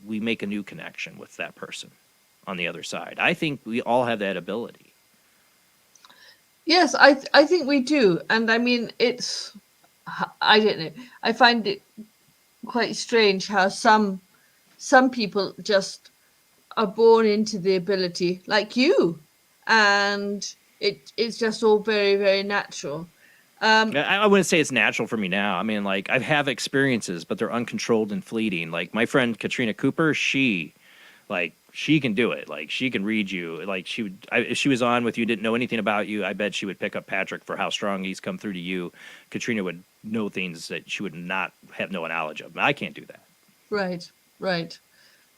make a new connection with that person on the other side. I think we all have that ability. Yes, I think we do. And I mean, I don't know. I find it quite strange how some people just are born into the ability, like you, and it's just all very, very natural. I wouldn't say it's natural for me now. I mean, I have experiences, but they're uncontrolled and fleeting. Like my friend Katrina Cooper, she can do it. She can read you. If she was on with you, didn't know anything about you, I bet she would pick up Patrick for how strong he's come through to you. Katrina would know things that she would not have no knowledge of. I can't do that. Right.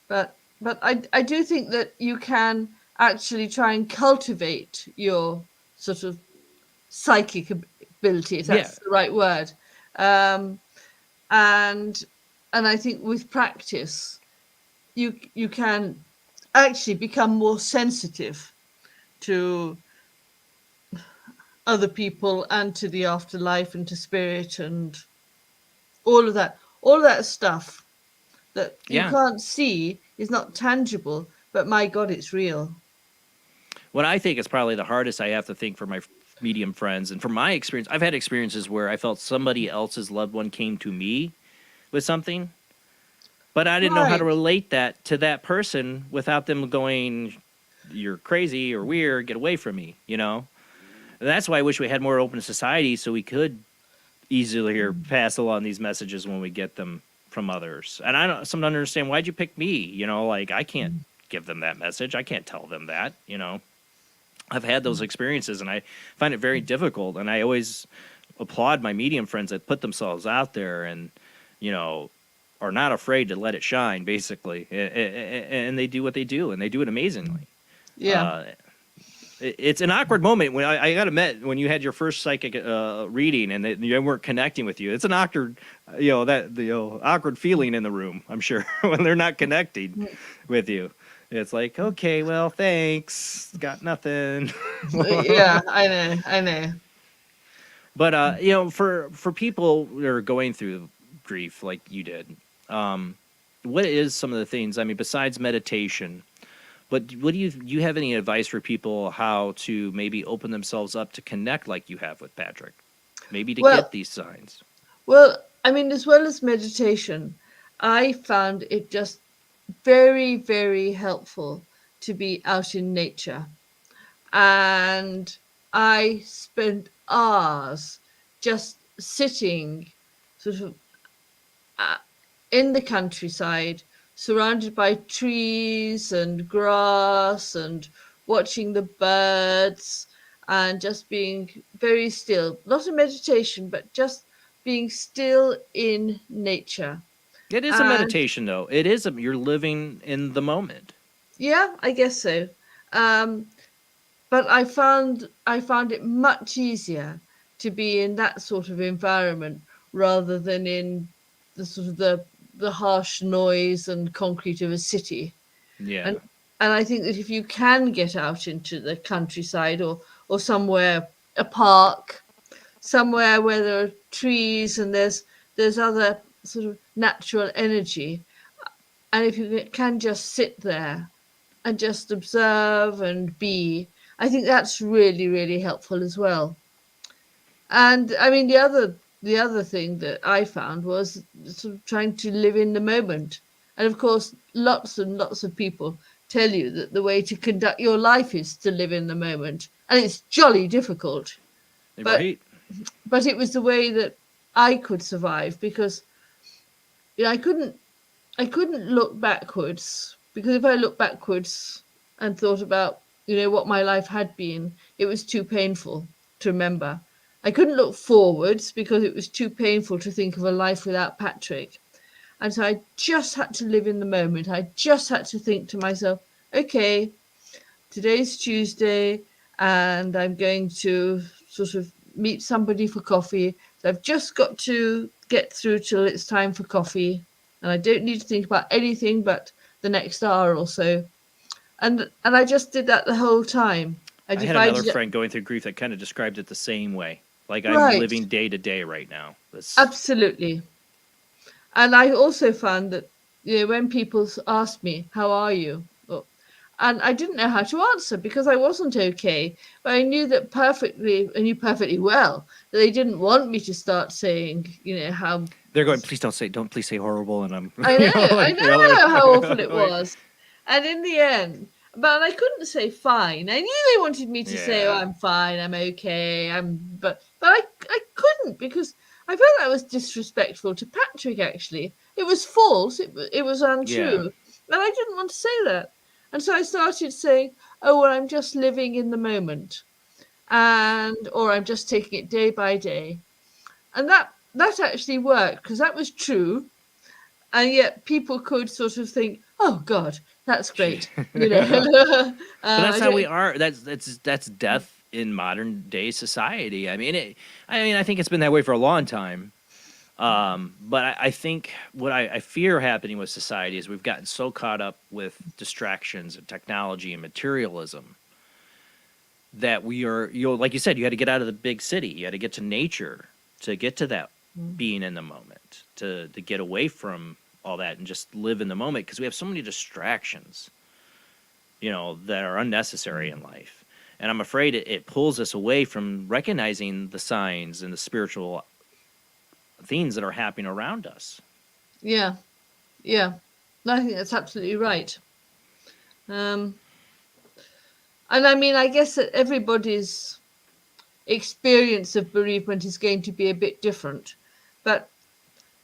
But I do think that you can actually try and cultivate your sort of psychic ability, if that's the right word. And I think with practice, you can actually become more sensitive to other people and to the afterlife and to spirit and all of that stuff that you can't see, is not tangible, but my God, it's real. What I think is probably the hardest, I have to think, for my medium friends, and from my experience, I've had experiences where I felt somebody else's loved one came to me with something, but I didn't know how to relate that to that person without them going, "You're crazy or weird, get away from me," And that's why I wish we had more open society, so we could easier pass along these messages when we get them from others. And I don't sometimes understand, why'd you pick me? I can't give them that message. I can't tell them that. I've had those experiences, and I find it very difficult. And I always applaud my medium friends that put themselves out there and, are not afraid to let it shine, basically. And they do what they do, and they do it amazingly. Yeah. It's an awkward moment when I got to admit, when you had your first psychic reading and they weren't connecting with you. It's an awkward, awkward feeling in the room, I'm sure, when they're not connecting with you. It's like, okay, well, thanks. Got nothing. Yeah, I know. But for people that are going through grief like you did, what is some of the things? I mean, besides meditation, but what do you have any advice for people how to maybe open themselves up to connect like you have with Patrick? Maybe to get these signs. Well, I mean, as well as meditation, I found it just very, very helpful to be out in nature. And I spent hours just sitting sort of in the countryside, surrounded by trees and grass and watching the birds and just being very still. Not a meditation, but just being still in nature. It is a meditation, though. It is you're living in the moment. Yeah, I guess so. But I found it much easier to be in that sort of environment rather than in the sort of the harsh noise and concrete of a city. Yeah. And I think that if you can get out into the countryside or somewhere, a park, somewhere where there are trees and there's other sort of natural energy, and if you can just sit there and just observe and be, I think that's really, really helpful as well. And I mean, the other thing that I found was sort of trying to live in the moment. And of course, lots and lots of people tell you that the way to conduct your life is to live in the moment, and it's jolly difficult. Right. But it was the way that I could survive, because I couldn't look backwards, because if I looked backwards and thought about what my life had been, it was too painful to remember. I couldn't look forwards because it was too painful to think of a life without Patrick. And so I just had to live in the moment. I just had to think to myself, okay, today's Tuesday and I'm going to sort of meet somebody for coffee. So I've just got to get through till it's time for coffee. And I don't need to think about anything but the next hour or so. And I just did that the whole time. I had another friend going through grief that kind of described it the same way. Like, I'm living day to day right now. Absolutely. And I also found that when people asked me, how are you? And I didn't know how to answer because I wasn't okay. But I knew perfectly well that they didn't want me to start saying, how... They're going, don't please say horrible. And I'm... I know how awful it was. And in the end, but I couldn't say fine. I knew they wanted me to say, oh, I'm fine, I'm okay, but I couldn't, because I felt that was disrespectful to Patrick, actually. It was false, it was untrue. And I didn't want to say that. And so I started saying, oh, well, I'm just living in the moment. Or I'm just taking it day by day. And that actually worked, because that was true. And yet people could sort of think, oh, God, that's great. But that's how we are. That's death in modern day society. I mean, I think it's been that way for a long time. But I think what I fear happening with society is we've gotten so caught up with distractions and technology and materialism that we are, like you said, you had to get out of the big city. You had to get to nature to get to that being in the moment, to get away from all that and just live in the moment, because we have so many distractions, that are unnecessary in life. And I'm afraid it pulls us away from recognizing the signs and the spiritual things that are happening around us. Yeah. I think that's absolutely right. And I mean, I guess that everybody's experience of bereavement is going to be a bit different, but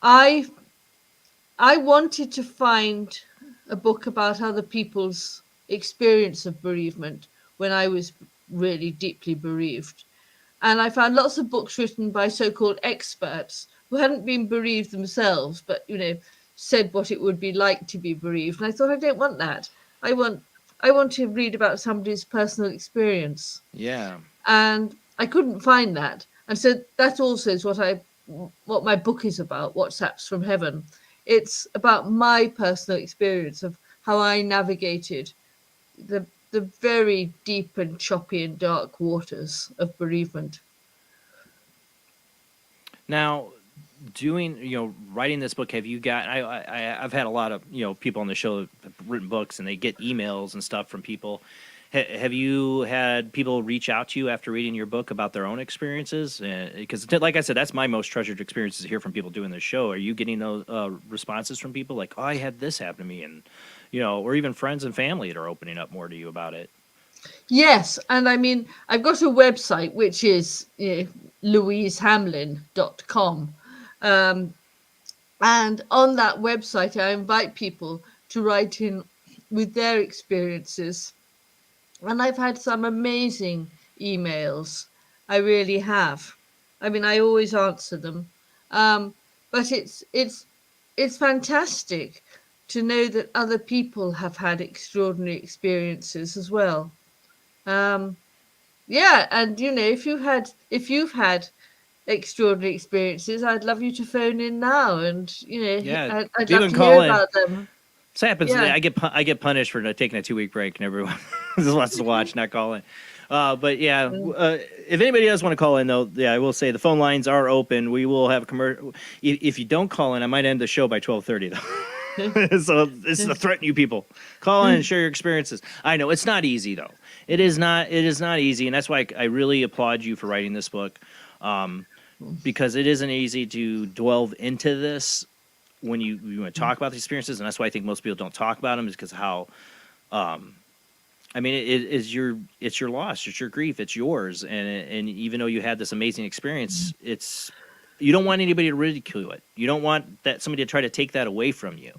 I wanted to find a book about other people's experience of bereavement when I was really deeply bereaved. And I found lots of books written by so-called experts who hadn't been bereaved themselves, but, said what it would be like to be bereaved. And I thought, I don't want that. I want to read about somebody's personal experience. Yeah. And I couldn't find that. And so that also is what my book is about, WhatsApps from Heaven. It's about my personal experience of how I navigated the very deep and choppy and dark waters of bereavement. Now, writing this book, have you got, I've had a lot of, people on the show that have written books, and they get emails and stuff from people. Have you had people reach out to you after reading your book about their own experiences? Because, like I said, that's my most treasured experience, to hear from people doing this show. Are you getting those responses from people like, oh, I had this happen to me, and or even friends and family that are opening up more to you about it? Yes, and I mean, I've got a website which is louisehamlin.com, and on that website, I invite people to write in with their experiences. And I've had some amazing emails. I really have. I mean, I always answer them. But it's it's fantastic to know that other people have had extraordinary experiences as well. Yeah, and if you've had extraordinary experiences, I'd love you to phone in now, and Yeah, I'd you love can to call hear in. about them. This happens. Yeah. I get punished for not taking a 2-week break, and everyone just wants to watch, not call in. But yeah, if anybody does want to call in, though, I will say the phone lines are open. We will have a commercial. If you don't call in, I might end the show by 12:30 though. So this is a threat to you people. Call in and share your experiences. I know it's not easy though. It is not easy, and that's why I really applaud you for writing this book, because it isn't easy to delve into this when you want to talk about the experiences, and that's why I think most people don't talk about them, is because how, I mean, it's your loss, it's your grief, it's yours, and even though you had this amazing experience, you don't want anybody to ridicule it. You don't want somebody to try to take that away from you.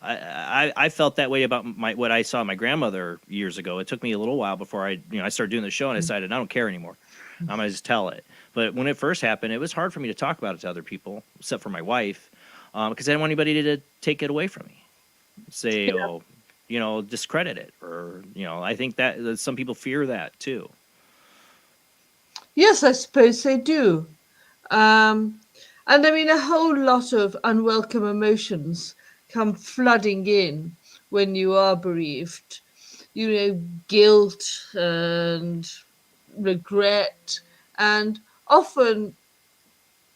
I felt that way about what I saw my grandmother years ago. It took me a little while before I started doing the show, and I decided I don't care anymore. I'm gonna just tell it. But when it first happened, it was hard for me to talk about it to other people, except for my wife. Because I didn't want anybody to take it away from me, say, discredit it, or I think that some people fear that too. Yes, I suppose they do. And I mean, a whole lot of unwelcome emotions come flooding in when you are bereaved. Guilt and regret, and often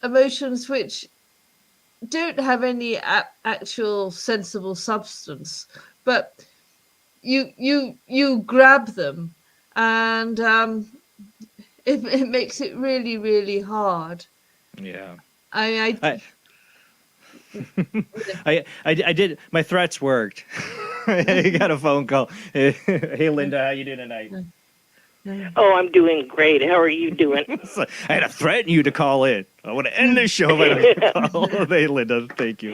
emotions which don't have any actual sensible substance, but you grab them, and it makes it really, really hard. Yeah. I did. My threats worked. I got a phone call. Hey, Linda, how you doing tonight? Oh, I'm doing great. How are you doing? I had to threaten you to call in. I want to end this show if I don't call. Hey, Linda, thank you.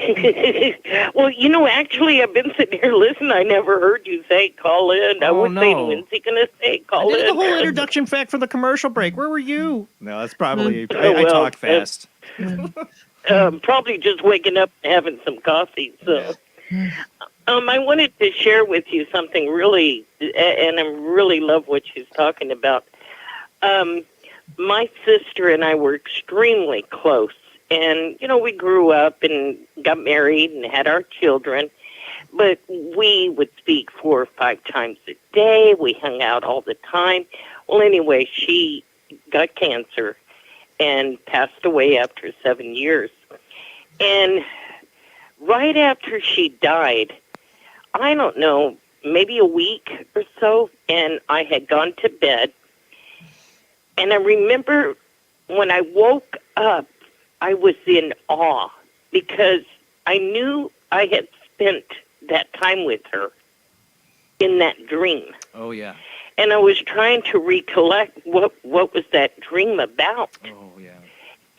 Well, actually, I've been sitting here listening. I never heard you say call in. I was saying, when's he going to say call I did in? the whole introduction fact for the commercial break. Where were you? No, that's probably... I talk fast. Probably just waking up and having some coffee. So, I wanted to share with you something really, and I really love what she's talking about. My sister and I were extremely close, and we grew up and got married and had our children, but we would speak 4 or 5 times a day. We hung out all the time. Well, anyway, she got cancer and passed away after 7 years. And right after she died, I don't know, maybe a week or so, and I had gone to bed. And I remember when I woke up, I was in awe because I knew I had spent that time with her in that dream. Oh, yeah. And I was trying to recollect what was that dream about. Oh, yeah.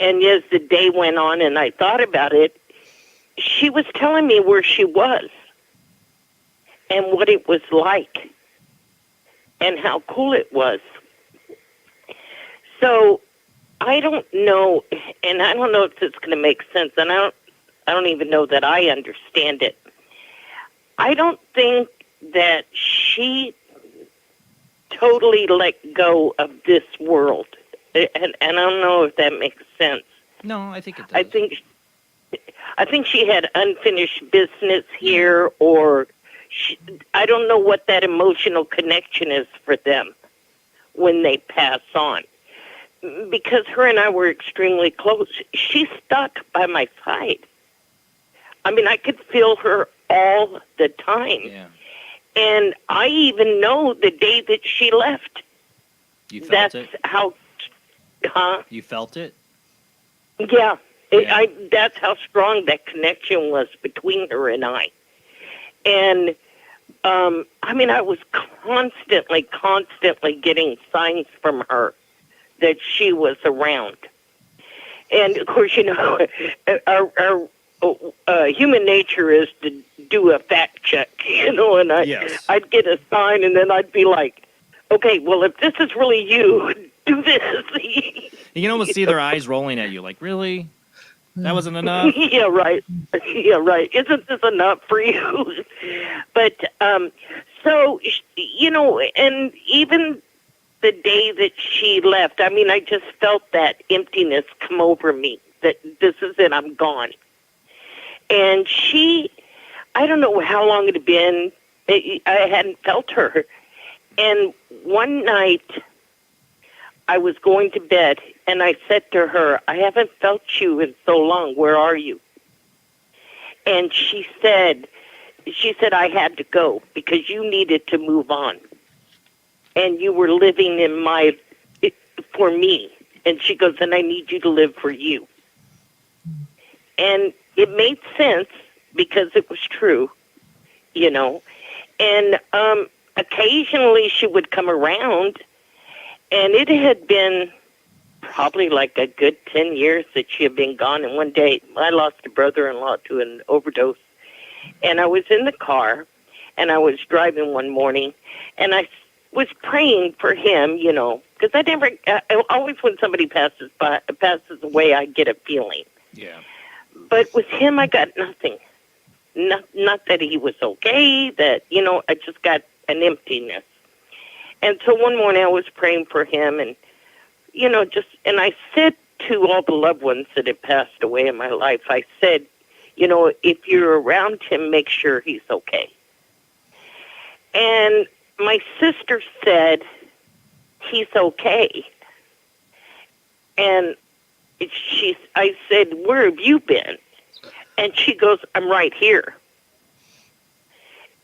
And as the day went on and I thought about it, she was telling me where she was and what it was like and how cool it was. So I don't know, and I don't know if this is going to make sense, and I don't even know that I understand it. I don't think that she totally let go of this world, and I don't know if that makes sense. No, I think it does. I think she had unfinished business here, or I don't know what that emotional connection is for them when they pass on. Because her and I were extremely close. She stuck by my side. I mean, I could feel her all the time. Yeah. And I even know the day that she left. You felt That's it? how, You felt it? Yeah. That's how strong that connection was between her and I. And, I mean, I was constantly getting signs from her that she was around. And, of course, our human nature is to do a fact check, and I'd get a sign, and then I'd be like, okay, well, if this is really you, do this. You can almost see their eyes rolling at you, like, really? That wasn't enough. Yeah, right. Yeah, right. Isn't this enough for you? But so and even the day that she left, I mean, I just felt that emptiness come over me. That this is it. I'm gone. And I don't know how long it had been. I hadn't felt her. And one night, I was going to bed, and I said to her, I haven't felt you in so long. Where are you? And she said, I had to go because you needed to move on. And you were living for me. And she goes, and I need you to live for you. And it made sense because it was true, And occasionally she would come around, and it had been probably like a good 10 years that she had been gone. And one day I lost a brother-in-law to an overdose. And I was in the car, and I was driving one morning, and I was praying for him, because always when somebody passes away, I get a feeling. Yeah. But with him, I got nothing. Not that he was okay, that, I just got an emptiness. And so one morning I was praying for him, and, and I said to all the loved ones that had passed away in my life, I said, if you're around him, make sure he's okay. And my sister said, he's okay. And I said, where have you been? And she goes, I'm right here.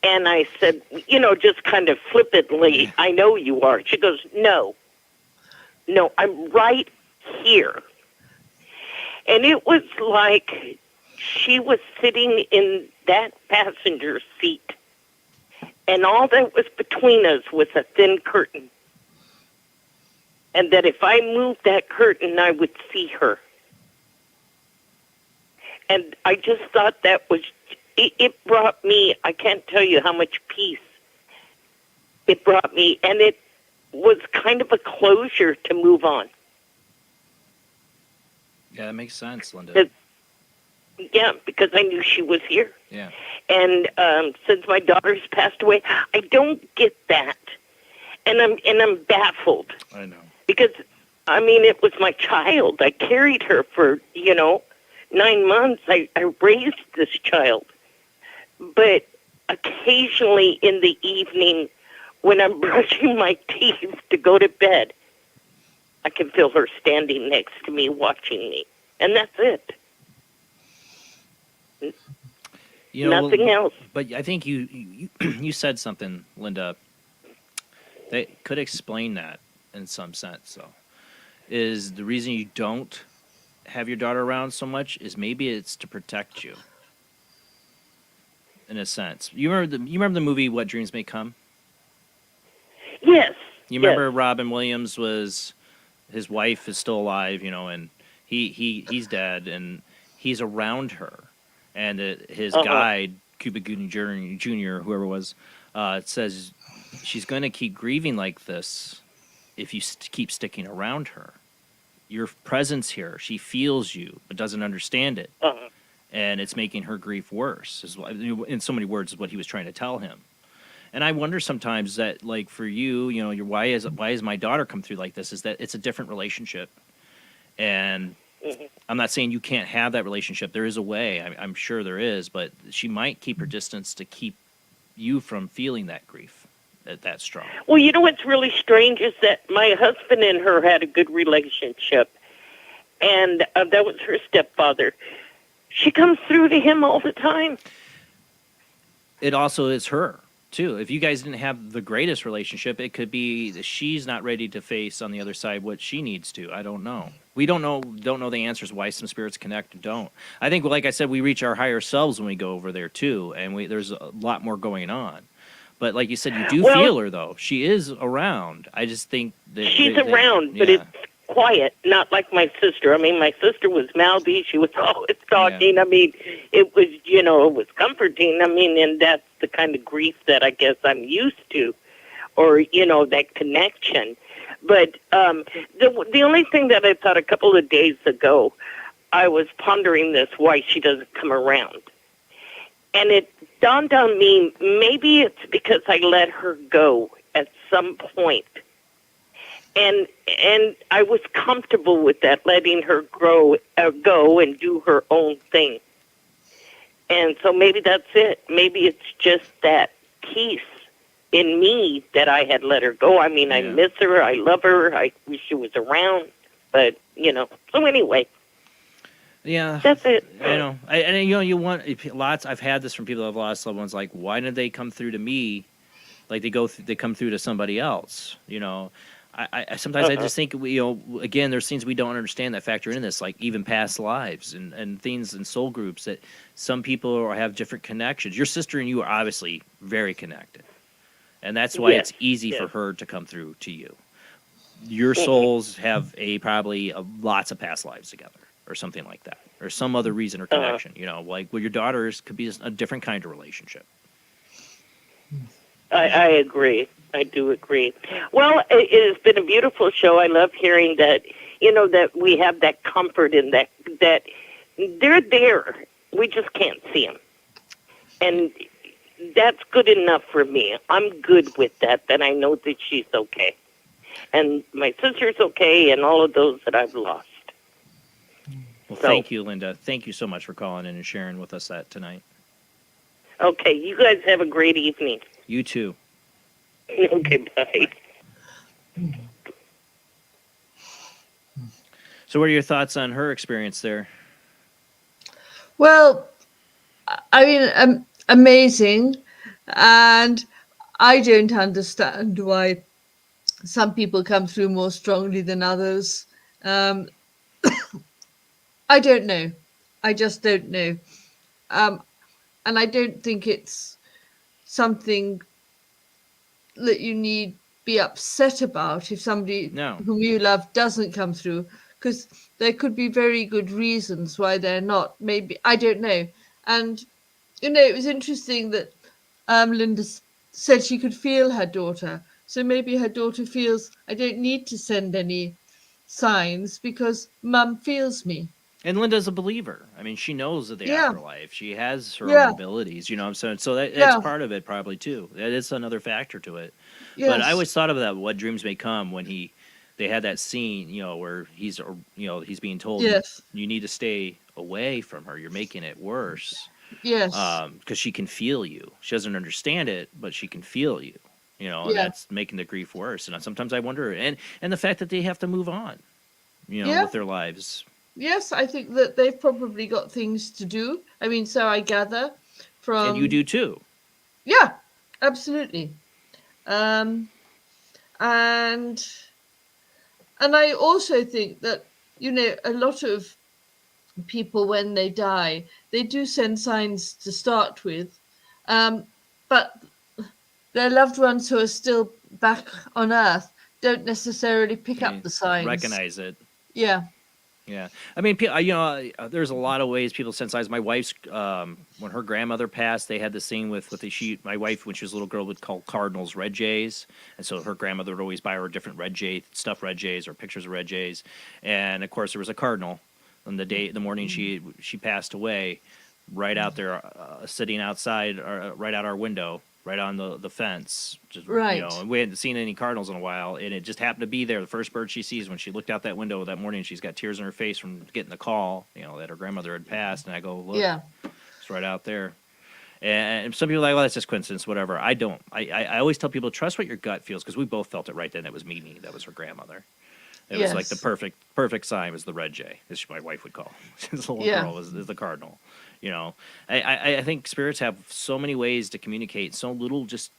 And I said, just kind of flippantly, I know you are. She goes, no, I'm right here. And it was like she was sitting in that passenger seat, and all that was between us was a thin curtain. And that if I moved that curtain, I would see her. And I just thought that it brought me, I can't tell you how much peace it brought me. And it was kind of a closure to move on. Yeah, that makes sense, Linda. Yeah, because I knew she was here. Yeah. And since my daughter's passed away, I don't get that. And I'm baffled. I know. Because, it was my child. I carried her for, 9 months. I raised this child. But occasionally in the evening, when I'm brushing my teeth to go to bed, I can feel her standing next to me, watching me. And that's it. Nothing else. But I think you said something, Linda, that could explain that in some sense, though. Is the reason you don't have your daughter around so much is maybe it's to protect you, in a sense. You remember the movie What Dreams May Come? Yes. You remember Robin Williams his wife is still alive, and he's dead, and he's around her. And his guide, Cuba Gooding Jr., whoever it was, says she's going to keep grieving like this if you keep sticking around her. Your presence here, she feels you, but doesn't understand it. And it's making her grief worse. In so many words, is what he was trying to tell him. And I wonder sometimes that, like, for you, why is my daughter come through like this? Is that it's a different relationship. And I'm not saying you can't have that relationship. There is a way. I'm sure there is. But she might keep her distance to keep you from feeling that grief that strong. Well, what's really strange is that my husband and her had a good relationship. And that was her stepfather. She comes through to him all the time. It also is her, too. If you guys didn't have the greatest relationship, it could be that she's not ready to face on the other side what she needs to. I don't know. We don't know the answers why some spirits connect and don't. I think, like I said, we reach our higher selves when we go over there, too, and there's a lot more going on. But like you said, you do feel her, though. She is around. I just think that... She's around, but it's quiet, not like my sister. My sister was mouthy. She was always talking. Yeah. It was, it was comforting. And that's the kind of grief that I guess I'm used to, or, that connection. But the only thing that I thought a couple of days ago, I was pondering this, why she doesn't come around. And it dawned on me, maybe it's because I let her go at some point. And I was comfortable with that, letting her go and do her own thing. And so maybe that's it. Maybe it's just that peace in me that I had let her go. I mean, I miss her. I love her. I wish she was around. But, so anyway. Yeah, that's it. You want lots. I've had this from people that have lost loved ones. Like, why did they come through to me? Like they come through to somebody else. I sometimes I just think again, there's things we don't understand that factor in this, like even past lives and things and soul groups that some people have different connections. Your sister and you are obviously very connected, and that's why it's easy for her to come through to you. Your souls have probably lots of past lives together, or something like that, or some other reason or connection. Like with your daughters could be a different kind of relationship. I agree. I do agree. Well, it has been a beautiful show. I love hearing that, that we have that comfort in that they're there. We just can't see them. And that's good enough for me. I'm good with that I know that she's okay. And my sister's okay, and all of those that I've lost. Well, thank you, Linda. Thank you so much for calling in and sharing with us that tonight. Okay, you guys have a great evening. You too. Okay, bye. So what are your thoughts on her experience there? Well, I mean, amazing. And I don't understand why some people come through more strongly than others. I don't know. I just don't know. And I don't think it's something that you need be upset about if somebody whom you love doesn't come through, because there could be very good reasons why they're not. Maybe, I don't know. And it was interesting that Linda said she could feel her daughter, so maybe her daughter feels I don't need to send any signs because Mum feels me. And Linda's a believer. I mean, she knows of the Yeah. afterlife. She has her own abilities, what I'm saying? So that's part of it probably too. That is another factor to it. But I Yes. always thought of that, What Dreams May Come, when they had that scene, where he's being told Yes. you need to stay away from her. You're making it worse. Yes. Because she can feel you. She doesn't understand it, but she can feel you. And that's making the grief worse. And sometimes I wonder, and the fact that they have to move on, with their lives. Yes, I think that they've probably got things to do. I mean, so I gather from... And you do too. Yeah, absolutely. And I also think that, a lot of people, when they die, they do send signs to start with, but their loved ones who are still back on Earth don't necessarily pick up the signs. Recognize it. Yeah. Yeah, I mean, there's a lot of ways people send signs. My wife's, when her grandmother passed, they had this thing with my wife, when she was a little girl, would call cardinals red jays, and so her grandmother would always buy her different red jay, stuffed red jays or pictures of red jays, and of course there was a cardinal on the morning she passed away, right out there, sitting outside, right out our window. Right on the fence, just right. And we hadn't seen any cardinals in a while, and it just happened to be there. The first bird she sees when she looked out that window that morning, she's got tears in her face from getting the call, that her grandmother had passed. And I go, look, it's right out there. And some people are like, well, that's just coincidence, whatever. I don't. I always tell people, trust what your gut feels, because we both felt it right then. It was Mimi, that was her grandmother. It was like the perfect sign was the red jay, as my wife would call. This little girl is the cardinal. I think spirits have so many ways to communicate, so little just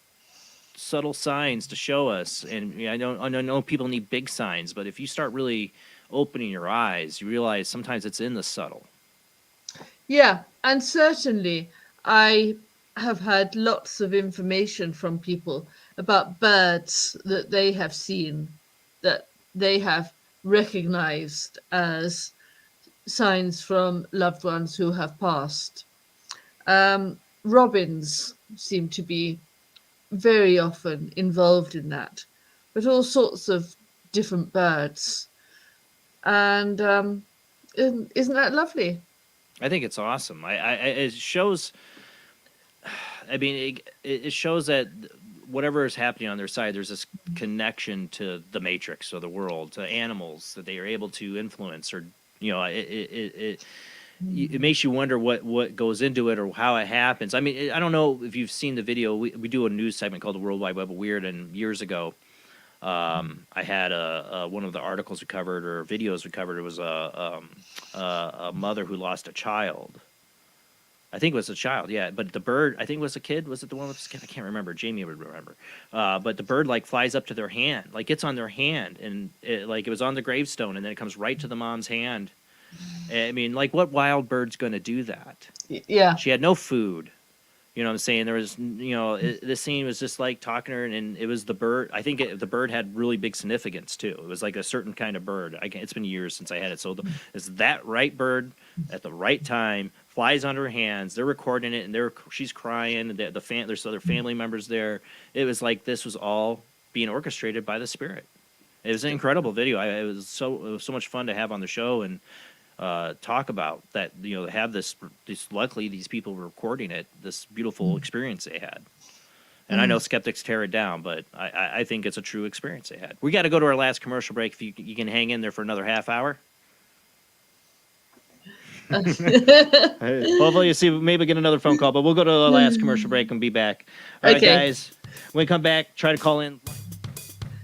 subtle signs to show us. And I know people need big signs, but if you start really opening your eyes, you realize sometimes it's in the subtle. Yeah, and certainly I have had lots of information from people about birds that they have seen, that they have recognized as signs from loved ones who have passed. Robins seem to be very often involved in that, but all sorts of different birds. And Isn't that lovely? I think it's awesome. It shows. I mean, it shows that whatever is happening on their side, there's this connection to the Matrix or the world, to animals that they are able to influence, or it makes you wonder what goes into it or how it happens. I mean, I don't know if you've seen the video. We do a news segment called the World Wide Web of Weird, and years ago, I had one of the articles we covered or videos we covered. It was a mother who lost a child. I think it was a child, yeah. But the bird, I think it was a kid. Was it the one with the kid? I can't remember. Jamie would remember. But the bird flies up to their hand, gets on their hand, and it was on the gravestone, and then it comes right to the mom's hand. I mean, what wild bird's going to do that? Yeah. She had no food. You know what I'm saying? There was, this scene was just talking to her, and it was the bird. I think the bird had really big significance too. It was a certain kind of bird. It's been years since I had it. So it's that right bird at the right time, flies on her hands. They're recording it, and she's crying. There's other family members there. It was this was all being orchestrated by the spirit. It was an incredible video. It was so much fun to have on the show and talk about that. Have this. Luckily, these people were recording it. This beautiful experience they had. And I know skeptics tear it down, but I think it's a true experience they had. We got to go to our last commercial break. If you can hang in there for another half hour. Hopefully you see, maybe get another phone call, but we'll go to the last commercial break and be back. All right, guys, when we come back, try to call in.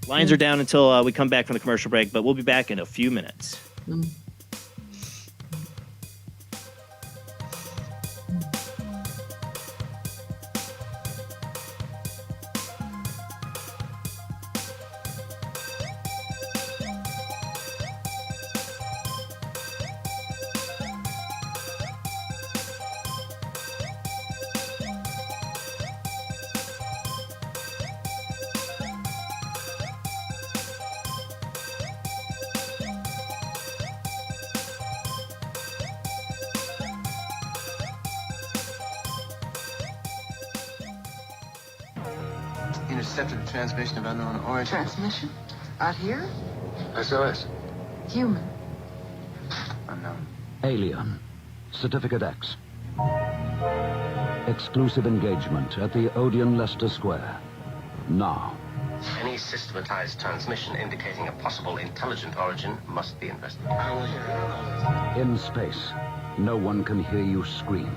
Lines are down until we come back from the commercial break, but we'll be back in a few minutes. Intercepted a transmission of unknown origin. Transmission? Out here? SOS. Human. Unknown. Alien. Certificate X. Exclusive engagement at the Odeon Leicester Square. Now. Any systematized transmission indicating a possible intelligent origin must be investigated. I don't want to hear all this. In space, no one can hear you scream.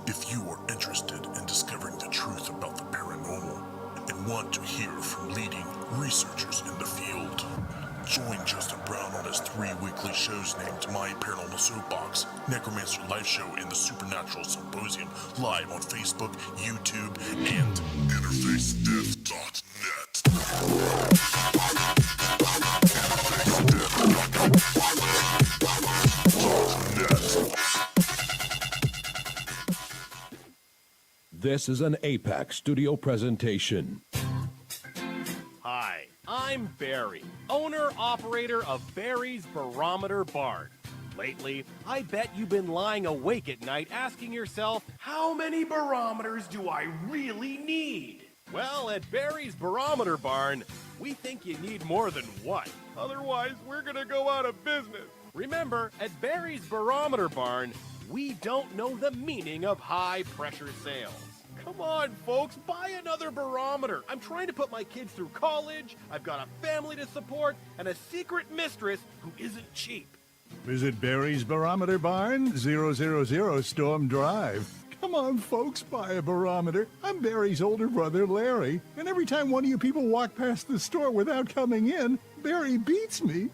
If you are interested in discovering the truth about the paranormal and want to hear from leading researchers in the field, join Justin Brown on his 3 weekly shows named My Paranormal Soapbox, Necromancer Live Show, and the Supernatural Symposium, live on Facebook, YouTube, and InterfaceDeath.net. This is an APAC studio presentation. Hi, I'm Barry, owner-operator of Barry's Barometer Barn. Lately, I bet you've been lying awake at night asking yourself, how many barometers do I really need? Well, at Barry's Barometer Barn, we think you need more than one. Otherwise, we're gonna go out of business. Remember, at Barry's Barometer Barn, we don't know the meaning of high-pressure sales. Come on, folks, buy another barometer. I'm trying to put my kids through college, I've got a family to support, and a secret mistress who isn't cheap. Visit Barry's Barometer Barn, 000 Storm Drive. Come on, folks, buy a barometer. I'm Barry's older brother, Larry, and every time one of you people walk past the store without coming in, Barry beats me.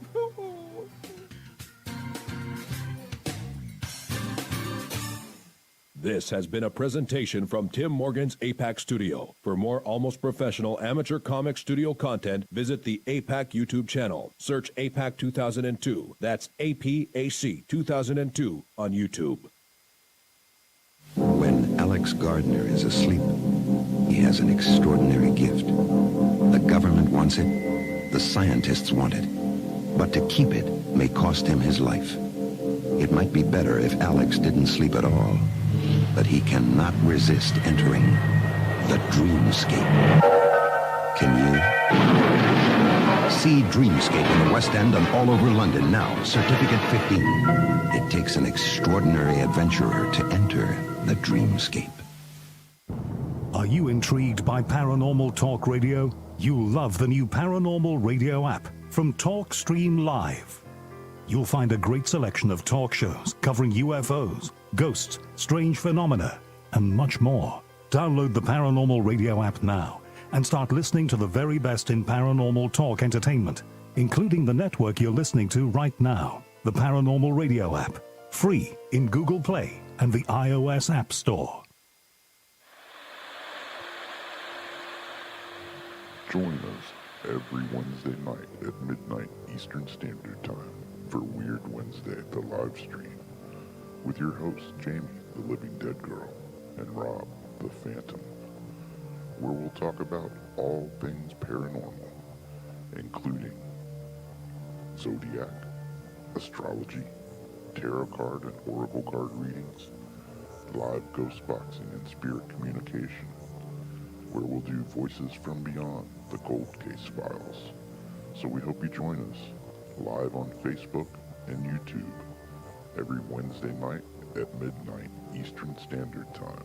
This has been a presentation from Tim Morgan's APAC Studio. For more almost professional amateur comic studio content, visit the APAC YouTube channel. Search APAC 2002. That's APAC 2002 on YouTube. When Alex Gardner is asleep, he has an extraordinary gift. The government wants it, the scientists want it, but to keep it may cost him his life. It might be better if Alex didn't sleep at all, but he cannot resist entering the dreamscape. Can you? See Dreamscape in the West End and all over London now. Certificate 15. It takes an extraordinary adventurer to enter the Dreamscape. Are you intrigued by Paranormal Talk Radio? You'll love the new Paranormal Radio app from Talkstream Live. You'll find a great selection of talk shows covering UFOs, ghosts, strange phenomena, and much more. Download the Paranormal Radio app now and start listening to the very best in paranormal talk entertainment, including the network you're listening to right now, the Paranormal Radio app, free in Google Play and the iOS App Store. Join us every Wednesday night at midnight Eastern Standard Time for Weird Wednesday, the live stream, with your hosts Jamie, the Living Dead Girl, and Rob, the Phantom, where we'll talk about all things paranormal, including zodiac, astrology, tarot card and oracle card readings, live ghost boxing and spirit communication, where we'll do Voices from Beyond, the Cold Case Files. So we hope you join us live on Facebook and YouTube every Wednesday night at midnight Eastern Standard Time.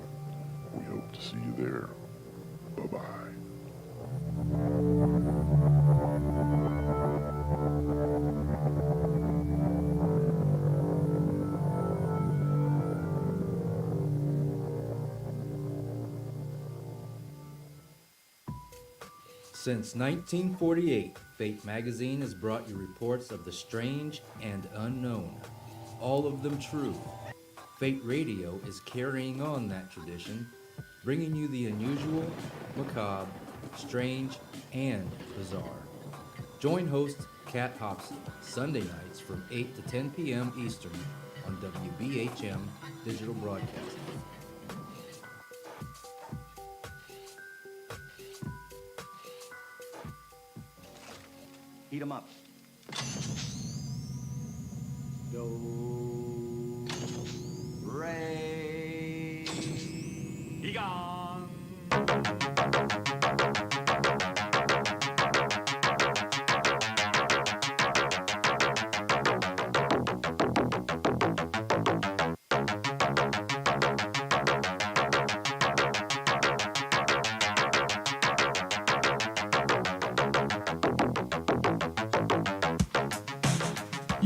We hope to see you there. Bye-bye. Since 1948, Fate magazine has brought you reports of the strange and unknown, all of them true. Fate Radio is carrying on that tradition, bringing you the unusual, macabre, strange, and bizarre. Join host Kat Hobson Sunday nights from 8 to 10 p.m. Eastern on WBHM Digital Broadcasting. Heat 'em up. Do, re, Egon.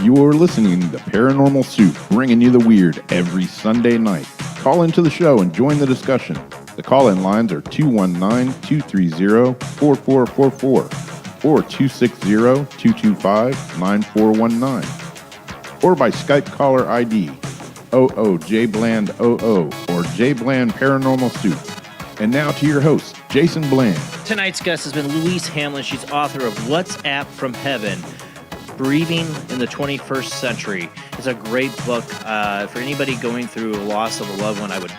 You're listening to Paranormal Soup, bringing you the weird every Sunday night. Call into the show and join the discussion. The call-in lines are 219-230-4444 or 260-225-9419 or by Skype caller ID Jblandoo or Jblandparanormal Soup. And now to your host, Jason Bland. Tonight's guest has been Louise Hamlin. She's author of What's App from Heaven? Bereaving in the 21st Century. It's a great book. For anybody going through a loss of a loved one, would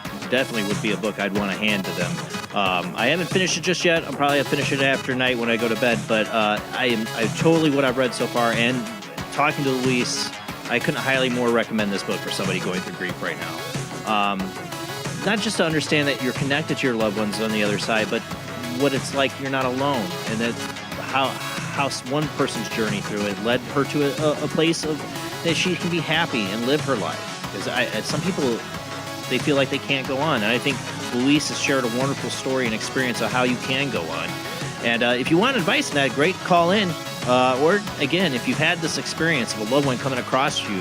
be a book I'd want to hand to them. I haven't finished it just yet. I'll probably finish it after night when I go to bed, but I totally what I've read so far, and talking to Louise, I couldn't highly more recommend this book for somebody going through grief right now. Not just to understand that you're connected to your loved ones on the other side, but what it's like you're not alone, and that how one person's journey through it led her to a place of that she can be happy and live her life. Because some people, they feel like they can't go on, and I think Louise has shared a wonderful story and experience of how you can go on. And if you want advice on that, great, call in. Or again, if you've had this experience of a loved one coming across you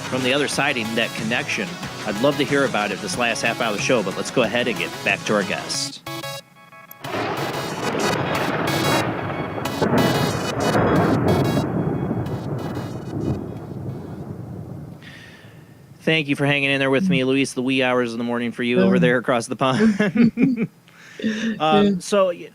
from the other side and that connection, I'd love to hear about it this last half hour of the show. But let's go ahead and get back to our guest. Thank you for hanging in there with me, Louise, the wee hours of the morning for you over there across the pond. So, do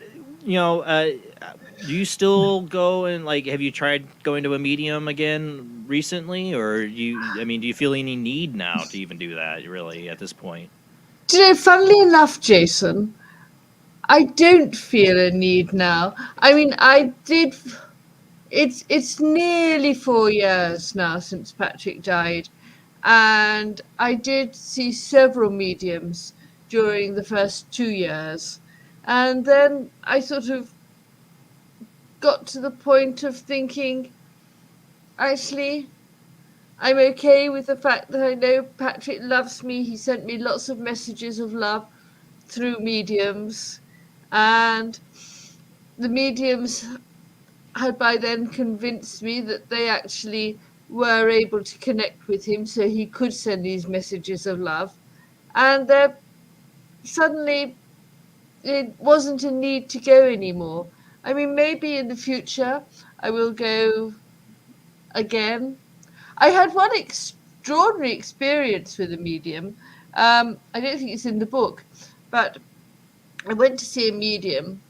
you still go and, have you tried going to a medium again recently? Or do you feel any need now to even do that, really, at this point? Funnily enough, Jason, I don't feel a need now. I did. It's nearly 4 years now since Patrick died. And I did see several mediums during the first 2 years. And then I sort of got to the point of thinking, actually, I'm okay with the fact that I know Patrick loves me. He sent me lots of messages of love through mediums, and the mediums had by then convinced me that they actually were able to connect with him so he could send these messages of love. And there suddenly it wasn't a need to go anymore. I mean, maybe in the future I will go again. I had one extraordinary experience with a medium. I don't think it's in the book, but I went to see a medium.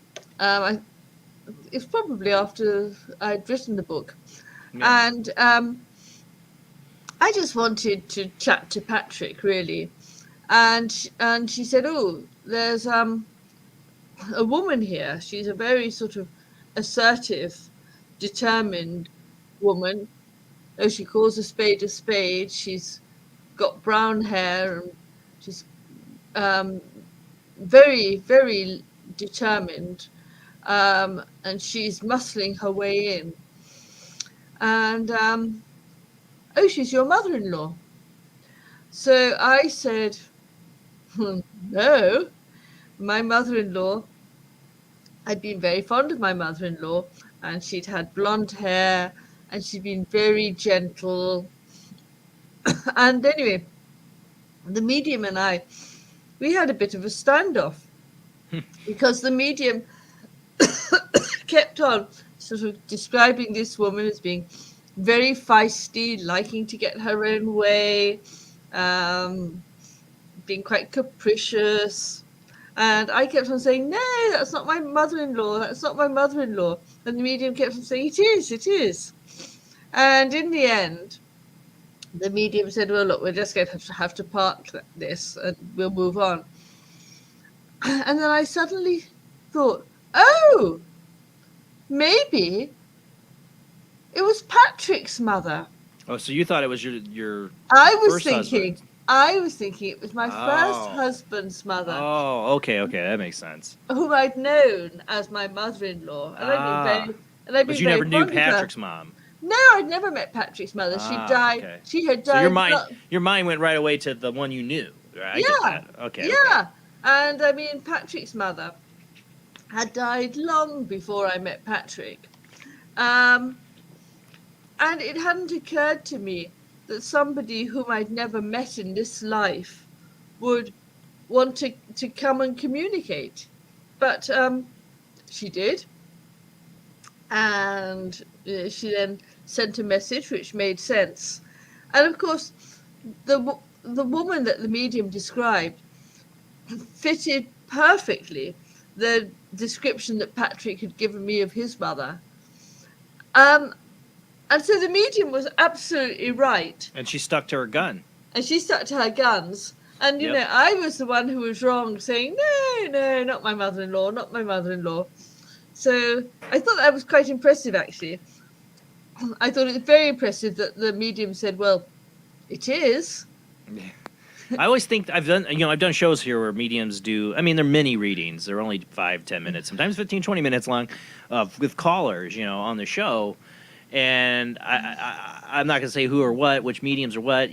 It's probably after I'd written the book. Yeah. And I just wanted to chat to Patrick, really. And she said, "Oh, there's a woman here. She's a very sort of assertive, determined woman. Oh, she calls a spade a spade. She's got brown hair and she's very, very determined. And she's muscling her way in. And oh, she's your mother-in-law." So I said, "No, my mother-in-law." I'd been very fond of my mother-in-law, and she'd had blonde hair, and she'd been very gentle. And anyway, the medium and I, we had a bit of a standoff because the medium kept on sort of describing this woman as being very feisty, liking to get her own way, being quite capricious. And I kept on saying, "No, that's not my mother-in-law. That's not my mother-in-law." And the medium kept on saying, "It is, it is." And in the end, the medium said, "Well, look, we're just going to have to park this and we'll move on." And then I suddenly thought, oh, maybe it was Patrick's mother. Oh, so you thought it was your I was first thinking, husband. I was thinking it was my Oh. first husband's mother, Oh, okay, that makes sense. whom I'd known as my mother-in-law, and I'd been But very you never knew fond of her. Patrick's mom. No, I'd never met Patrick's mother. She Ah, died. okay. She had So died. your mind went right away to the one you knew. Right? I get Yeah. that. Okay. Yeah, and I mean, Patrick's mother had died long before I met Patrick. And it hadn't occurred to me that somebody whom I'd never met in this life would want to come and communicate. But she did. And she then sent a message which made sense. And of course, the woman that the medium described fitted perfectly the description that Patrick had given me of his mother. And so the medium was absolutely right. And she stuck to her gun. And she stuck to her guns. And, you Yep. know, I was the one who was wrong, saying, no, not my mother-in-law, not my mother-in-law. So I thought that was quite impressive, actually. I thought it was very impressive that the medium said, "Well, it is." I always think I've done shows here where mediums do, I mean, they're mini readings. They're only 5-10 minutes, sometimes 15, 20 minutes long, with callers, on the show. And I'm not going to say who or what, which mediums or what,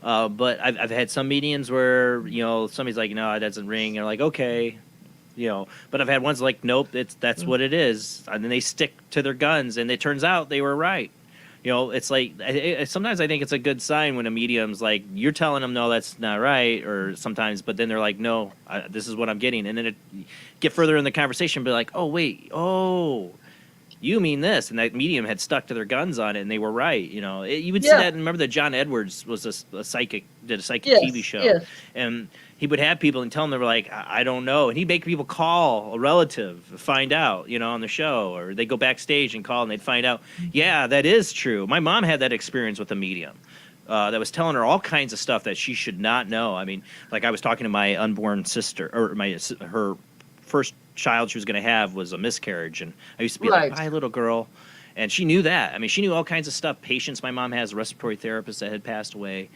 but I've had some mediums where, somebody's like, "No, it doesn't ring." And they're like, "Okay." But I've had ones like, "Nope, that's what it is." And then they stick to their guns, and it turns out they were right. It's like, sometimes I think it's a good sign when a medium's like, you're telling them, "No, that's not right," or sometimes, but then they're like, "No, this is what I'm getting." And then get further in the conversation, be like, "Oh, wait, you mean this?" And that medium had stuck to their guns on it, and they were right. You would see that. Remember that John Edwards was a psychic, did a psychic TV show, and he would have people and tell them, they were like, "I don't know," and he'd make people call a relative, find out, on the show, or they go backstage and call, and they'd find out, yeah, that is true. My mom had that experience with a medium that was telling her all kinds of stuff that she should not know. I mean, like I was talking to my unborn sister, or her first child she was going to have was a miscarriage, and I used to be like, "Bye, little girl." And she knew that. I mean, she knew all kinds of stuff. Patients my mom has, a respiratory therapist that had passed away,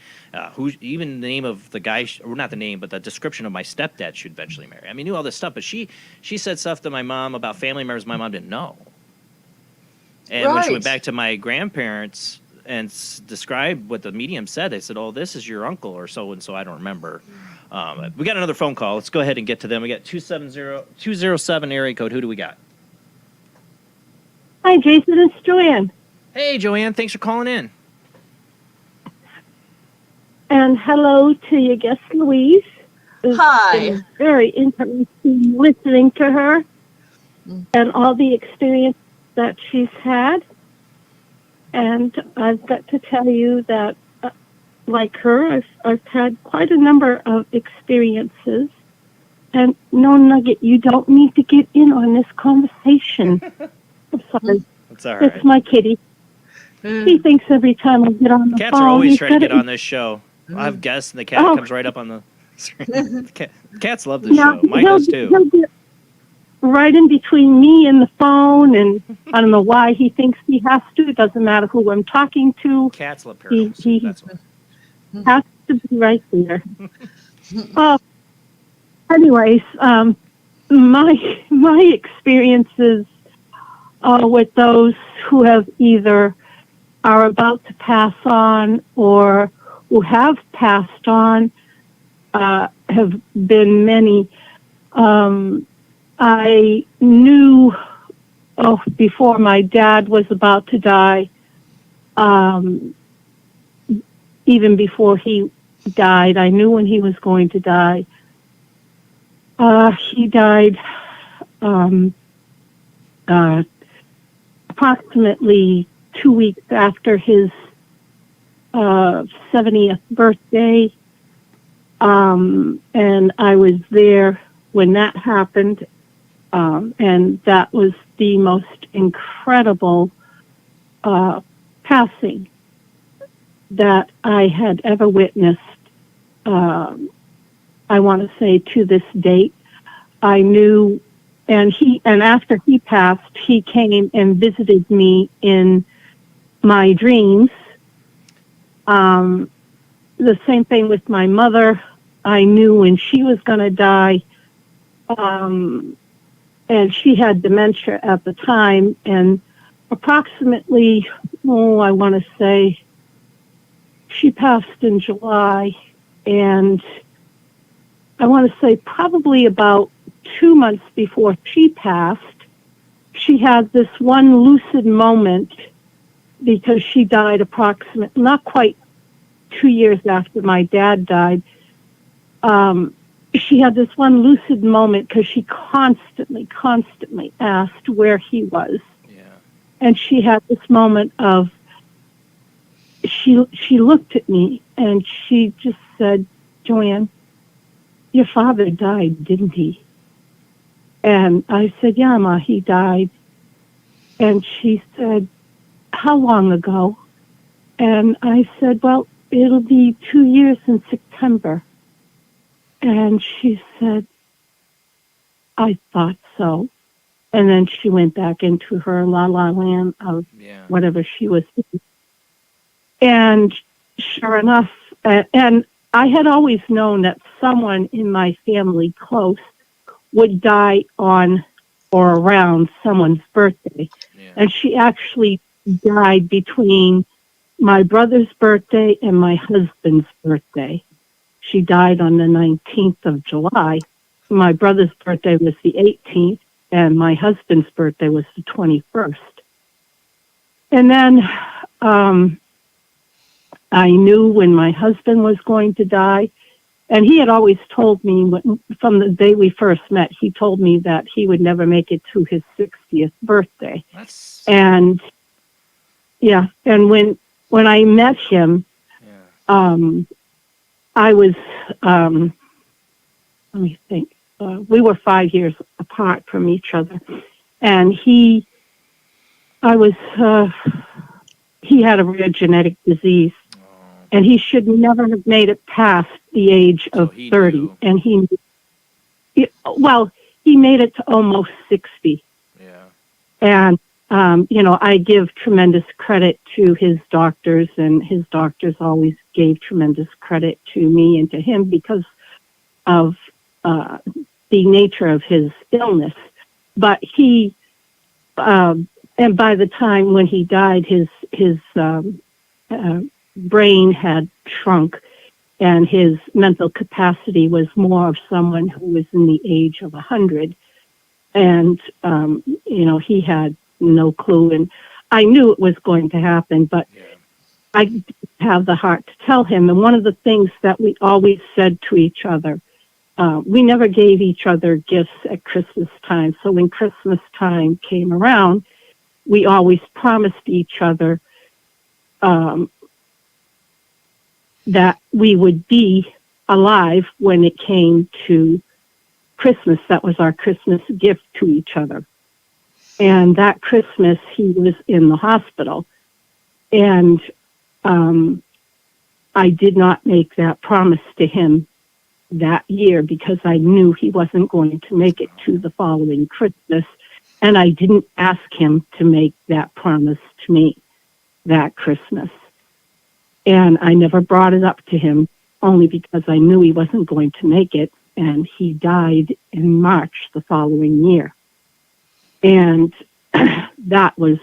even the name of the guy, or not the name, but the description of my stepdad she'd eventually marry. I mean, knew all this stuff, but she said stuff to my mom about family members my mom didn't know. And when she went Right. back to my grandparents and described what the medium said, they said, "Oh, this is your uncle or so and so." I don't remember. We got another phone call. Let's go ahead and get to them. We got 207 area code. Who do we got? Hi, Jason. It's Joanne. Hey, Joanne. Thanks for calling in. And hello to your guest, Louise. It's Hi. been very interesting listening to her and all the experience that she's had. And I've got to tell you that, like her, I've had quite a number of experiences. And no, Nugget, you don't need to get in on this conversation. I'm sorry. That's all right. It's my kitty. He thinks every time I get on the Cats phone, are always he's trying to got get on this show. I have guests, and the cat Oh. comes right up on the screen. Cats love this Now, show. Mine does too. he'll get right in between me and the phone, and I don't know why he thinks he has to. It doesn't matter who I'm talking to. Cats love He, Paranormal Soup. he That's why. has to be right there. Anyways, my experiences with those who have either are about to pass on or who have passed on have been many. I knew before my dad was about to die, even before he died, I knew when he was going to die. He died approximately 2 weeks after his 70th birthday. And I was there when that happened. And that was the most incredible passing that I had ever witnessed. I want to say to this date, I knew, and after he passed, he came and visited me in my dreams. The same thing with my mother. I knew when she was going to die, and she had dementia at the time, and approximately, I want to say, she passed in July, and I want to say probably about 2 months before she passed, she had this one lucid moment because she died approximately, not quite 2 years after my dad died. She had this one lucid moment because she constantly asked where he was. Yeah. And she had this moment of, she looked at me and she just said, "Joanne, your father died, didn't he?" And I said, "Yeah, Ma, he died." And she said, "How long ago?" And I said, "Well, it'll be 2 years in September." And she said, "I thought so." And then she went back into her la-la land of whatever she was doing. And sure enough, and I had always known that someone in my family close would die on or around someone's birthday. And she actually died between my brother's birthday and my husband's birthday. She died on the 19th of July. My brother's birthday was the 18th, and my husband's birthday was the 21st. And then I knew when my husband was going to die, and he had always told me from the day we first met, he told me that he would never make it to his 60th birthday. And yeah, and when I met him, I was, let me think, we were 5 years apart from each other, and he had a rare genetic disease, and he should never have made it past the age of 30. And he made it to almost 60. Yeah. And, I give tremendous credit to his doctors, and his doctors always gave tremendous credit to me and to him because of the nature of his illness. But he, and and by the time when he died, his brain had shrunk, and his mental capacity was more of someone who was in the age of 100. And, he had no clue. And I knew it was going to happen, but I didn't have the heart to tell him. And one of the things that we always said to each other, we never gave each other gifts at Christmas time. So when Christmas time came around, we always promised each other that we would be alive when it came to Christmas. That was our Christmas gift to each other. And that Christmas, he was in the hospital. And I did not make that promise to him that year because I knew he wasn't going to make it to the following Christmas. And I didn't ask him to make that promise to me that Christmas. And I never brought it up to him, only because I knew he wasn't going to make it. And he died in March the following year. And that was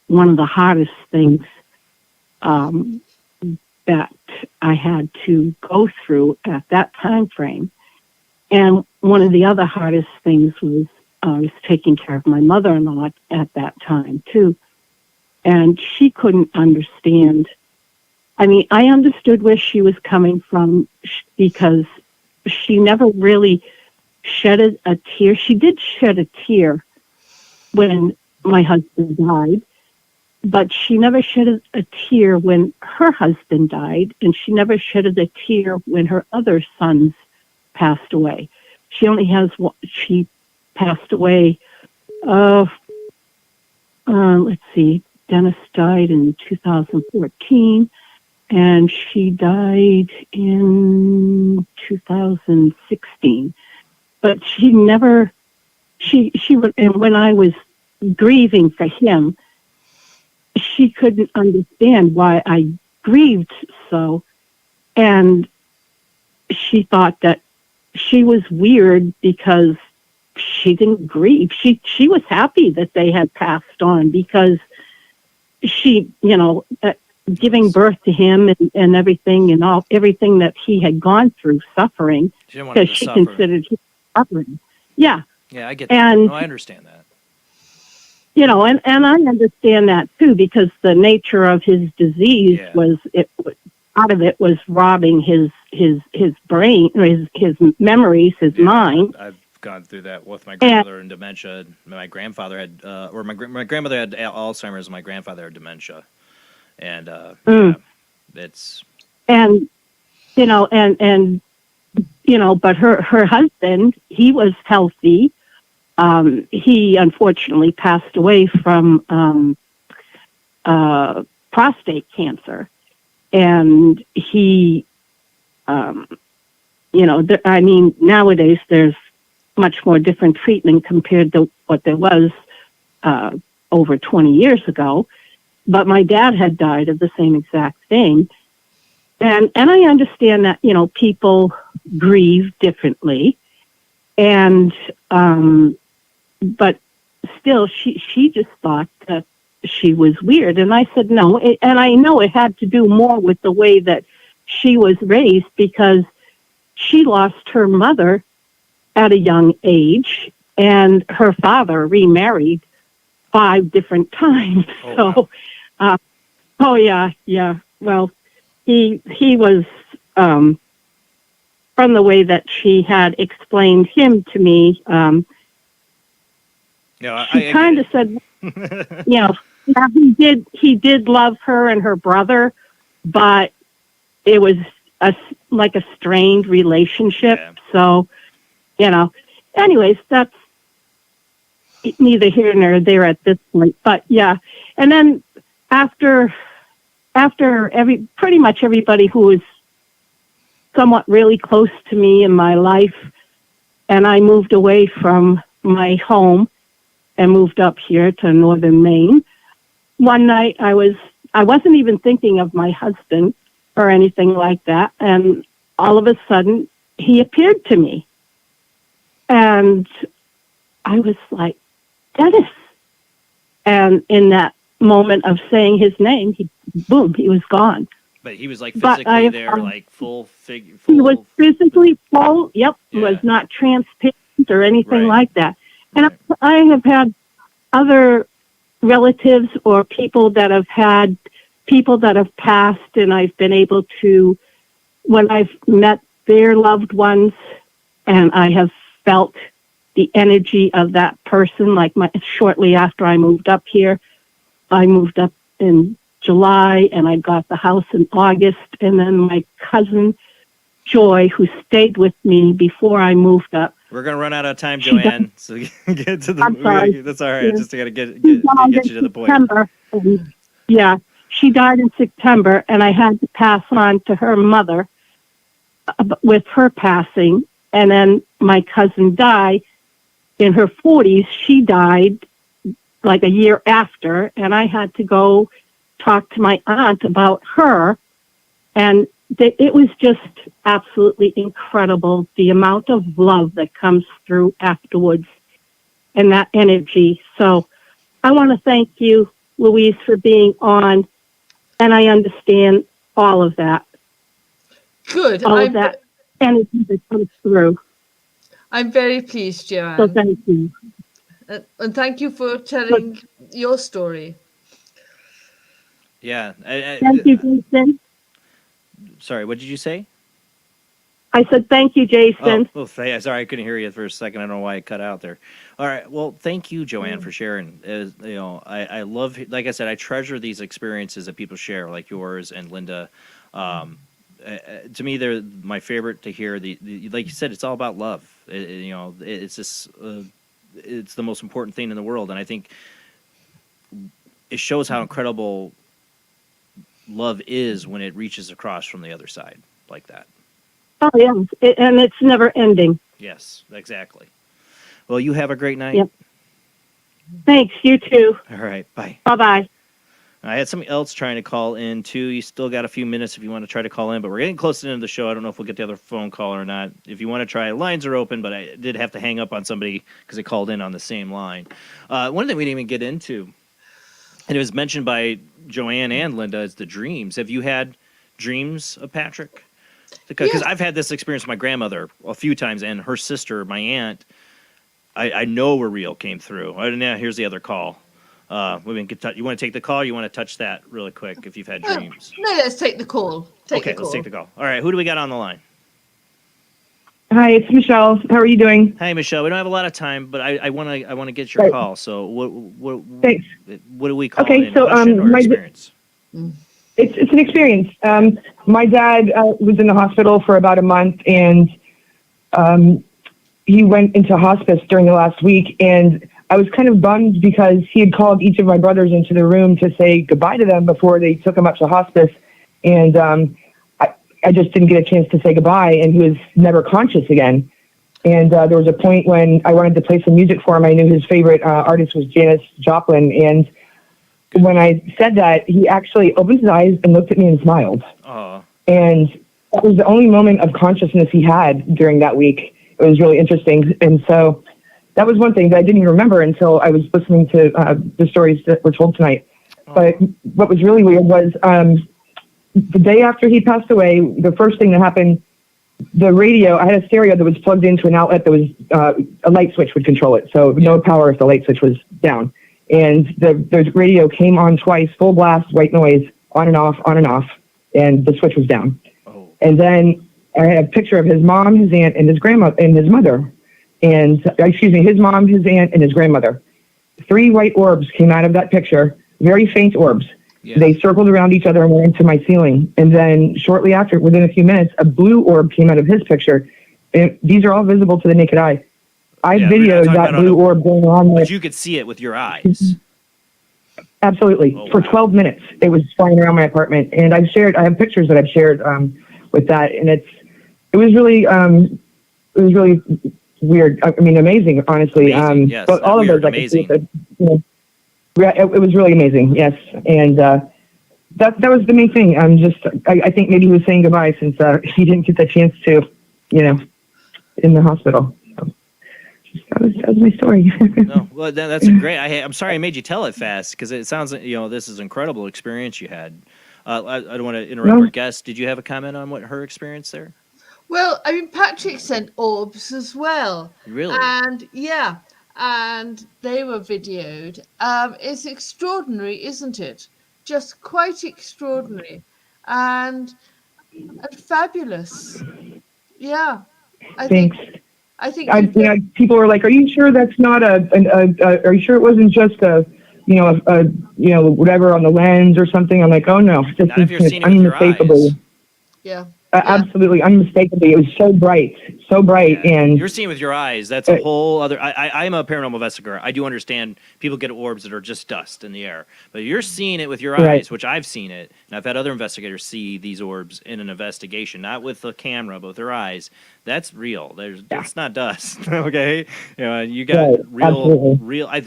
one of the hardest things that I had to go through at that time frame. And one of the other hardest things was I was taking care of my mother-in-law at that time, too. And she couldn't understand. I mean, I understood where she was coming from because she never really shed a tear. She did shed a tear when my husband died, but she never shed a tear when her husband died, and she never shed a tear when her other sons passed away. She only has one. She passed away, let's see, Dennis died in 2014, and she died in 2016. But she never, she would, and when I was grieving for him, she couldn't understand why I grieved so. And she thought that she was weird because she didn't grieve. She was happy that they had passed on because she, giving birth to him and everything and everything that he had gone through suffering, because she considered him suffering. Yeah. Yeah, I get and, that. No, I understand that. And I understand that too, because the nature of his disease was part of it was robbing his brain, or his memories, his mind. I've gone through that with my grandmother and dementia. My grandfather had, my grandmother had Alzheimer's, and my grandfather had dementia, and it's but her husband, he was healthy. He unfortunately passed away from prostate cancer, and he, nowadays there's much more different treatment compared to what there was over 20 years ago. But my dad had died of the same exact thing. And I understand that, people grieve differently. And, but still, she just thought that she was weird. And I said, no. And I know it had to do more with the way that she was raised, because she lost her mother at a young age, and her father remarried 5 different times. Yeah. Well, he was, from the way that she had explained him to me, she kind of said, he did love her and her brother, but it was like a strained relationship. Yeah. So, anyways, that's neither here nor there at this point. But yeah, and then after pretty much everybody who was somewhat really close to me in my life, and I moved away from my home and moved up here to northern Maine. One night I wasn't even thinking of my husband or anything like that, and all of a sudden he appeared to me. And I was like, Dennis. And in that moment of saying his name, he was gone. But he was like But physically there, like full figure. He was physically full. Yep, was not transparent or anything like that. And I have had other relatives or people that have passed, and I've been able to, when I've met their loved ones, and I have felt the energy of that person. Like shortly after I moved up here, I moved up in July, and I got the house in August, and then my cousin Joy, who stayed with me before I moved up. We're gonna run out of time, Joanne. So get to the. I'm sorry. That's all right. Yeah. Just gotta get She you died to the point. September. Yeah, she died in September, and I had to pass on to her mother with her passing. And then my cousin died in her 40s. She died like a year after, and I had to go talk to my aunt about her. And it was just absolutely incredible, the amount of love that comes through afterwards and that energy. So I want to thank you, Louise, for being on, and I understand all of that. Good. All of that energy that comes through. I'm very pleased, Joanne. So thank you. And thank you for telling your story. Yeah. Thank you, Jason. Sorry, what did you say? I said thank you, Jason. Sorry, I couldn't hear you for a second. I don't know why it cut out there. All right, well, thank you, Joanne, for sharing. I love, like I said, I treasure these experiences that people share, like yours and Linda. To me, they're my favorite to hear. Like you said, it's all about love. It's just, it's the most important thing in the world, and I think it shows how incredible love is when it reaches across from the other side like that. Oh, yeah. And it's never ending. Yes, exactly. Well, you have a great night. Yep. Thanks. You too. All right. Bye. Bye-bye. I had somebody else trying to call in, too. You still got a few minutes if you want to try to call in, but we're getting close to the end of the show. I don't know if we'll get the other phone call or not. If you want to try, lines are open, but I did have to hang up on somebody because they called in on the same line. One thing we didn't even get into, and it was mentioned by Joanne and Linda, is the dreams. Have you had dreams of Patrick? Because I've had this experience with my grandmother a few times, and her sister, my aunt, I know were real, came through. Now here's the other call. You want to take the call? Or you want to touch that really quick if you've had dreams? No, let's take the call. Let's take the call. All right, who do we got on the line? Hi, it's Michelle. How are you doing? Hi, Michelle. We don't have a lot of time, but I want to get your call. So what Thanks. What do we call Okay, it? so My experience. It's an experience. My dad was in the hospital for about a month, and he went into hospice during the last week, and I was kind of bummed because he had called each of my brothers into the room to say goodbye to them before they took him up to hospice, and I just didn't get a chance to say goodbye, and he was never conscious again. And there was a point when I wanted to play some music for him. I knew his favorite artist was Janis Joplin, and when I said that, he actually opened his eyes and looked at me and smiled. And that was the only moment of consciousness he had during that week. It was really interesting. And so that was one thing that I didn't even remember until I was listening to the stories that were told tonight. But what was really weird was the day after he passed away, the first thing that happened, the radio, I had a stereo that was plugged into an outlet that was a light switch would control it. So no power if the light switch was down. And the radio came on twice, full blast, white noise, on and off, and the switch was down. And then I had a picture of his mom, his aunt, and his grandmother, and his mother. And, his mom, his aunt, and his grandmother. 3 white orbs came out of that picture, very faint orbs. Yeah. They circled around each other and went into my ceiling. And then shortly after, within a few minutes, a blue orb came out of his picture. And these are all visible to the naked eye. I videoed that blue orb going on. But you could see it with your eyes. Absolutely. For 12 minutes, it was flying around my apartment. And I have pictures that I've shared with that. And it was really weird. I mean, amazing, honestly. Amazing, yes. But all of those, amazing. It was really amazing. Yes. And that was the main thing. I think maybe he was saying goodbye since he didn't get the chance to, in the hospital. that was my story. No, well, that's a great. I'm sorry I made you tell it fast because it sounds like this is an incredible experience you had. I don't want to interrupt our guest. Did you have a comment on what her experience there? Well, I mean, Patrick sent orbs as well. Really? And yeah, and they were videoed. It's extraordinary, isn't it? Just quite extraordinary and fabulous. Yeah, I Thanks. People were like, "Are you sure that's not are you sure it wasn't just a whatever on the lens or something?" I'm like, "Oh no, this is unmistakable." Yeah. Absolutely, unmistakably. It was so bright, and You're seeing with your eyes. That's a whole other. I'm a paranormal investigator. I do understand people get orbs that are just dust in the air, but you're seeing it with your eyes, which I've seen it, and I've had other investigators see these orbs in an investigation, not with a camera, but with their eyes. That's real. It's not dust. Okay, you got real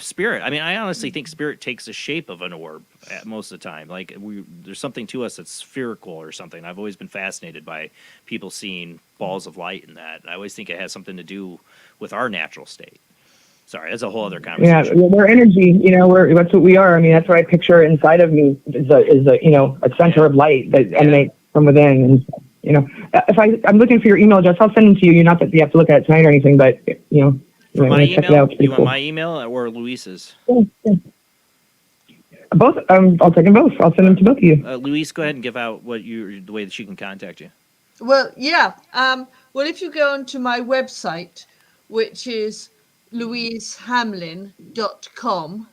spirit. I mean, I honestly think spirit takes the shape of an orb most of the time. Like there's something to us that's spherical or something. I've always been fascinated by people seeing balls of light in that. I always think it has something to do with our natural state. Sorry, that's a whole other conversation. Yeah, we're energy. That's what we are. I mean, that's what I picture inside of me is a center of light that emanates from within. And if I'm looking for your email address, I'll send them to you. Not that you have to look at it tonight or anything, but For my check it email, out. you want Cool. my email or Luis's? Both. I'll take them both. I'll send them to both of you. Louise, go ahead and give out the way that she can contact you. Well, yeah. Well, if you go onto my website, which is louisehamlin.com,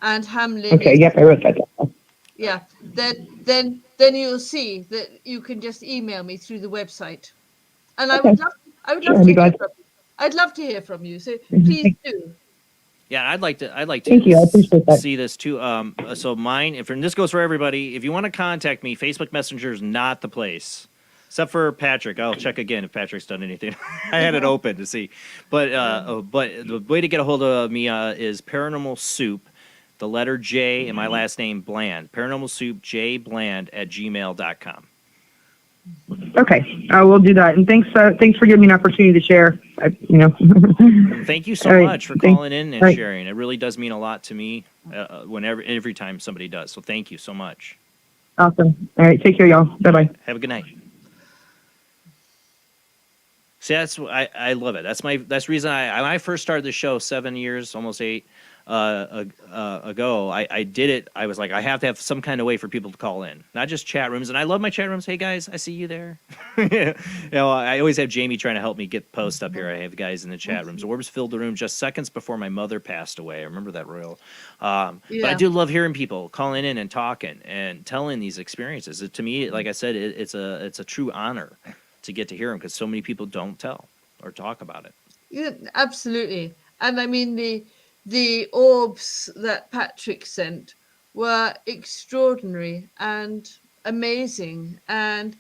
and Hamlin. Okay. Yep, I wrote that down. Yeah. Then you'll see that you can just email me through the website, and I would love to hear from you. I'd love to hear from you. So please do. Yeah, I'd like to Thank you. I appreciate that. see this too. So mine, and this goes for everybody. If you want to contact me, Facebook Messenger is not the place, except for Patrick. I'll check again if Patrick's done anything. I had it open to see, but the way to get a hold of me is Paranormal Soup, the letter J, and my last name Bland. Paranormal Soup jbland@gmail.com. Okay, we'll do that. And thanks for giving me an opportunity to share. Thank you so much for calling in and sharing. It really does mean a lot to me every time somebody does. So thank you so much. Awesome. All right, take care, y'all. Bye-bye. Have a good night. See, I love it. That's the reason when I first started the show 7 years, almost 8 ago. I did it. I was like, I have to have some kind of way for people to call in, not just chat rooms. And I love my chat rooms. Hey guys, I see you there. I always have Jamie trying to help me get posts up here. I have guys in the chat rooms. Orbs filled the room just seconds before my mother passed away. I remember that, Royal. But I do love hearing people calling in and talking and telling these experiences. To me, like I said, it's a true honor to get to hear them because so many people don't tell or talk about it. Yeah, absolutely. And I mean, the orbs that Patrick sent were extraordinary and amazing and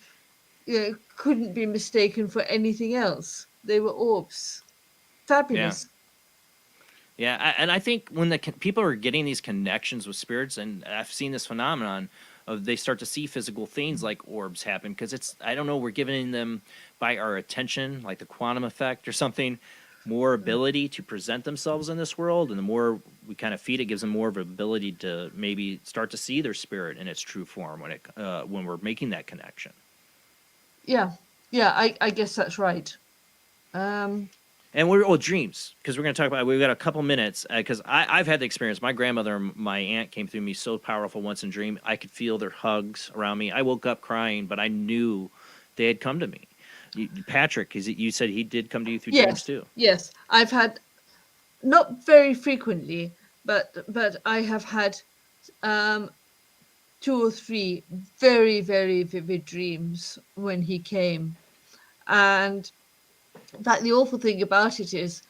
couldn't be mistaken for anything else. They were orbs. Fabulous. Yeah, and I think when people are getting these connections with spirits, and I've seen this phenomenon of they start to see physical things like orbs happen because I don't know, we're giving them by our attention, like the quantum effect or something, more ability to present themselves in this world, and the more we kind of feed it, gives them more of an ability to maybe start to see their spirit in its true form when we're making that connection. Yeah, I guess that's right. And dreams, because we're going to talk about. We've got a couple minutes because I've had the experience. My grandmother and my aunt came through me so powerful once in dream. I could feel their hugs around me. I woke up crying, but I knew they had come to me. Patrick, you said he did come to you through dreams too. Yes, I've had, not very frequently, but I have had 2 or 3 very, very vivid dreams when he came. And in fact, the awful thing about it is,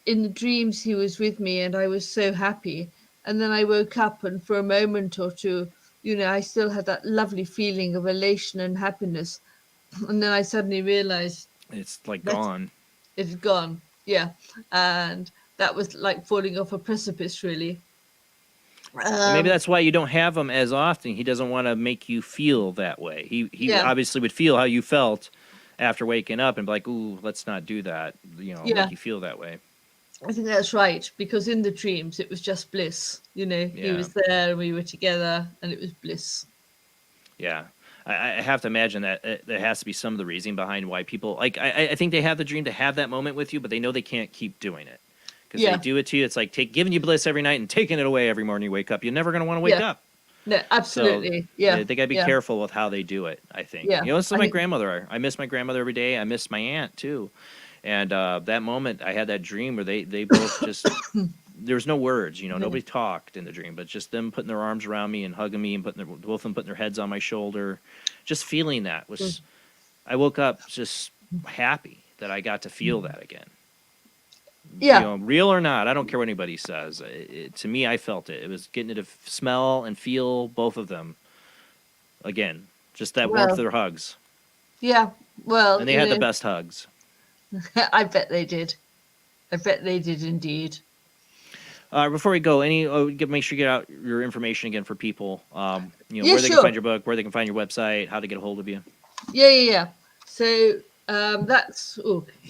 in the dreams he was with me and I was so happy. And then I woke up and for a moment or two, I still had that lovely feeling of elation and happiness. And then I suddenly realized it's like gone. It's gone, yeah. And that was like falling off a precipice, really. Maybe that's why you don't have him as often. He doesn't want to make you feel that way. He obviously would feel how you felt after waking up and be like, ooh, let's not do that. You know, Yeah. make you feel that way. I think that's right, because in the dreams it was just bliss. You know, he Yeah. was there and we were together and it was bliss. Yeah. I have to imagine that there has to be some of the reason behind why people, like, I think they have the dream to have that moment with you, but they know they can't keep doing it. Because Yeah. they do it to you. It's like giving you bliss every night and taking it away every morning you wake up. You're never going to want to wake Yeah. up. No, absolutely. Yeah. They got to be Yeah. careful with how they do it, I think. Yeah. You know, this is I my think- grandmother. I miss my grandmother every day. I miss my aunt, too. And that moment, I had that dream where they both just, there was no words, you know, Yeah. nobody talked in the dream, but just them putting their arms around me and hugging me and both of them putting their heads on my shoulder. Just feeling that was, I woke up just happy that I got to feel that again. Yeah. You know, real or not, I don't care what anybody says. To me, I felt it. It was getting to smell and feel both of them again. Just that warmth of Well, their hugs. Yeah. Well, And they you had the know, best hugs. I bet they did. I bet they did indeed. Before we go, make sure you get out your information again for people. You know, Yeah, where they sure. can find your book, where they can find your website, how to get a hold of you. Yeah. So that's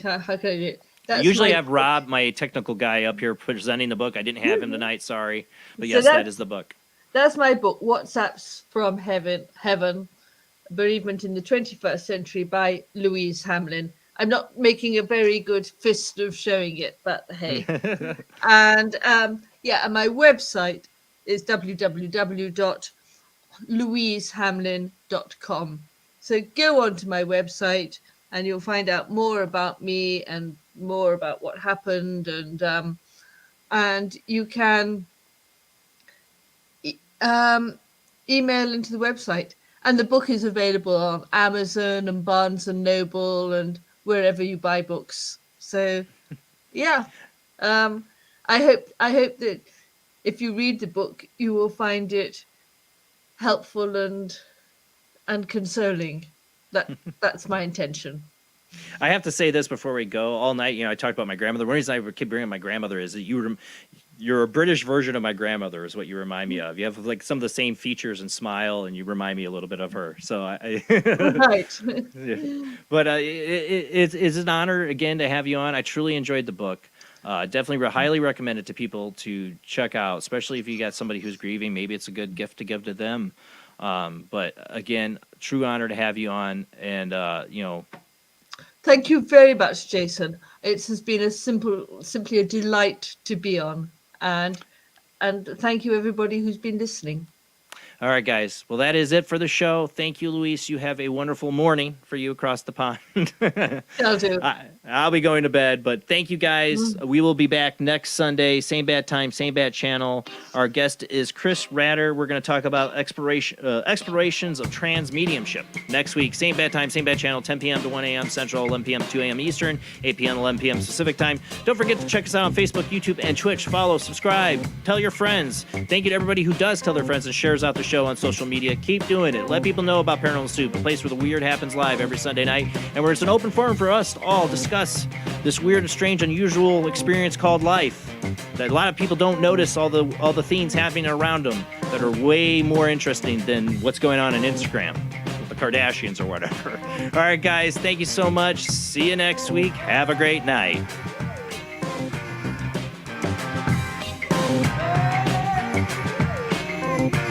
how can I do it? I That's usually my- have Rob, my technical guy, up here presenting the book. I didn't have him tonight, sorry. But So yes, that- that is the book. That's my book, WhatsApps from Heaven, Bereavement in the 21st Century by Louise Hamlin. I'm not making a very good fist of showing it, but hey. And and my website is www.louisehamlin.com. So go on to my website and you'll find out more about me and more about what happened, and you can email into the website. And the book is available on Amazon and Barnes and Noble and wherever you buy books. So, yeah, I hope that if you read the book, you will find it helpful and consoling. That's my intention. I have to say this before we go. All night, you know, I talked about my grandmother. One reason I keep bringing up my grandmother is that you're a British version of my grandmother is what you remind me of. You have like some of the same features and smile, and you remind me a little bit of her. So Right. Yeah. But it's an honor again to have you on. I truly enjoyed the book. Definitely highly recommend it to people to check out, especially if you got somebody who's grieving. Maybe it's a good gift to give to them. But again, true honor to have you on, and you know. Thank you very much, Jason. It has been simply a delight to be on, and thank you everybody who's been listening. All right, guys. Well, that is it for the show. Thank you, Luis. You have a wonderful morning for you across the pond. I'll do. I'll be going to bed, but thank you, guys. We will be back next Sunday, same bad time, same bad channel. Our guest is Chris Ratter. We're going to talk about explorations of trans mediumship next week. Same bad time, same bad channel, 10 p.m. to 1 a.m. Central, 11 p.m. to 2 a.m. Eastern, 8 p.m. to 11 p.m. Pacific time. Don't forget to check us out on Facebook, YouTube, and Twitch. Follow, subscribe, tell your friends. Thank you to everybody who does tell their friends and shares out the show on social media. Keep doing it. Let people know about Paranormal Soup, a place where the weird happens live every Sunday night, and where it's an open forum for us to all discuss this weird and strange, unusual experience called life. That a lot of people don't notice all the things happening around them that are way more interesting than what's going on Instagram with the Kardashians or whatever. All right, guys, thank you so much. See you next week. Have a great night. Thank you.